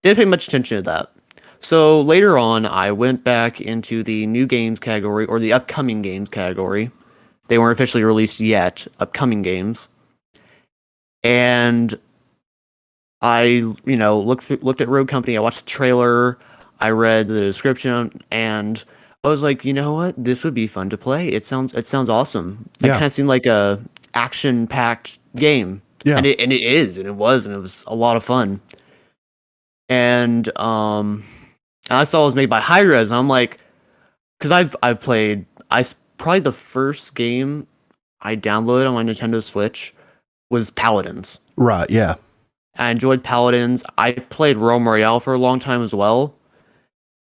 Didn't pay much attention to that. So later on, I went back into the new games category or the upcoming games category. They weren't officially released yet, upcoming games. And I, looked at Rogue Company. I watched the trailer. I read the description, and I was like, you know what? This would be fun to play. It sounds awesome. It kind of seemed like a action-packed game. Yeah. And it is, and it was a lot of fun. And I saw it was made by Hi-Rez, and I'm like, because I've played, probably the first game I downloaded on my Nintendo Switch was Paladins. Right, yeah. I enjoyed Paladins. I played Realm Royale for a long time as well.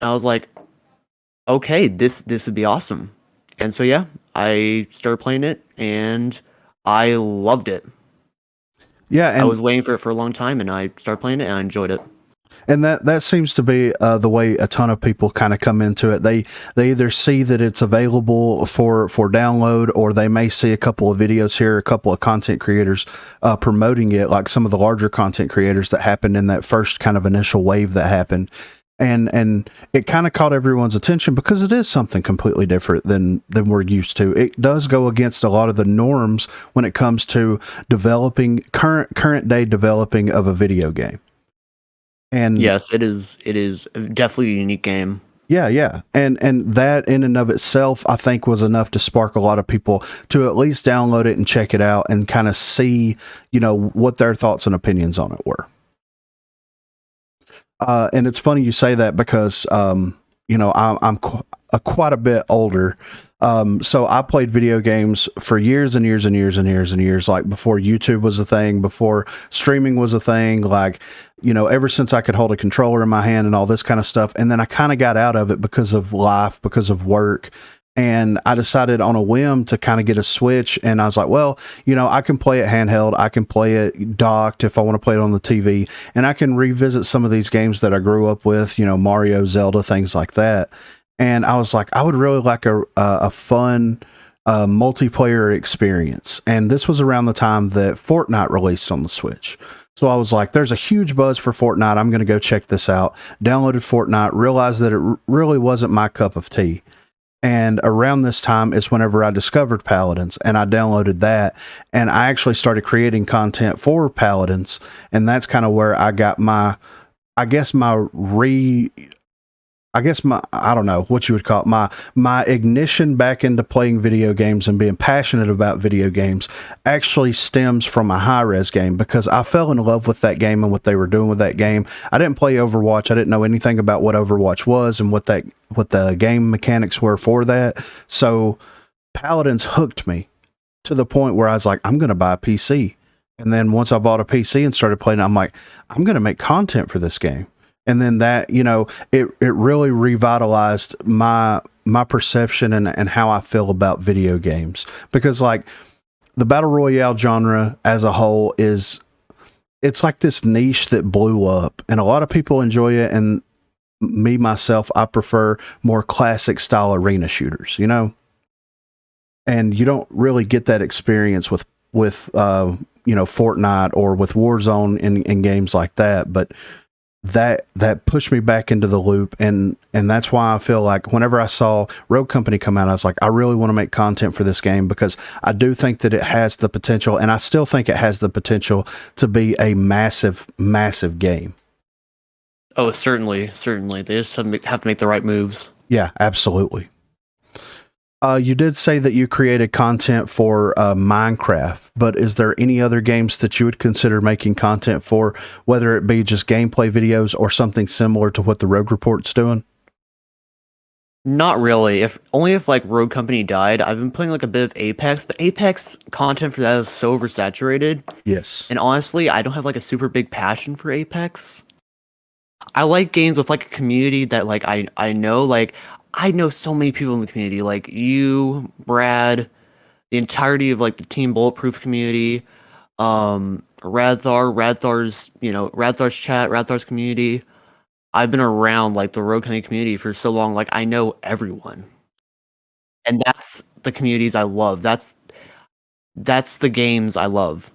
And I was like, okay, this would be awesome. And so yeah, I started playing it and I loved it. Yeah, and I was waiting for it for a long time and I started playing it and I enjoyed it. And that seems to be the way a ton of people kind of come into it. They either see that it's available for download, or they may see a couple of videos here, a couple of content creators promoting it, like some of the larger content creators that happened in that first kind of initial wave that happened. And it kind of caught everyone's attention because it is something completely different than we're used to. It does go against a lot of the norms when it comes to developing current day developing of a video game. And yes, it is definitely a unique game. Yeah. And that in and of itself, I think, was enough to spark a lot of people to at least download it and check it out and kind of see, what their thoughts and opinions on it were. And it's funny you say that because, quite a bit older. So I played video games for years and years and years and years and years, like before YouTube was a thing, before streaming was a thing, like, you know, ever since I could hold a controller in my hand and all this kind of stuff. And then I kind of got out of it because of life, because of work. And I decided on a whim to kind of get a Switch. And I was like, well, you know, I can play it handheld. I can play it docked if I want to play it on the TV. And I can revisit some of these games that I grew up with, you know, Mario, Zelda, things like that. And I was like, I would really like a fun multiplayer experience. And this was around the time that Fortnite released on the Switch. So I was like, there's a huge buzz for Fortnite. I'm going to go check this out. Downloaded Fortnite, realized that it really wasn't my cup of tea. And around this time is whenever I discovered Paladins, and I downloaded that, and I actually started creating content for Paladins. And that's kind of where I got my, I don't know what you would call it, my ignition back into playing video games and being passionate about video games actually stems from a high-res game, because I fell in love with that game and what they were doing with that game. I didn't play Overwatch. I didn't know anything about what Overwatch was and what the game mechanics were for that. So Paladins hooked me to the point where I was like, I'm going to buy a PC. And then once I bought a PC and started playing, I'm like, I'm going to make content for this game. And then that, you know, it really revitalized my perception and how I feel about video games. Because like the Battle Royale genre as a whole it's like this niche that blew up, and a lot of people enjoy it. And me, myself, I prefer more classic style arena shooters, you know, and you don't really get that experience with you know, Fortnite or with Warzone in games like that. But that pushed me back into the loop, and that's why I feel like whenever I saw Rogue Company come out, I was like, I really want to make content for this game, because I do think that it has the potential, and I still think it has the potential to be a massive game. Oh, certainly. They just have to make the right moves. Yeah, absolutely. You did say that you created content for Minecraft, but is there any other games that you would consider making content for, whether it be just gameplay videos or something similar to what the Rogue Report's doing? Not really. If like Rogue Company died, I've been playing like a bit of Apex, but Apex content for that is so oversaturated. Yes. And honestly, I don't have like a super big passion for Apex. I like games with like a community that like I know, like I know so many people in the community, like you, Brad, the entirety of like the Team Bulletproof community, Radthar's, you know, Radthar's chat, Radthar's community. I've been around like the Rogue Company community for so long, like I know everyone. And that's the communities I love. That's the games I love.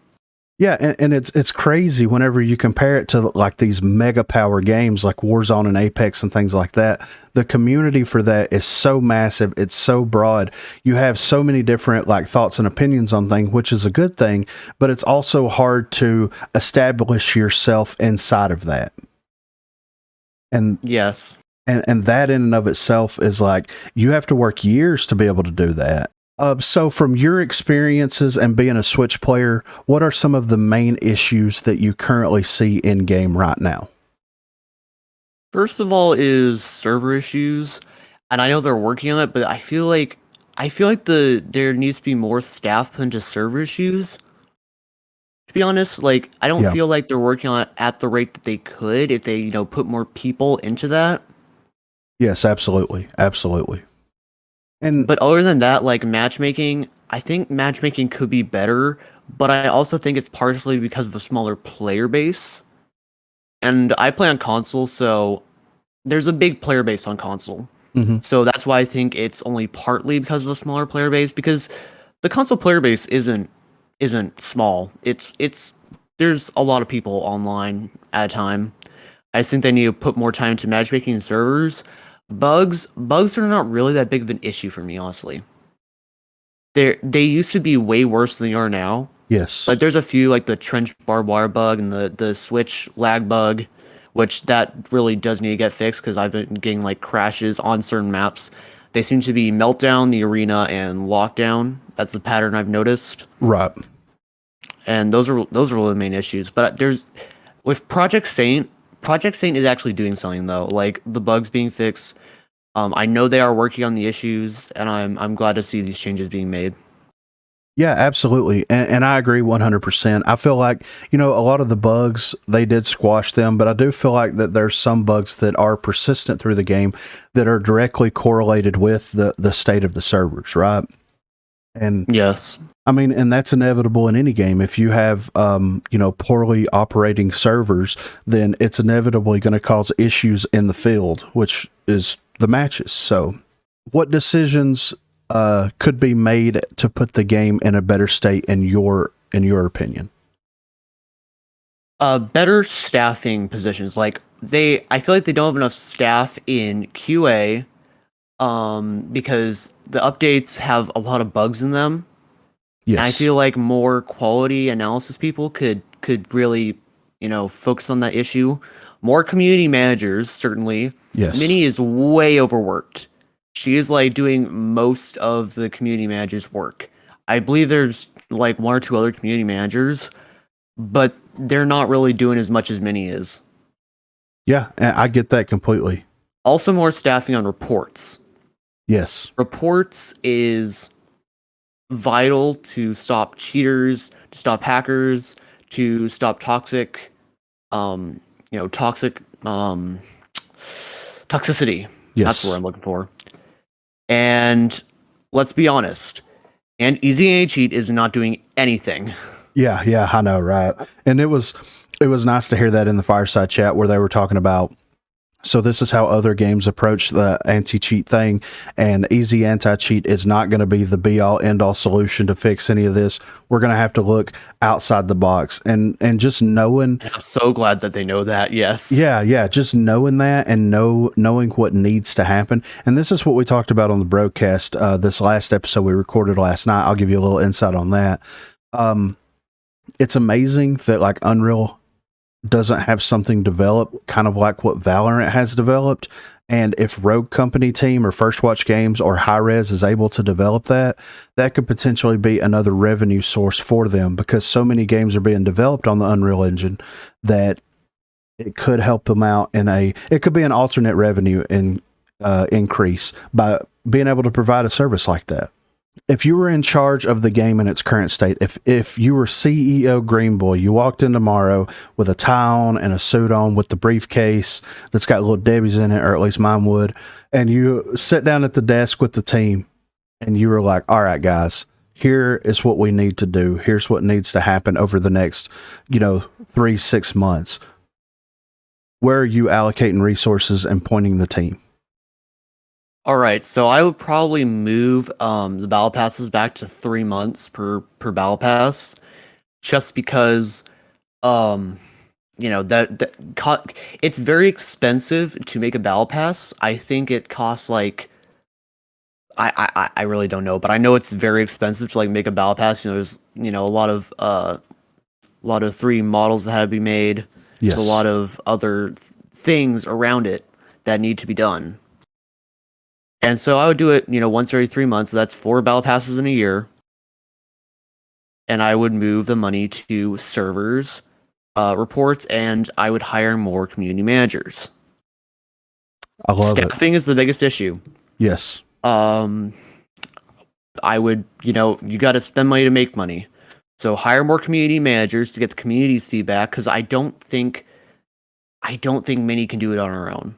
Yeah, and it's crazy whenever you compare it to like these mega power games like Warzone and Apex and things like that. The community for that is so massive, it's so broad. You have so many different like thoughts and opinions on things, which is a good thing, but it's also hard to establish yourself inside of that. And yes. And that in and of itself is like, you have to work years to be able to do that. So from your experiences and being a Switch player, what are some of the main issues that you currently see in game right now? First of all is server issues, and I know they're working on it, but I feel like there needs to be more staff put into server issues. To be honest, like I don't feel like they're working on it at the rate that they could if they, you know, put more people into that. Yes, absolutely. But other than that, like matchmaking, I think matchmaking could be better, but I also think it's partially because of a smaller player base. And I play on console, so there's a big player base on console. Mm-hmm. So that's why I think it's only partly because of the smaller player base, because the console player base isn't small. It's there's a lot of people online at a time. I just think they need to put more time into matchmaking and servers. Bugs are not really that big of an issue for me, honestly. They used to be way worse than they are now. Yes. Like there's a few, like the trench barbed wire bug and the switch lag bug, which that really does need to get fixed, because I've been getting like crashes on certain maps. They seem to be Meltdown, the arena, and Lockdown. That's the pattern I've noticed. Right. And those are really the main issues. But there's with Project Saint is actually doing something though. Like the bugs being fixed. I know they are working on the issues, and I'm glad to see these changes being made. Yeah, absolutely. And I agree 100%. I feel like, a lot of the bugs, they did squash them, but I do feel like that there's some bugs that are persistent through the game that are directly correlated with the state of the servers, right? And Yes. I mean, and that's inevitable in any game. If you have, poorly operating servers, then it's inevitably going to cause issues in the field, which is the matches. So what decisions could be made to put the game in a better state in your opinion? Better staffing positions. Like I feel like they don't have enough staff in QA, because the updates have a lot of bugs in them. Yes. And I feel like more quality analysis people could really, focus on that issue. More community managers, certainly. Yes. Minnie is way overworked. She is like doing most of the community managers' work. I believe there's like one or two other community managers, but they're not really doing as much as Minnie is. Yeah, I get that completely. Also, more staffing on reports. Yes. Reports is vital to stop cheaters, to stop hackers, to stop toxic, toxicity. Yes. That's what I'm looking for. And let's be honest, and Easy Cheat is not doing anything. Yeah, I know, right? And it was nice to hear that in the fireside chat where they were talking about, so this is how other games approach the anti-cheat thing, and easy anti-cheat is not going to be the be-all, end-all solution to fix any of this. We're going to have to look outside the box, and just knowing. I'm so glad that they know that. Yes. Yeah, just knowing that and knowing what needs to happen. And this is what we talked about on the broadcast. This last episode we recorded last night. I'll give you a little insight on that. It's amazing that like Unreal doesn't have something developed kind of like what Valorant has developed. And if Rogue Company team or First Watch Games or Hi-Rez is able to develop that could potentially be another revenue source for them, because so many games are being developed on the Unreal Engine that it could help them out it could be an alternate revenue increase by being able to provide a service like that. If you were in charge of the game in its current state, if you were CEO Greenboi, you walked in tomorrow with a tie on and a suit on with the briefcase that's got little Debbie's in it, or at least mine would, and you sit down at the desk with the team and you were like, all right, guys, here is what we need to do. Here's what needs to happen over the next, 3-6 months. Where are you allocating resources and pointing the team? All right, so I would probably move the battle passes back to 3 months per battle pass, just because it's very expensive to make a battle pass. I think it costs like I really don't know, but I know it's very expensive to like make a battle pass. There's a lot of 3 models that have to be made. Yes. There's a lot of other things around it that need to be done. And so I would do it, once every 3 months. So that's 4 battle passes in a year. And I would move the money to servers, reports, and I would hire more community managers. I love it. Staffing is the biggest issue. Yes. I would, you got to spend money to make money. So hire more community managers to get the community's feedback, because I don't think Minnie can do it on her own.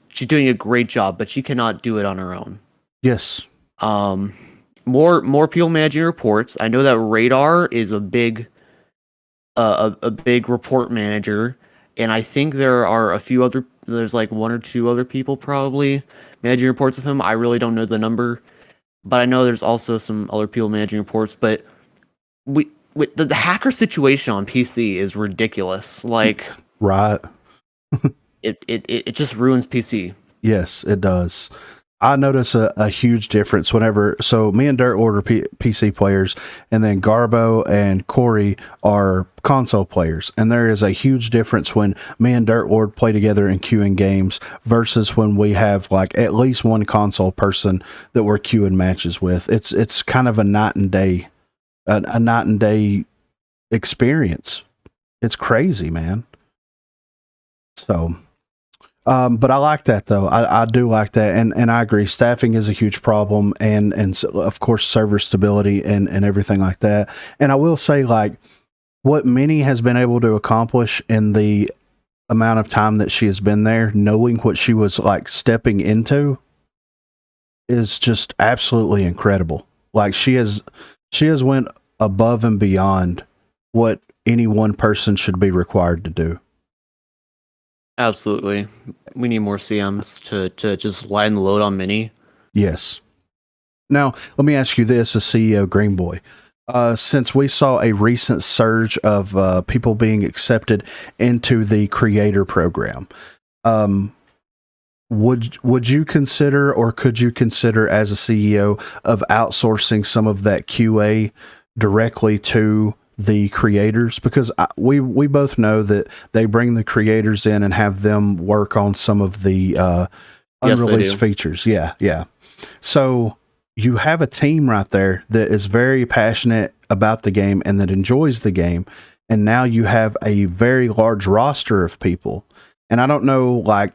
She's doing a great job, but she cannot do it on her own. Yes. More people managing reports. I know that Radar is a big report manager, and I think there are there's like 1 or 2 other people probably managing reports with him. I really don't know the number, but I know there's also some other people managing reports. But the hacker situation on PC is ridiculous. Like, right. It just ruins PC. Yes, it does. I notice a huge difference so me and Dirt Lord are PC players, and then Garbo and Corey are console players. And there is a huge difference when me and Dirt Lord play together in queuing games versus when we have like at least one console person that we're queuing matches with. It's kind of a night and day experience. It's crazy, man. So But I like that though. I do like that, and I agree. Staffing is a huge problem, and so, of course server stability and everything like that. And I will say, like, what Minnie has been able to accomplish in the amount of time that she has been there, knowing what she was like stepping into, is just absolutely incredible. Like she has went above and beyond what any one person should be required to do. Absolutely. We need more CMs to just lighten the load on Mini. Yes. Now, let me ask you this as CEO Greenboi. Since we saw a recent surge of people being accepted into the creator program, would you consider, or could you consider as a CEO of outsourcing some of that QA directly to the creators? Because we both know that they bring the creators in and have them work on some of the unreleased features. Yeah. So you have a team right there that is very passionate about the game and that enjoys the game. And now you have a very large roster of people. And I don't know, like,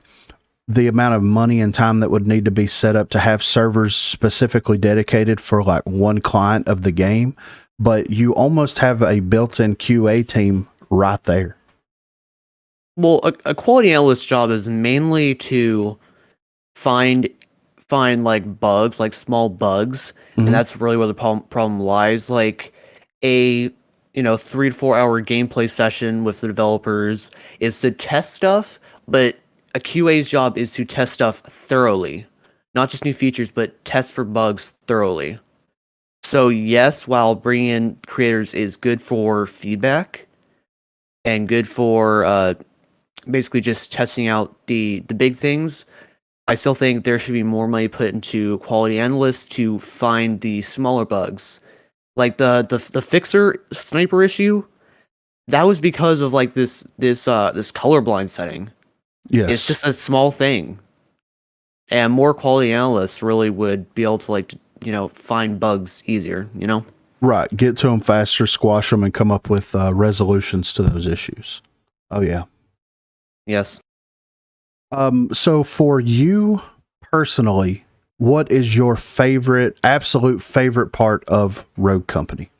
the amount of money and time that would need to be set up to have servers specifically dedicated for like one client of the game, but you almost have a built-in QA team right there. Well, a quality analyst job is mainly to find like bugs, like small bugs, and that's really where the problem lies. Like a 3 to 4 hour gameplay session with the developers is to test stuff, but a QA's job is to test stuff thoroughly, not just new features, but test for bugs thoroughly. So yes, while bringing in creators is good for feedback and good for basically just testing out the big things, I still think there should be more money put into quality analysts to find the smaller bugs. Like the fixer sniper issue, that was because of like this colorblind setting. Yes. It's just a small thing. And more quality analysts really would be able to like, find bugs easier, Right. Get to them faster, squash them, and come up with resolutions to those issues. Oh, yeah. Yes. So for you personally, what is your absolute favorite part of Rogue Company?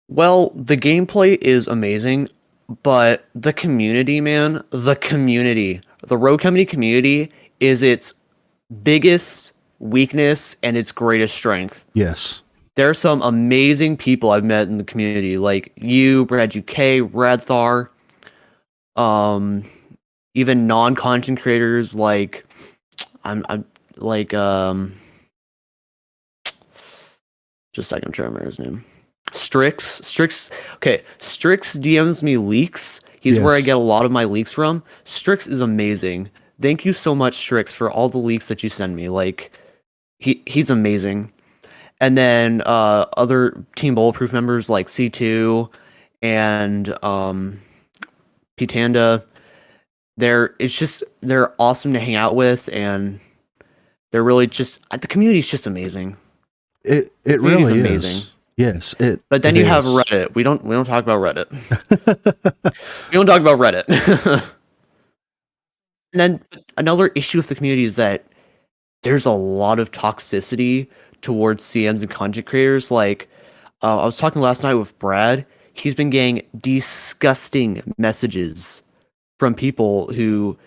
Well, the gameplay is amazing, but the community, man, the Rogue Company community is its biggest weakness and its greatest strength. Yes. There are some amazing people I've met in the community, like you, Brad UK, Radthar, even non-content creators like I'm like just a second, I'm trying to remember his name. Strix. Okay, Strix DMs me leaks. He's where I get a lot of my leaks from. Strix is amazing. Thank you so much, Strix, for all the leaks that you send me. Like, he's amazing. And then other Team Bulletproof members like C2 and Pitanda. They're awesome to hang out with, and they're really just the community's just amazing. It really amazing. Is. Yes, But then you have Reddit. We don't talk about Reddit. We don't talk about Reddit. And then another issue with the community is that there's a lot of toxicity towards CMs and content creators. Like, I was talking last night with Brad. He's been getting disgusting messages from people who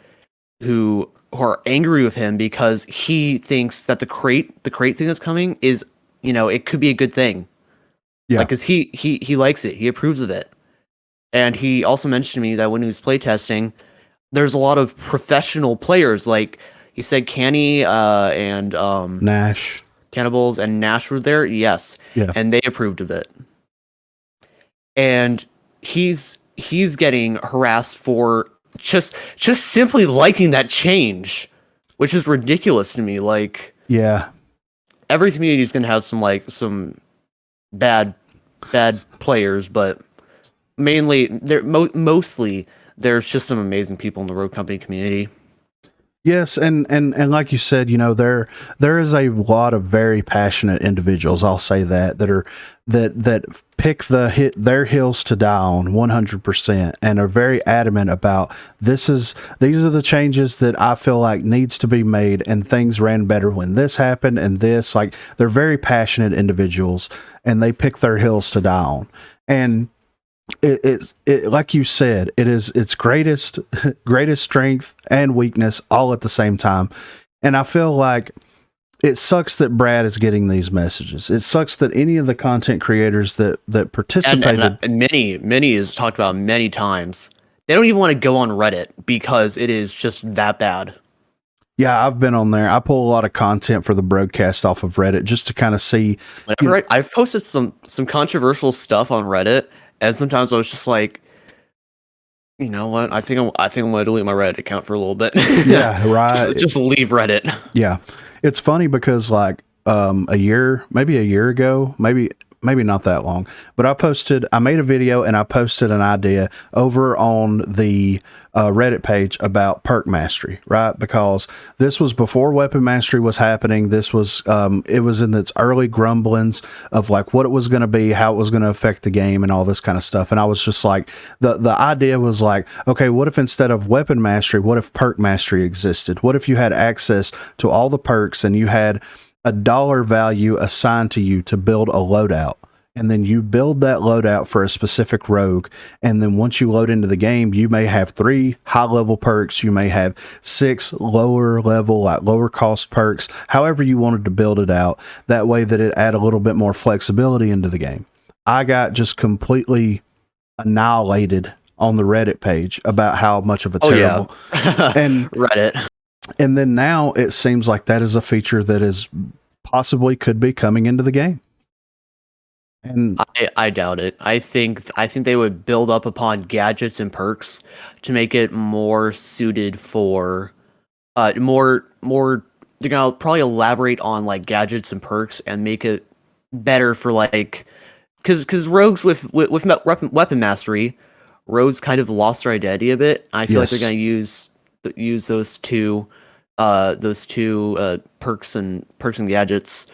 are angry with him because he thinks that the crate thing that's coming is, it could be a good thing. Yeah. Like, cause he likes it. He approves of it. And he also mentioned to me that when he was playtesting, there's a lot of professional players. Like he said, Canny and Nash, Cannibals and Nash were there. Yes. Yeah. And they approved of it. And he's getting harassed for just simply liking that change, which is ridiculous to me. Like, yeah, every community is going to have some bad players, but mainly mostly there's just some amazing people in the Rogue Company community. Yes, and like you said, there is a lot of very passionate individuals. I'll say that pick their hills to die on 100% and are very adamant about these are the changes that I feel like needs to be made, and things ran better when this happened, and this, like, they're very passionate individuals and they pick their hills to die on. And it's like you said, it is its greatest strength and weakness all at the same time. And I feel like it sucks that Brad is getting these messages. It sucks that any of the content creators that participated, and many is talked about many times. They don't even want to go on Reddit because it is just that bad. yeah, I've been on there. I pull a lot of content for the broadcast off of Reddit just to kind of see. Whenever I've posted some controversial stuff on Reddit, and sometimes I was just like, you know what? I think I'm gonna delete my Reddit account for a little bit. Yeah, right. just leave Reddit. Yeah, it's funny because like maybe a year ago, maybe not that long, but I made a video and I posted an idea over on the Reddit page about perk mastery, right? Because this was before weapon mastery was happening. This was, it was in its early grumblings of like what it was going to be, how it was going to affect the game and all this kind of stuff. And I was just like, the idea was like, okay, what if instead of weapon mastery, what if perk mastery existed? What if you had access to all the perks and you had a dollar value assigned to you to build a loadout, and then you build that loadout for a specific rogue, and then once you load into the game, you may have 3 high level perks, you may have 6 lower level, like lower cost perks, however you wanted to build it out, that way that it add a little bit more flexibility into the game. I got just completely annihilated on the Reddit page about how much of a terrible and Reddit. And then now it seems like that is a feature that is possibly could be coming into the game. And I doubt it. I think they would build up upon gadgets and perks to make it more suited for more they're gonna probably elaborate on like gadgets and perks and make it better for like because rogues with weapon mastery, rogues kind of lost their identity a bit. I feel like they're gonna use those two perks and gadgets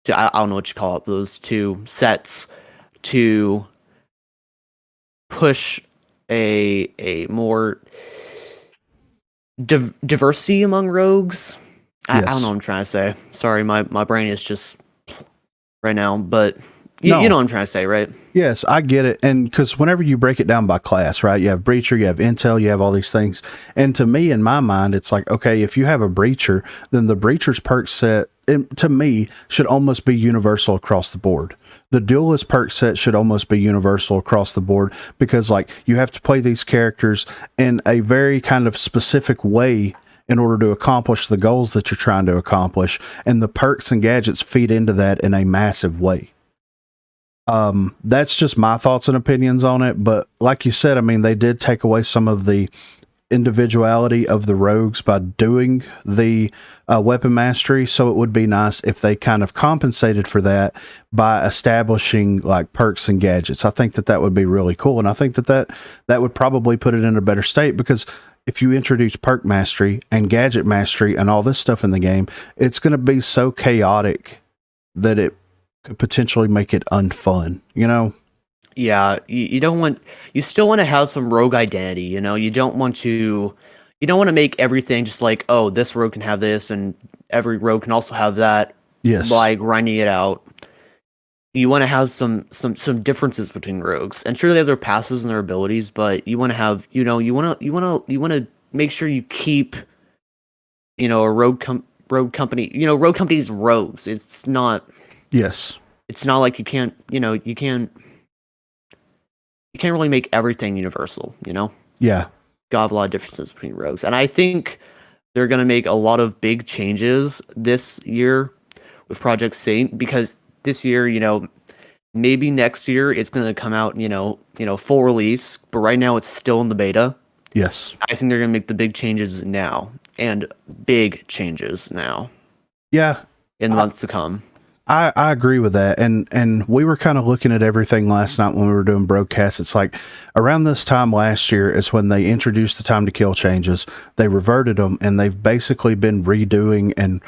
to, I don't know what you call it, those two sets to push a more diversity among rogues. I don't know what I'm trying to say. Sorry, my brain is just right now, but you know what I'm trying to say, right? Yes, I get it. And because whenever you break it down by class, right, you have breacher, you have intel, you have all these things. And to me, in my mind, it's like, okay, if you have a breacher, then the breacher's perk set, to me, should almost be universal across the board. The duelist perk set should almost be universal across the board because, like, you have to play these characters in a very kind of specific way in order to accomplish the goals that you're trying to accomplish. And the perks and gadgets feed into that in a massive way. That's just my thoughts and opinions on it. But like you said, I mean, they did take away some of the individuality of the rogues by doing the weapon mastery. So it would be nice if they kind of compensated for that by establishing like perks and gadgets. I think that would be really cool. And I think that would probably put it in a better state, because if you introduce perk mastery and gadget mastery and all this stuff in the game, it's going to be so chaotic that it could potentially make it unfun, you know? Yeah, you still want to have some rogue identity, you know? You don't want to make everything just like, oh, this rogue can have this and every rogue can also have that. Yes. By grinding it out. You want to have some differences between rogues. And sure, they have their passives and their abilities, but you want to have, you want to make sure you keep, a rogue company, rogue company's rogues. It's not. Yes. It's not like you can't really make everything universal, Yeah. Got have a lot of differences between rogues. And I think they're going to make a lot of big changes this year with Project Saint, because this year, maybe next year it's going to come out, full release, but right now it's still in the beta. Yes. I think they're going to make the big changes now, and big changes now. Yeah. In the months to come. I agree with that. And we were kind of looking at everything last night when we were doing broadcasts. It's like around this time last year is when they introduced the time to kill changes. They reverted them, and they've basically been redoing and,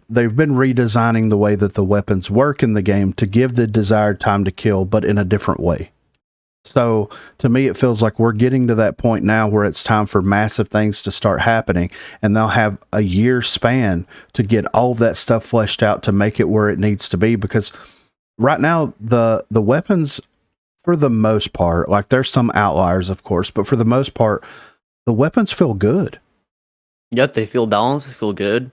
they've been redesigning the way that the weapons work in the game to give the desired time to kill, but in a different way. So to me, it feels like we're getting to that point now where it's time for massive things to start happening, and they'll have a year span to get all of that stuff fleshed out to make it where it needs to be. Because right now, the weapons, for the most part, like there's some outliers, of course, but for the most part, the weapons feel good. Yep, they feel balanced, they feel good.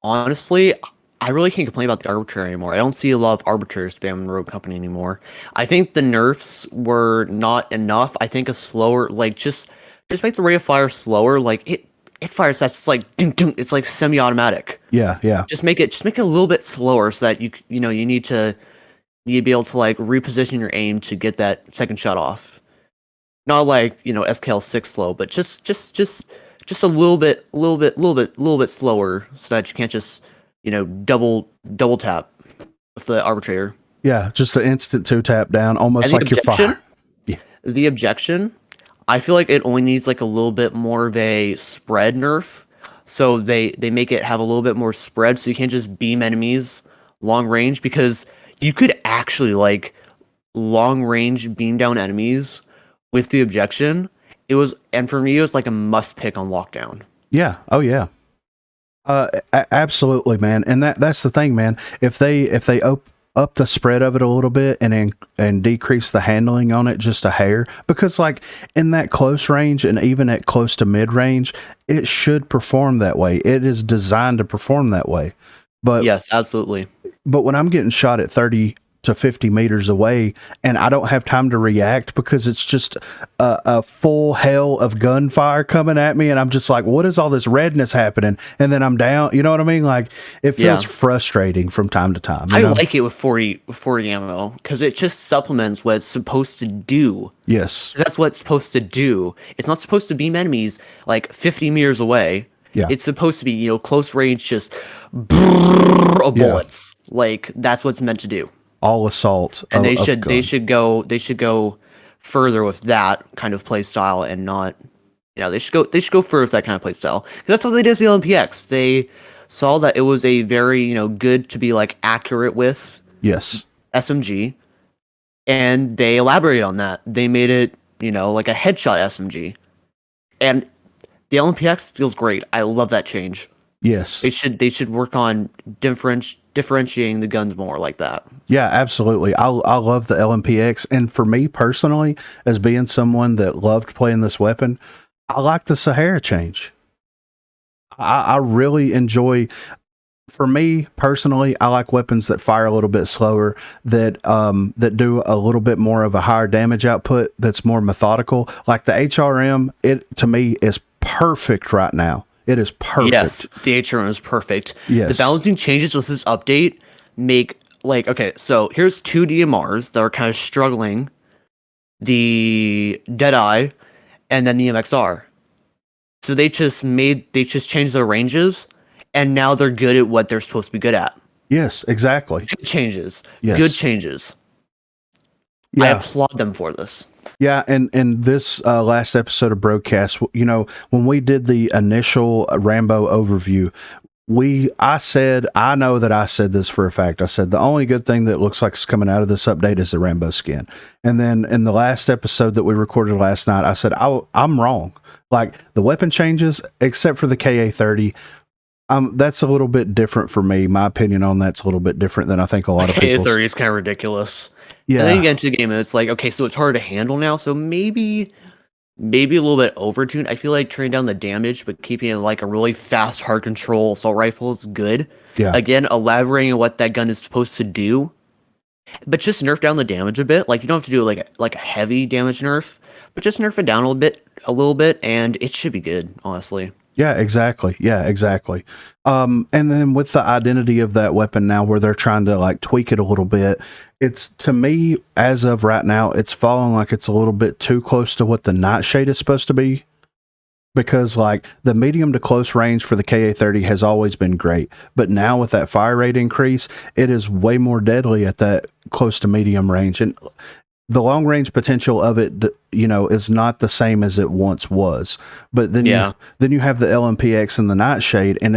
Honestly, I really can't complain about the arbitrary anymore. I don't see a lot of arbiters spamming Rogue Company anymore. I think the nerfs were not enough. I think a slower, like just make the rate of fire slower. Like it fires fast. It's like ding, ding, it's like semi-automatic. Yeah. Just make it a little bit slower so that you need to be able to like reposition your aim to get that second shot off. Not like SKL6 slow, but just a little bit slower so that you can't just double tap with the arbitrator. Yeah, just an instant 2-tap down, almost like you're fire. Yeah. The objection, I feel like it only needs like a little bit more of a spread nerf. So they make it have a little bit more spread, so you can't just beam enemies long range, because you could actually like long range beam down enemies with the objection. And for me, it was like a must pick on lockdown. Yeah. Oh yeah. Absolutely, man. And that's the thing, man. If they up the spread of it a little bit and decrease the handling on it just a hair, because like in that close range and even at close to mid range, it should perform that way. It is designed to perform that way. But yes, absolutely. But when I'm getting shot at 30 to 50 meters away and I don't have time to react because it's just a full hell of gunfire coming at me, and I'm just like, what is all this redness happening? And then I'm down. You know what I mean? Like it feels frustrating from time to time. I like it with 40 ammo because it just supplements what it's supposed to do. Yes. That's what it's supposed to do. It's not supposed to beam enemies like 50 meters away. Yeah. It's supposed to be, close range, just bullets. Like that's what it's meant to do. All assault. And they should go further with that kind of play style, and not, they should go further with that kind of play style. Because that's what they did with the LMPX. They saw that it was a very, good to be like accurate with SMG, and they elaborated on that. They made it, like a headshot SMG. And the LMPX feels great. I love that change. Yes. They should work on differentiating the guns more like that. Yeah, absolutely. I love the LMPX, and for me personally, as being someone that loved playing this weapon, I like the Sahara change. I really enjoy. For me personally, I like weapons that fire a little bit slower, that do a little bit more of a higher damage output, that's more methodical. Like the HRM, it to me is perfect right now. It is perfect. Yes, the HRM is perfect. Yes. The balancing changes with this update make, like, okay, so here's two DMRs that are kind of struggling. The Deadeye and then the MXR. So they just changed their ranges, and now they're good at what they're supposed to be good at. Yes, exactly. Good changes. Yes. Good changes. Yeah. I applaud them for this. Yeah, and this last episode of Broadcast, when we did the initial Rambo overview, I know that I said this for a fact. I said the only good thing that looks like it's coming out of this update is the Rambo skin. And then in the last episode that we recorded last night, I said I'm wrong. Like the weapon changes, except for the KA-30. That's a little bit different for me. My opinion on that's a little bit different than I think a lot of people. KA-30 is kind of ridiculous. Yeah. And then you get into the game and it's like, okay, so it's hard to handle now. So maybe a little bit overtuned. I feel like turning down the damage, but keeping it like a really fast, hard control assault rifle is good. Yeah. Again, elaborating on what that gun is supposed to do, but just nerf down the damage a bit. Like you don't have to do like a heavy damage nerf, but just nerf it down a little bit, and it should be good, honestly. Yeah, exactly. And then with the identity of that weapon now, where they're trying to like tweak it a little bit, it's, to me, as of right now, it's falling like it's a little bit too close to what the Nightshade is supposed to be. because like the medium to close range for the KA-30 has always been great, but now with that fire rate increase, it is way more deadly at that close to medium range, and the long range potential of it, you know, is not the same as it once was. But then you have the LMPX and the Nightshade, and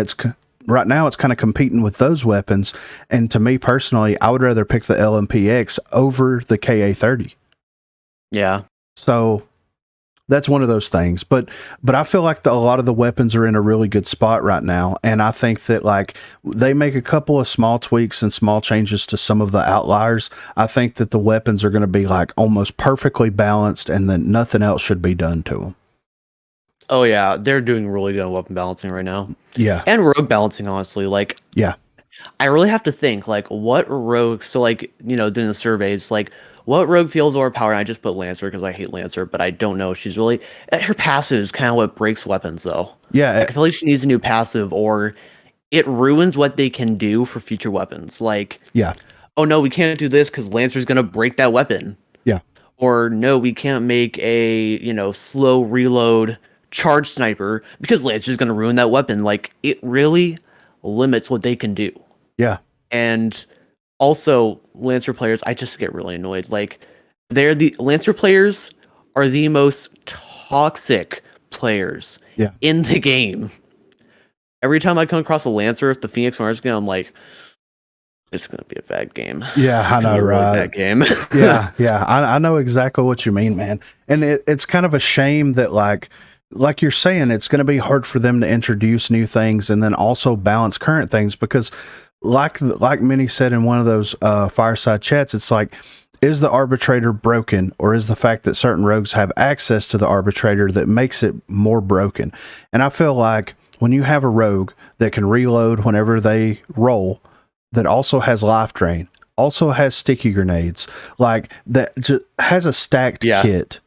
right now it's kind of competing with those weapons. And to me personally, I would rather pick the LMPX over the KA-30. Yeah. So that's one of those things. But I feel like a lot of the weapons are in a really good spot right now. And I think that like they make a couple of small tweaks and small changes to some of the outliers. I think that the weapons are going to be like almost perfectly balanced, and then nothing else should be done to them. Oh yeah, they're doing really good on weapon balancing right now. Yeah. And rogue balancing, honestly. Like, yeah. I really have to think, like, what rogue, so like, you know, doing the surveys, like, what rogue feels overpowered? I just put Lancer because I hate Lancer, but I don't know. She's really, her passive is kind of what breaks weapons, though. Yeah. Like, I feel like she needs a new passive, or it ruins what they can do for future weapons. Like, yeah. Oh no, we can't do this because Lancer's going to break that weapon. Yeah. Or no, we can't make a, you know, slow reload charge sniper because Lancer's going to ruin that weapon. Like, it really limits what they can do. Yeah. And also, Lancer players, I just get really annoyed. Like, Lancer players are the most toxic players in the game. Every time I come across a Lancer, if the Phoenix Mars game, I'm like, it's gonna be a bad game. Yeah, I know, right? Bad game. yeah. I know exactly what you mean, man. And it's kind of a shame that like you're saying, it's going to be hard for them to introduce new things and then also balance current things, because like Minnie said in one of those fireside chats, it's like, is the arbitrator broken, or is the fact that certain rogues have access to the arbitrator that makes it more broken? And I feel like when you have a rogue that can reload whenever they roll, that also has life drain, also has sticky grenades, like that just has a stacked kit,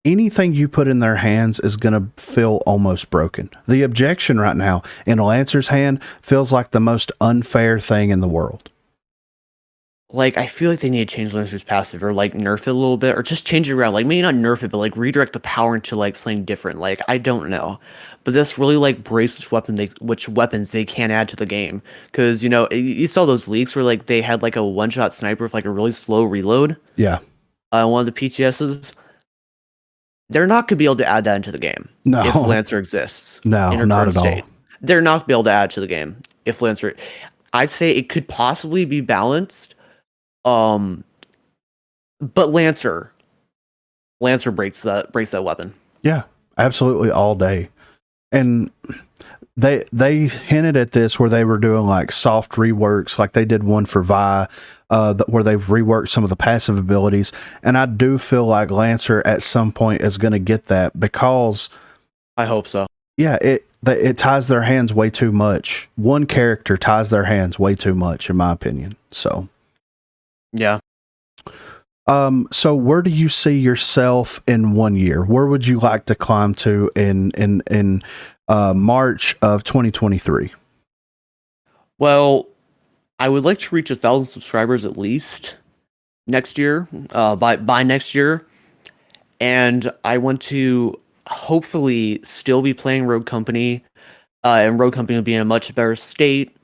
anything you put in their hands is going to feel almost broken. The objection right now in a Lancer's hand feels like the most unfair thing in the world. Like, I feel like they need to change Lancer's passive, or like nerf it a little bit, or just change it around. Like, maybe not nerf it, but like redirect the power into like something different. Like, I don't know, but this really like breaks which weapons they can add to the game. Because, you know, you saw those leaks where like they had like a one-shot sniper with like a really slow reload. Yeah. One of the PTSs. They're not going to be able to add that into the game if Lancer exists. No, in her not current at state. all. They're not going to be able to add to the game if Lancer. I'd say it could possibly be balanced. But Lancer breaks that weapon. Yeah, absolutely, all day. And they hinted at this where they were doing like soft reworks, like they did one for Vi, where they've reworked some of the passive abilities. And I do feel like Lancer at some point is going to get that, because I hope so. Yeah, it ties their hands way too much. One character ties their hands way too much, in my opinion. So yeah. So where do you see yourself in 1 year? Where would you like to climb to in March of 2023? Well, I would like to reach 1,000 subscribers at least next year, by next year. And I want to hopefully still be playing Rogue Company, and Rogue Company will be in a much better state.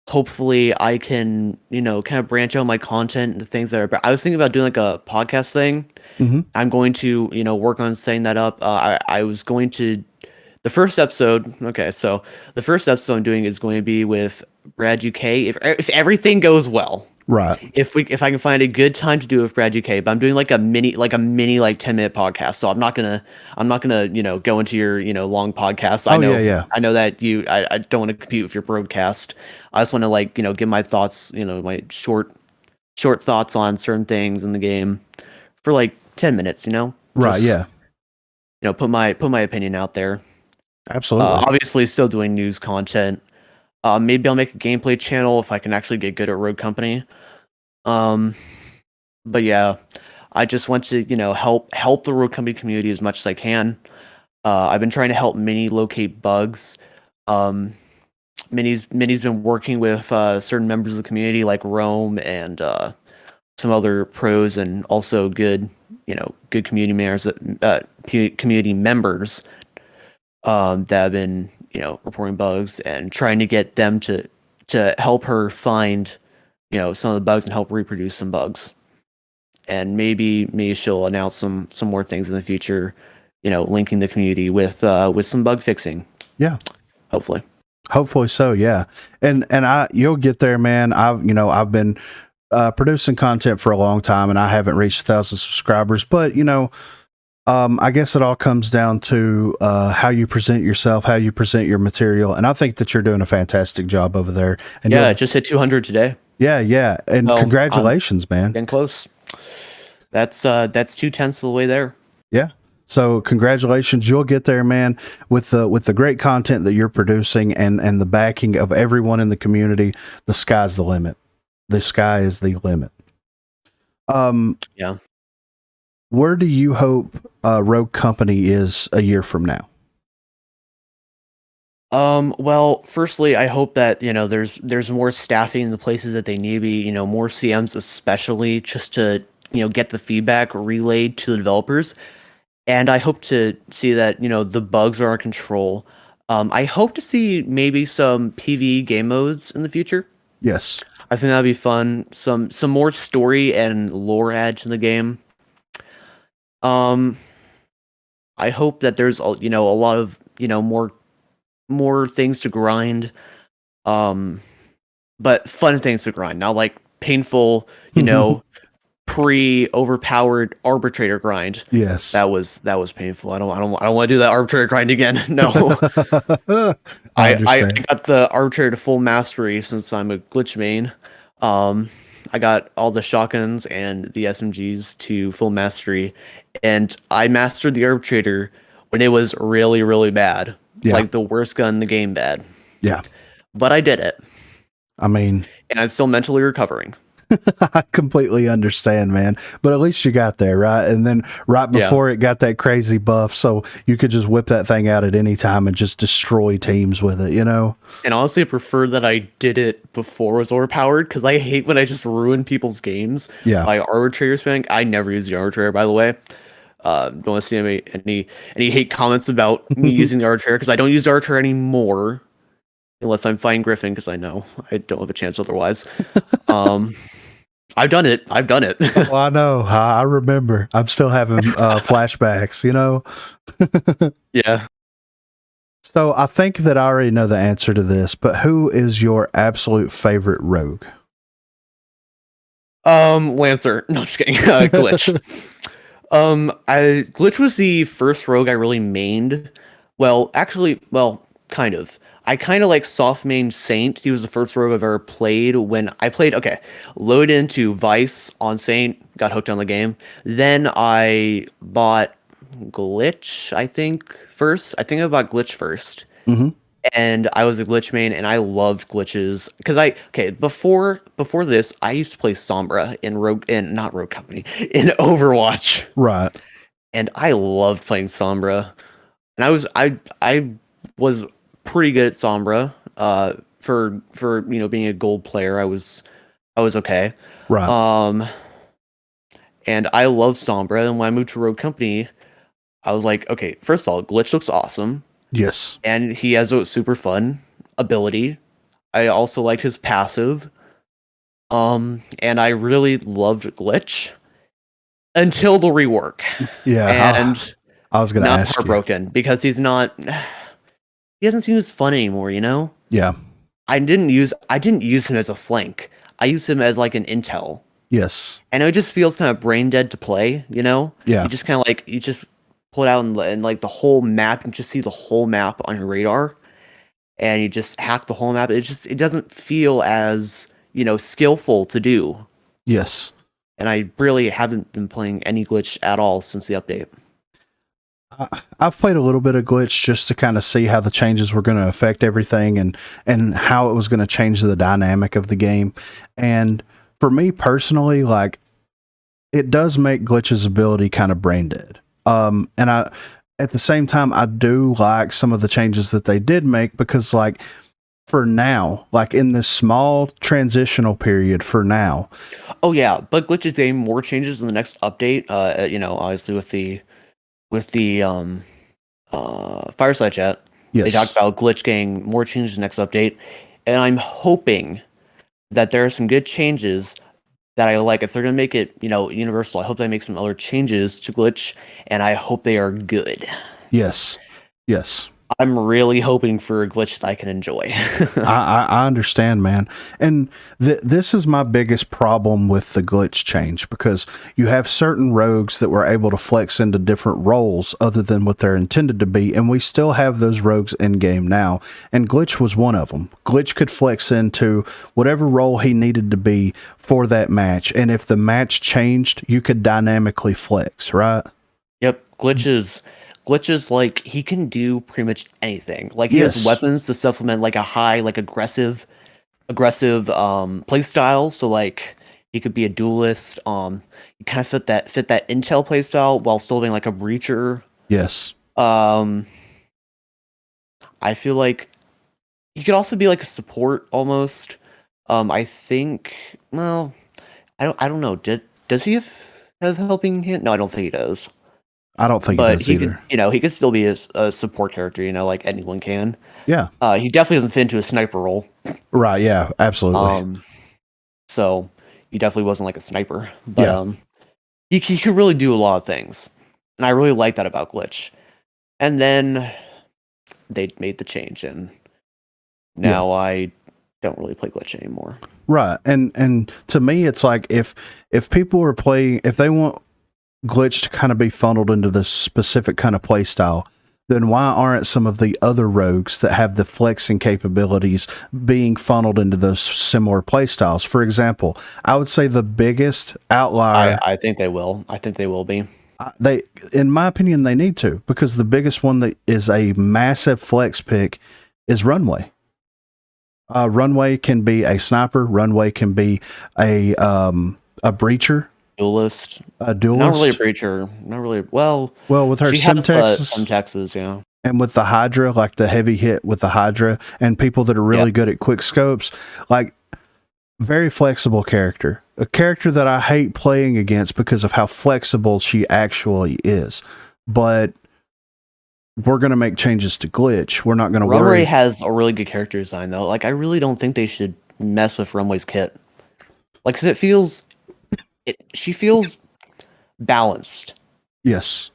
Hopefully I can, you know, kind of branch out my content into things that are, I was thinking about doing like a podcast thing. Mm-hmm. I'm going to, you know, work on setting that up. I was going to, the first episode, okay, so the first episode I'm doing is going to be with Brad UK, if everything goes well. Right. If I can find a good time to do it with Brad UK, but I'm doing like a mini 10-minute podcast. So I'm not gonna, you know, go into your, you know, long podcast. I know that I don't want to compete with your broadcast. I just want to, like, you know, give my thoughts, you know, my short thoughts on certain things in the game for like 10 minutes, you know? Right. Yeah. You know, put my opinion out there. Absolutely. Obviously still doing news content. Maybe I'll make a gameplay channel if I can actually get good at Rogue Company. But yeah, I just want to, you know, help the Rogue Company community as much as I can. I've been trying to help Minnie locate bugs. Minnie's been working with certain members of the community like Rome and some other pros, and also good community members that have been, reporting bugs and trying to get them to help her find, some of the bugs and help reproduce some bugs. And maybe she'll announce some more things in the future, linking the community with some bug fixing. Yeah. Hopefully So, yeah. And you'll get there, man. I've been producing content for a long time and I haven't reached 1,000 subscribers, but I guess it all comes down to how you present yourself, how you present your material, and I think that you're doing a fantastic job over there. And yeah, just hit 200 today. Yeah, and congratulations, man. Getting close. That's 2/10 of the way there. Yeah. So congratulations, you'll get there, man. With the great content that you're producing and the backing of everyone in the community, the sky's the limit. The sky is the limit. Yeah. Where do you hope Rogue Company is a year from now? Well, firstly, I hope that, there's more staffing in the places that they need to be, more CMs especially, just to, get the feedback relayed to the developers. And I hope to see that, the bugs are under control. I hope to see maybe some PvE game modes in the future. Yes. I think that'd be fun. Some more story and lore add to the game. I hope that there's a lot of more things to grind, but fun things to grind, not like painful, pre-overpowered arbitrator grind. Yes, that was painful. I don't want to do that arbitrator grind again. No. I got the arbitrator to full mastery since I'm a glitch main. I got all the shotguns and the SMGs to full mastery, and I mastered the arbitrator when it was really, really bad. Yeah. Like the worst gun in the game bad. Yeah. But I did it. I mean... And I'm still mentally recovering. I completely understand, man. But at least you got there, right? And then right before it got that crazy buff, so you could just whip that thing out at any time and just destroy teams with it, And honestly, I prefer that I did it before it was overpowered, because I hate when I just ruin people's games by arbitrator spamming. I never use the arbitrator, by the way. Don't want to see any hate comments about me using the arbitrator, because I don't use the arbitrator anymore. Unless I'm fighting Griffin, because I know I don't have a chance otherwise. I've done it. Well, I know. I remember. I'm still having flashbacks, Yeah. So I think that I already know the answer to this, but who is your absolute favorite rogue? Lancer. No, just kidding. Glitch. Glitch was the first rogue I really mained. Well, actually, kind of. I kind of like soft main Saint. He was the first rogue I've ever played. When I played, loaded into Vice on Saint, got hooked on the game. Then I bought Glitch, I think, first. I think I bought Glitch first. Mm-hmm. And I was a Glitch main, and I loved glitches. Because before this, I used to play Sombra in Rogue Company, in Overwatch. Right. And I loved playing Sombra. And I was pretty good at Sombra. For being a gold player, I was okay. Right. And I love Sombra, and when I moved to Rogue Company, I was like, okay, first of all, Glitch looks awesome. Yes. And he has a super fun ability. I also liked his passive. And I really loved Glitch until the rework. Yeah. And I was going to ask heartbroken because he doesn't seem as fun anymore, Yeah. I didn't use him as a flank. I used him as like an intel. Yes. And it just feels kind of brain dead to play, Yeah. You just kind of you just pull it out and like the whole map, you just see the whole map on your radar, and you just hack the whole map. It doesn't feel as, skillful to do. Yes. And I really haven't been playing any Glitch at all since the update. I've played a little bit of Glitch just to kind of see how the changes were going to affect everything and how it was going to change the dynamic of the game. And for me personally, it does make Glitch's ability kind of brain dead. And at the same time, I do like some of the changes that they did make, because for now, in this small transitional period for now. Oh yeah, but Glitch's game more changes in the next update. Obviously with the Fireside Chat. Yes. They talked about Glitch getting more changes next update, and I'm hoping that there are some good changes that I like. If they're gonna make it, universal, I hope they make some other changes to Glitch, and I hope they are good. Yes. Yes. I'm really hoping for a Glitch that I can enjoy. I understand, man. And this is my biggest problem with the glitch change, because you have certain rogues that were able to flex into different roles other than what they're intended to be. And we still have those rogues in game now. And Glitch was one of them. Glitch could flex into whatever role he needed to be for that match. And if the match changed, you could dynamically flex, right? Yep. Glitches, like, he can do pretty much anything. Like, he Yes. has weapons to supplement like a high, like aggressive play style. So like he could be a duelist. He kind of fit that intel play style while still being like a breacher. Yes. I feel like he could also be like a support almost. I think. Well, I don't know. Does he have helping hand? No, I don't think he does. I don't think But it does he either. could, he could still be a support character. Like anyone can. Yeah. He definitely doesn't fit into a sniper role. Right. Yeah. Absolutely. So he definitely wasn't like a sniper. But Yeah. he could really do a lot of things, and I really like that about Glitch. And then they made the change, and now I don't really play Glitch anymore. Right. And to me, it's like if people are playing, if they want Glitch to kind of be funneled into this specific kind of play style, then why aren't some of the other rogues that have the flexing capabilities being funneled into those similar play styles? For example, I would say the biggest outlier. I think they will. I think they will be. They, in my opinion, they need to, because the biggest one that is a massive flex pick is Runway. Runway can be a sniper. Runway can be a breacher. Duelist. A duelist. Not really a breacher. Not really. Well, with her she has Semtexes, Semtexes, yeah. and with the Hydra, like the heavy hit with the Hydra, and people that are really good at quick scopes, like very flexible character. A character that I hate playing against because of how flexible she actually is. But we're going to make changes to Glitch. We're not going to worry. Runway has a really good character design, though. Like, I really don't think they should mess with Runway's kit. Like, 'cause she feels balanced. Yes.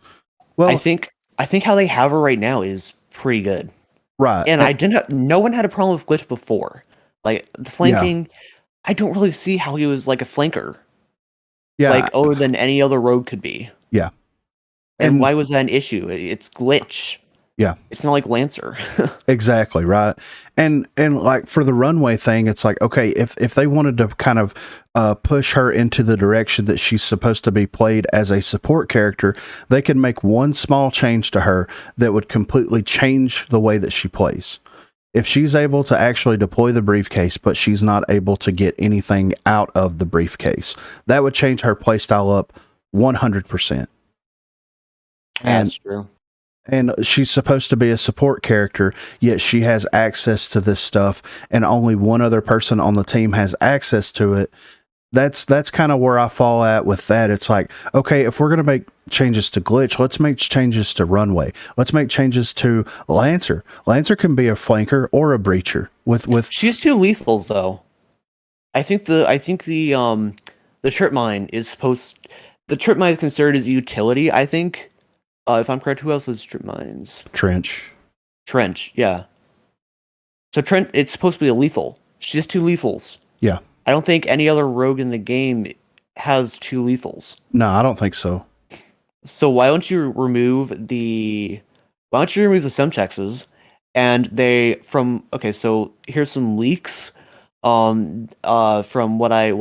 Well, I think how they have her right now is pretty good. Right. And no one had a problem with Glitch before. Like, the flanking, I don't really see how he was like a flanker. Yeah. Like, other than any other rogue could be. Yeah. And why was that an issue? It's Glitch. Yeah. It's not like Lancer. Exactly, right. And like for the Runway thing, it's like, okay, if they wanted to kind of push her into the direction that she's supposed to be played as a support character, they could make one small change to her that would completely change the way that she plays. If she's able to actually deploy the briefcase, but she's not able to get anything out of the briefcase, that would change her playstyle up 100%. That's true. And she's supposed to be a support character, yet she has access to this stuff, and only one other person on the team has access to it. That's kind of where I fall at with that. It's like, okay, if we're going to make changes to Glitch, let's make changes to Runway. Let's make changes to Lancer. Lancer can be a flanker or a breacher. With She's too lethal, though. I think the trip mine is the trip mine is considered as utility, I think. If I'm correct, who else has trip mines? Trench, yeah. So Trent, it's supposed to be a lethal. She has 2 lethals. Yeah. I don't think any other rogue in the game has 2 lethals. No, I don't think so. So why don't you remove the Semtexes, and so here's some leaks. From what I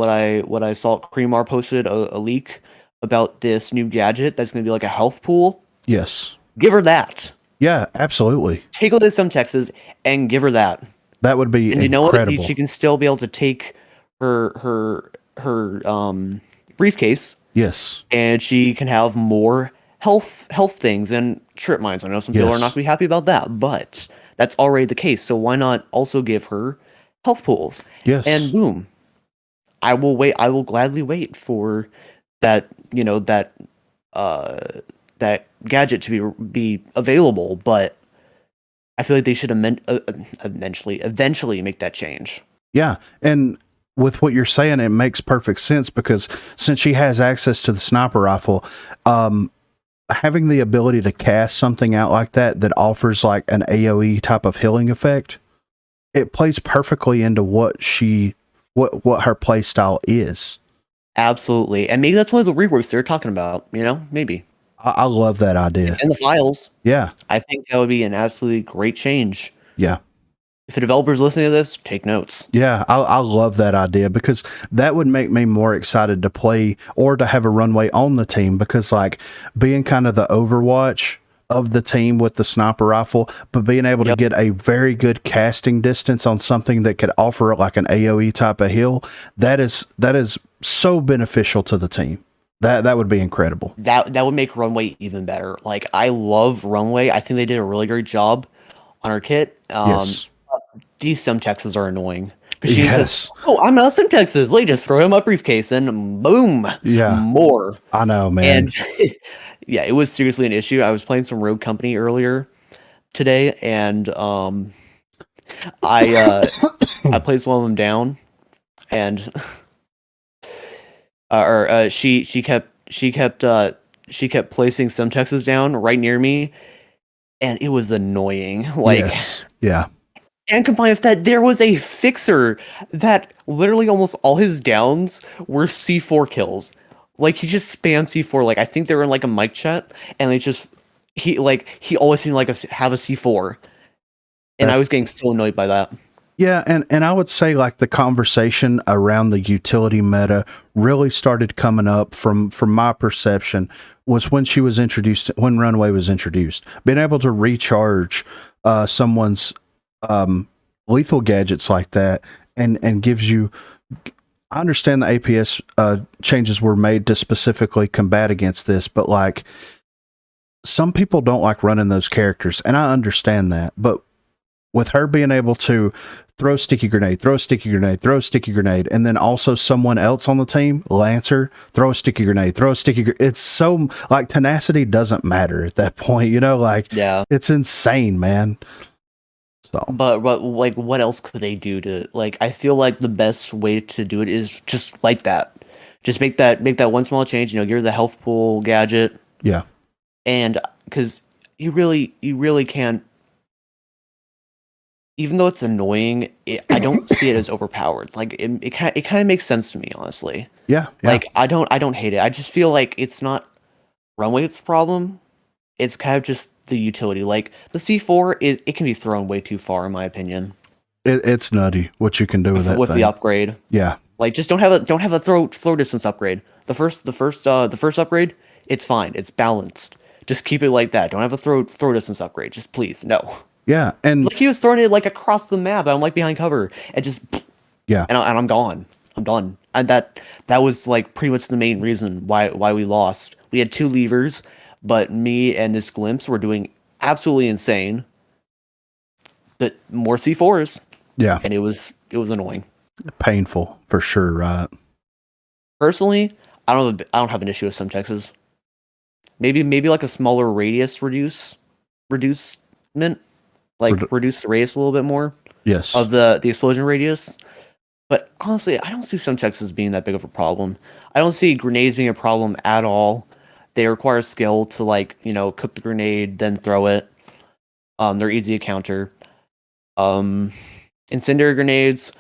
saw, Creamar posted a leak about this new gadget that's going to be like a health pool. Yes. Give her that. Yeah, absolutely. Take away some Texas and give her that. That would be and incredible. You know what? She can still be able to take her briefcase. Yes. And she can have more health things and trip mines. I know some people are not going to be happy about that, but that's already the case. So why not also give her health pools? Yes. And boom. I will gladly wait for that, gadget to be available, but I feel like they should eventually make that change. Yeah, and with what you're saying, it makes perfect sense because since she has access to the sniper rifle, having the ability to cast something out like that offers like an AoE type of healing effect, it plays perfectly into what her play style is. Absolutely, and maybe that's one of the reworks they're talking about. Maybe. I love that idea. It's in the files. Yeah, I think that would be an absolutely great change. yeah. If a developer's listening to this, take notes. Yeah, I love that idea because that would make me more excited to play or to have a runway on the team, because like being kind of the Overwatch of the team with the sniper rifle, but being able to get a very good casting distance on something that could offer like an AoE type of heal, that is so beneficial to the team. That would be incredible. That would make Runway even better. Like, I love Runway. I think they did a really great job on our kit. Yes. These Semtexes are annoying. Yes. I'm not Semtexes. Like, just throw him a briefcase and boom. Yeah. More. I know, man. And yeah, it was seriously an issue. I was playing some Rogue Company earlier today, and I placed one of them down, and she kept placing Semtexes down right near me, and it was annoying. Like, yes. Yeah. And combined with that, there was a fixer that literally almost all his downs were C4 kills. Like, he just spammed C4. Like, I think they were in like a mic chat, and he always seemed like have a C4, and I was getting so annoyed by that. Yeah, and I would say like the conversation around the utility meta really started coming up from my perception was when when Runway was introduced. Being able to recharge someone's lethal gadgets like that and gives you. I understand the APS changes were made to specifically combat against this, but like some people don't like running those characters, and I understand that. But with her being able to throw sticky grenade, and then also someone else on the team, Lancer, throw a sticky grenade, it's so like tenacity doesn't matter at that point, like it's insane, man. So, but like, what else could they do to, like, I feel like the best way to do it is just like that. Just make that one small change, get rid of the health pool gadget. Yeah. And because you really can't, even though it's annoying, I don't see it as overpowered. Like, it kind of makes sense to me, honestly. Yeah. Like, I don't hate it. I just feel like it's not Runway's problem. It's kind of just the utility. Like, the C4, it can be thrown way too far, in my opinion. It's nutty what you can do with that with thing. The upgrade. Yeah. Like, just don't have a throw distance upgrade. The first upgrade, it's fine. It's balanced. Just keep it like that. Don't have a throw distance upgrade. Just please, no. Yeah, and it's like he was throwing it like across the map. I'm like behind cover, and just and I'm gone. I'm done. And that was like pretty much the main reason why we lost. We had 2 levers, but me and this Glimpse were doing absolutely insane. But more C4s. Yeah, and it was annoying, painful for sure. Right. Personally, I don't have an issue with Semtexes. Maybe like a smaller radius reducement. Like, reduce the radius a little bit more. Yes. Of the explosion radius. But honestly, I don't see Semtexes being that big of a problem. I don't see grenades being a problem at all. They require skill to, like, cook the grenade, then throw it. They're easy to counter. Incendiary grenades,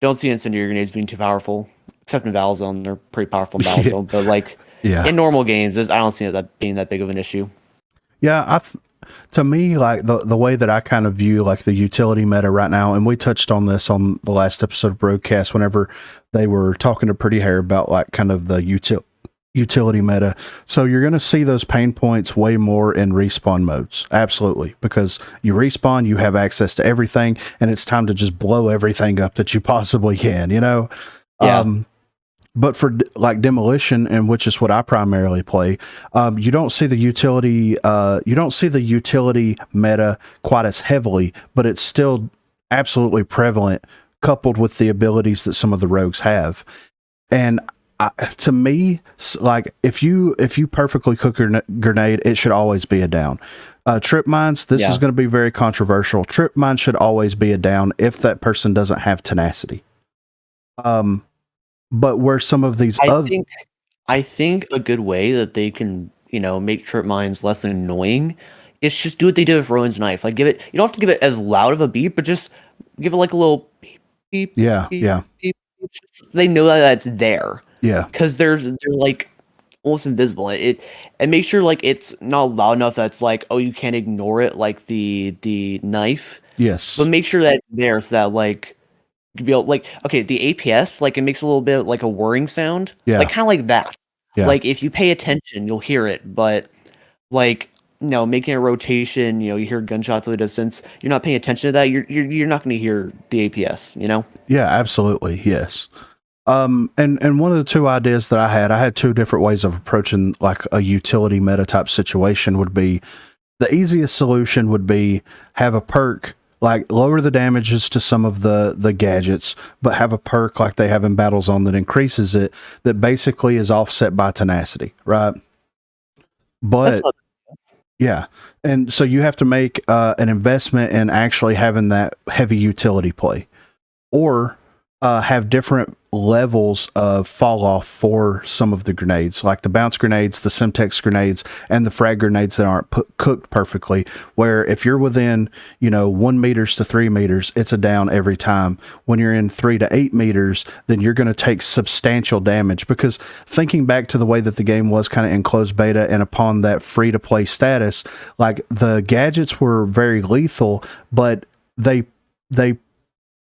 don't see incendiary grenades being too powerful. Except in Battlezone, they're pretty powerful in Battlezone. But, like, in normal games, I don't see that being that big of an issue. Yeah, to me, like the way that I kind of view like the utility meta right now, and we touched on this on the last episode of BROGUECAST whenever they were talking to Pretty Hair about like kind of the utility meta. So you're going to see those pain points way more in respawn modes. Absolutely. Because you respawn, you have access to everything, and it's time to just blow everything up that you possibly can, Yeah. But for like demolition, and which is what I primarily play, you don't see the utility. You don't see the utility meta quite as heavily, but it's still absolutely prevalent, coupled with the abilities that some of the rogues have. And to me, like if you perfectly cook your grenade, it should always be a down. Trip mines, this is going to be very controversial. Trip mines should always be a down if that person doesn't have tenacity. But where some of these I think a good way that they can, make trip mines less annoying is just do what they did with Rowan's knife. Like, you don't have to give it as loud of a beep, but just give it like a little beep, beep, yeah, beep, yeah, beep. They know that that's there. yeah, Because they're like almost invisible. It and make sure like it's not loud enough that's like, oh, you can't ignore it like the knife. yes, But make sure that it's there so that like you can be able, like, okay, the APS, like it makes a little bit like a whirring sound. yeah, Like kind of like that. yeah. Like if you pay attention, you'll hear it. But like making a rotation, you hear gunshots at the distance. You're not paying attention to that. You're not going to hear the APS. Yeah, absolutely, yes. And one of the two ideas that I had two different ways of approaching like a utility meta type situation would be the easiest solution would be have a perk, like lower the damages to some of the gadgets, but have a perk like they have in Battlezone that increases it, that basically is offset by tenacity, right? But yeah, and so you have to make an investment in actually having that heavy utility play, or have different levels of fall off for some of the grenades, like the bounce grenades, the Semtex grenades, and the frag grenades that aren't cooked perfectly, where if you're within 1 meters to 3 meters, it's a down every time. When you're in 3 to 8 meters, then you're going to take substantial damage, because thinking back to the way that the game was kind of in closed beta and upon that free to play status, like the gadgets were very lethal, but they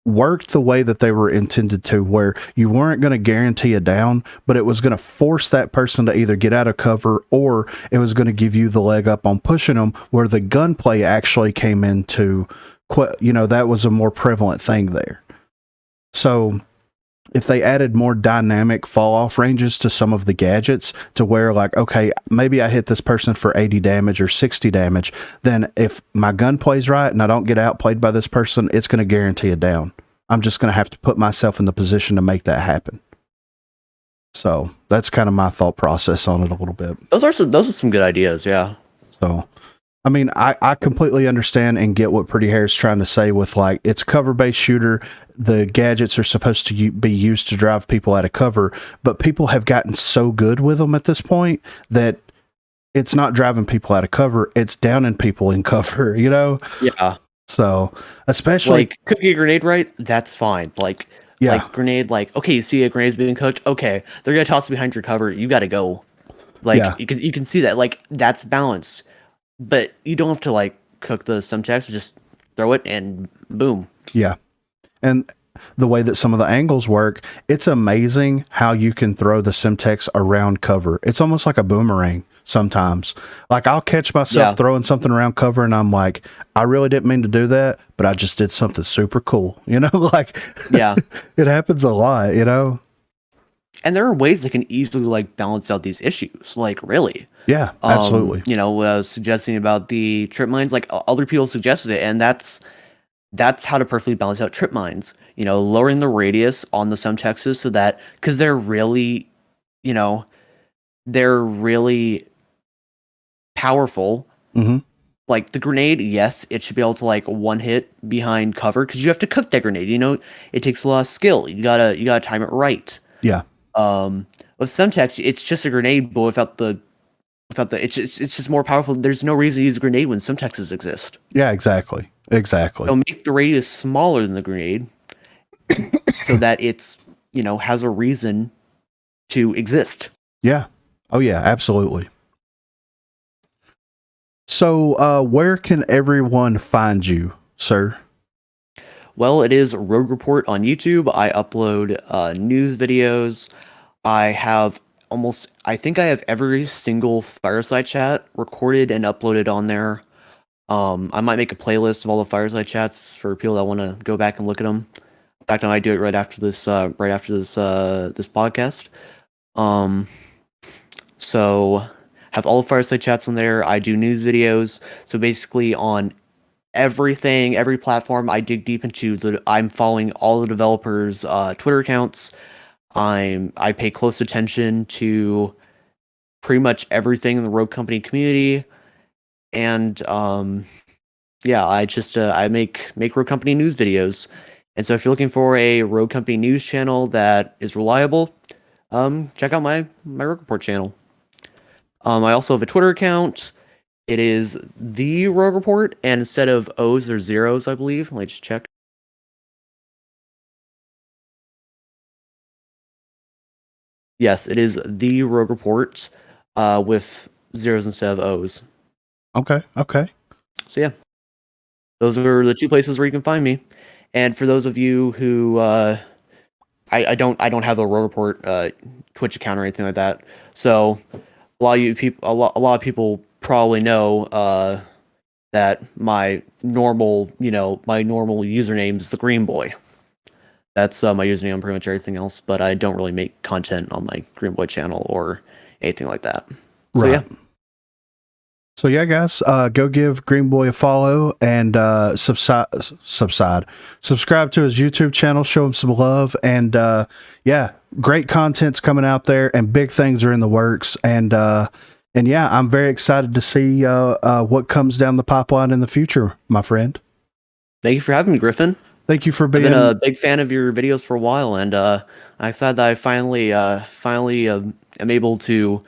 worked the way that they were intended to, where you weren't going to guarantee a down, but it was going to force that person to either get out of cover, or it was going to give you the leg up on pushing them, where the gunplay actually came into, that was a more prevalent thing there. So if they added more dynamic fall off ranges to some of the gadgets, to where like, okay, maybe I hit this person for 80 damage or 60 damage, then if my gun plays right and I don't get outplayed by this person, it's going to guarantee a down. I'm just going to have to put myself in the position to make that happen. So that's kind of my thought process on it a little bit. Those are some good ideas. Yeah. So, I mean, I completely understand and get what Pretty Hair's trying to say with like, it's cover-based shooter. The gadgets are supposed to be used to drive people out of cover, but people have gotten so good with them at this point that it's not driving people out of cover. It's downing people in cover, Yeah. So, especially like cooking a grenade right, that's fine. Like, like grenade, like, okay, you see a grenade's being cooked. Okay, they're going to toss it behind your cover. You got to go. Like, you can see that. Like, that's balanced. But you don't have to like cook the Semtex, just throw it and boom. Yeah. And the way that some of the angles work, it's amazing how you can throw the Semtex around cover. It's almost like a boomerang sometimes. Like I'll catch myself throwing something around cover and I'm like, I really didn't mean to do that, but I just did something super cool. Like it happens a lot, And there are ways that can easily like balance out these issues. Like really. Yeah, absolutely. What I was suggesting about the trip mines, like other people suggested it, and that's how to perfectly balance out trip mines. Lowering the radius on the Semtexes so that, because they're really powerful. Mm-hmm. Like the grenade, yes, it should be able to like one hit behind cover, because you have to cook that grenade. It takes a lot of skill. You gotta time it right. Yeah. With Semtex, it's just a grenade, but without the it's just more powerful. There's no reason to use a grenade when Semtexes exist. Yeah, exactly. So make the radius smaller than the grenade so that it's, has a reason to exist. Yeah. Oh yeah, absolutely. So, where can everyone find you, sir? Well, it is Rogue Report on YouTube. I upload news videos. I think I have every single fireside chat recorded and uploaded on there. I might make a playlist of all the fireside chats for people that want to go back and look at them. In fact, I might do it right after this podcast. So have all the fireside chats on there. I do news videos. So basically on everything, every platform, I dig deep into I'm following all the developers' Twitter accounts. I pay close attention to pretty much everything in the Rogue Company community, and yeah, I make Rogue Company news videos. And so if you're looking for a Rogue Company news channel that is reliable, check out my Rogue Report channel. I also have a Twitter account. It is the Rogue Report, and instead of O's, there's zeros, I believe. Let me just check. Yes, it is the Rogue Report, with zeros instead of O's. Okay. So yeah, those are the two places where you can find me. And for those of you who I don't have a Rogue Report Twitch account or anything like that, so a lot of people probably know that my normal username is the Greenboi. That's my username on pretty much everything else, but I don't really make content on my Greenboi channel or anything like that. So Right. yeah. So yeah, guys, go give Greenboi a follow and subscribe to his YouTube channel, show him some love, and yeah, great content's coming out there, and big things are in the works, and yeah, I'm very excited to see what comes down the pipeline in the future, my friend. Thank you for having me, Griffin. Thank you for I've being been a big fan of your videos for a while, and I'm excited that I finally am able to,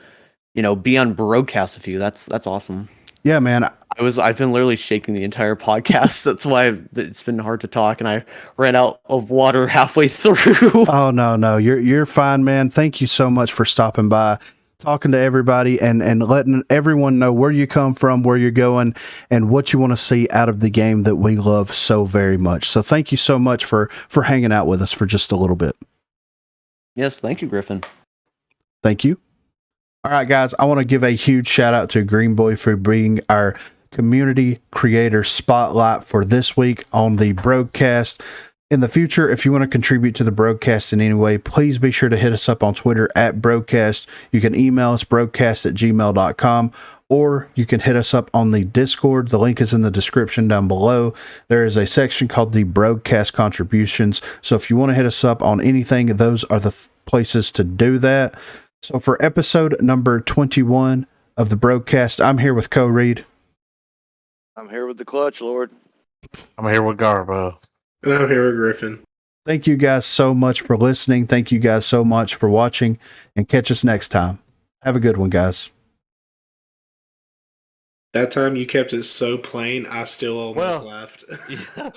be on BROGUECAST with you. That's awesome. Yeah, man. I've been literally shaking the entire podcast. That's why it's been hard to talk, and I ran out of water halfway through. Oh no, you're fine, man. Thank you so much for stopping by, talking to everybody, and letting everyone know where you come from, where you're going, and what you want to see out of the game that we love so very much. So thank you so much for hanging out with us for just a little bit. Yes, thank you, Griffin. Thank you. All right, guys, I want to give a huge shout out to Greenboi for being our community creator spotlight for this week on the BROGUECAST. In the future, if you want to contribute to the BROGUECAST in any way, please be sure to hit us up on Twitter at BROGUECAST. You can email us broguecast@gmail.com, or you can hit us up on the Discord. The link is in the description down below. There is a section called the BROGUECAST contributions. So if you want to hit us up on anything, those are the places to do that. So for episode number 21 of the BROGUECAST, I'm here with Co-Reed. I'm here with the Clutch Lord. I'm here with Garbo. And I'm here with Griffin. Thank you guys so much for listening. Thank you guys so much for watching, and catch us next time. Have a good one, guys. That time you kept it so plain, I still almost Well, laughed. Yeah.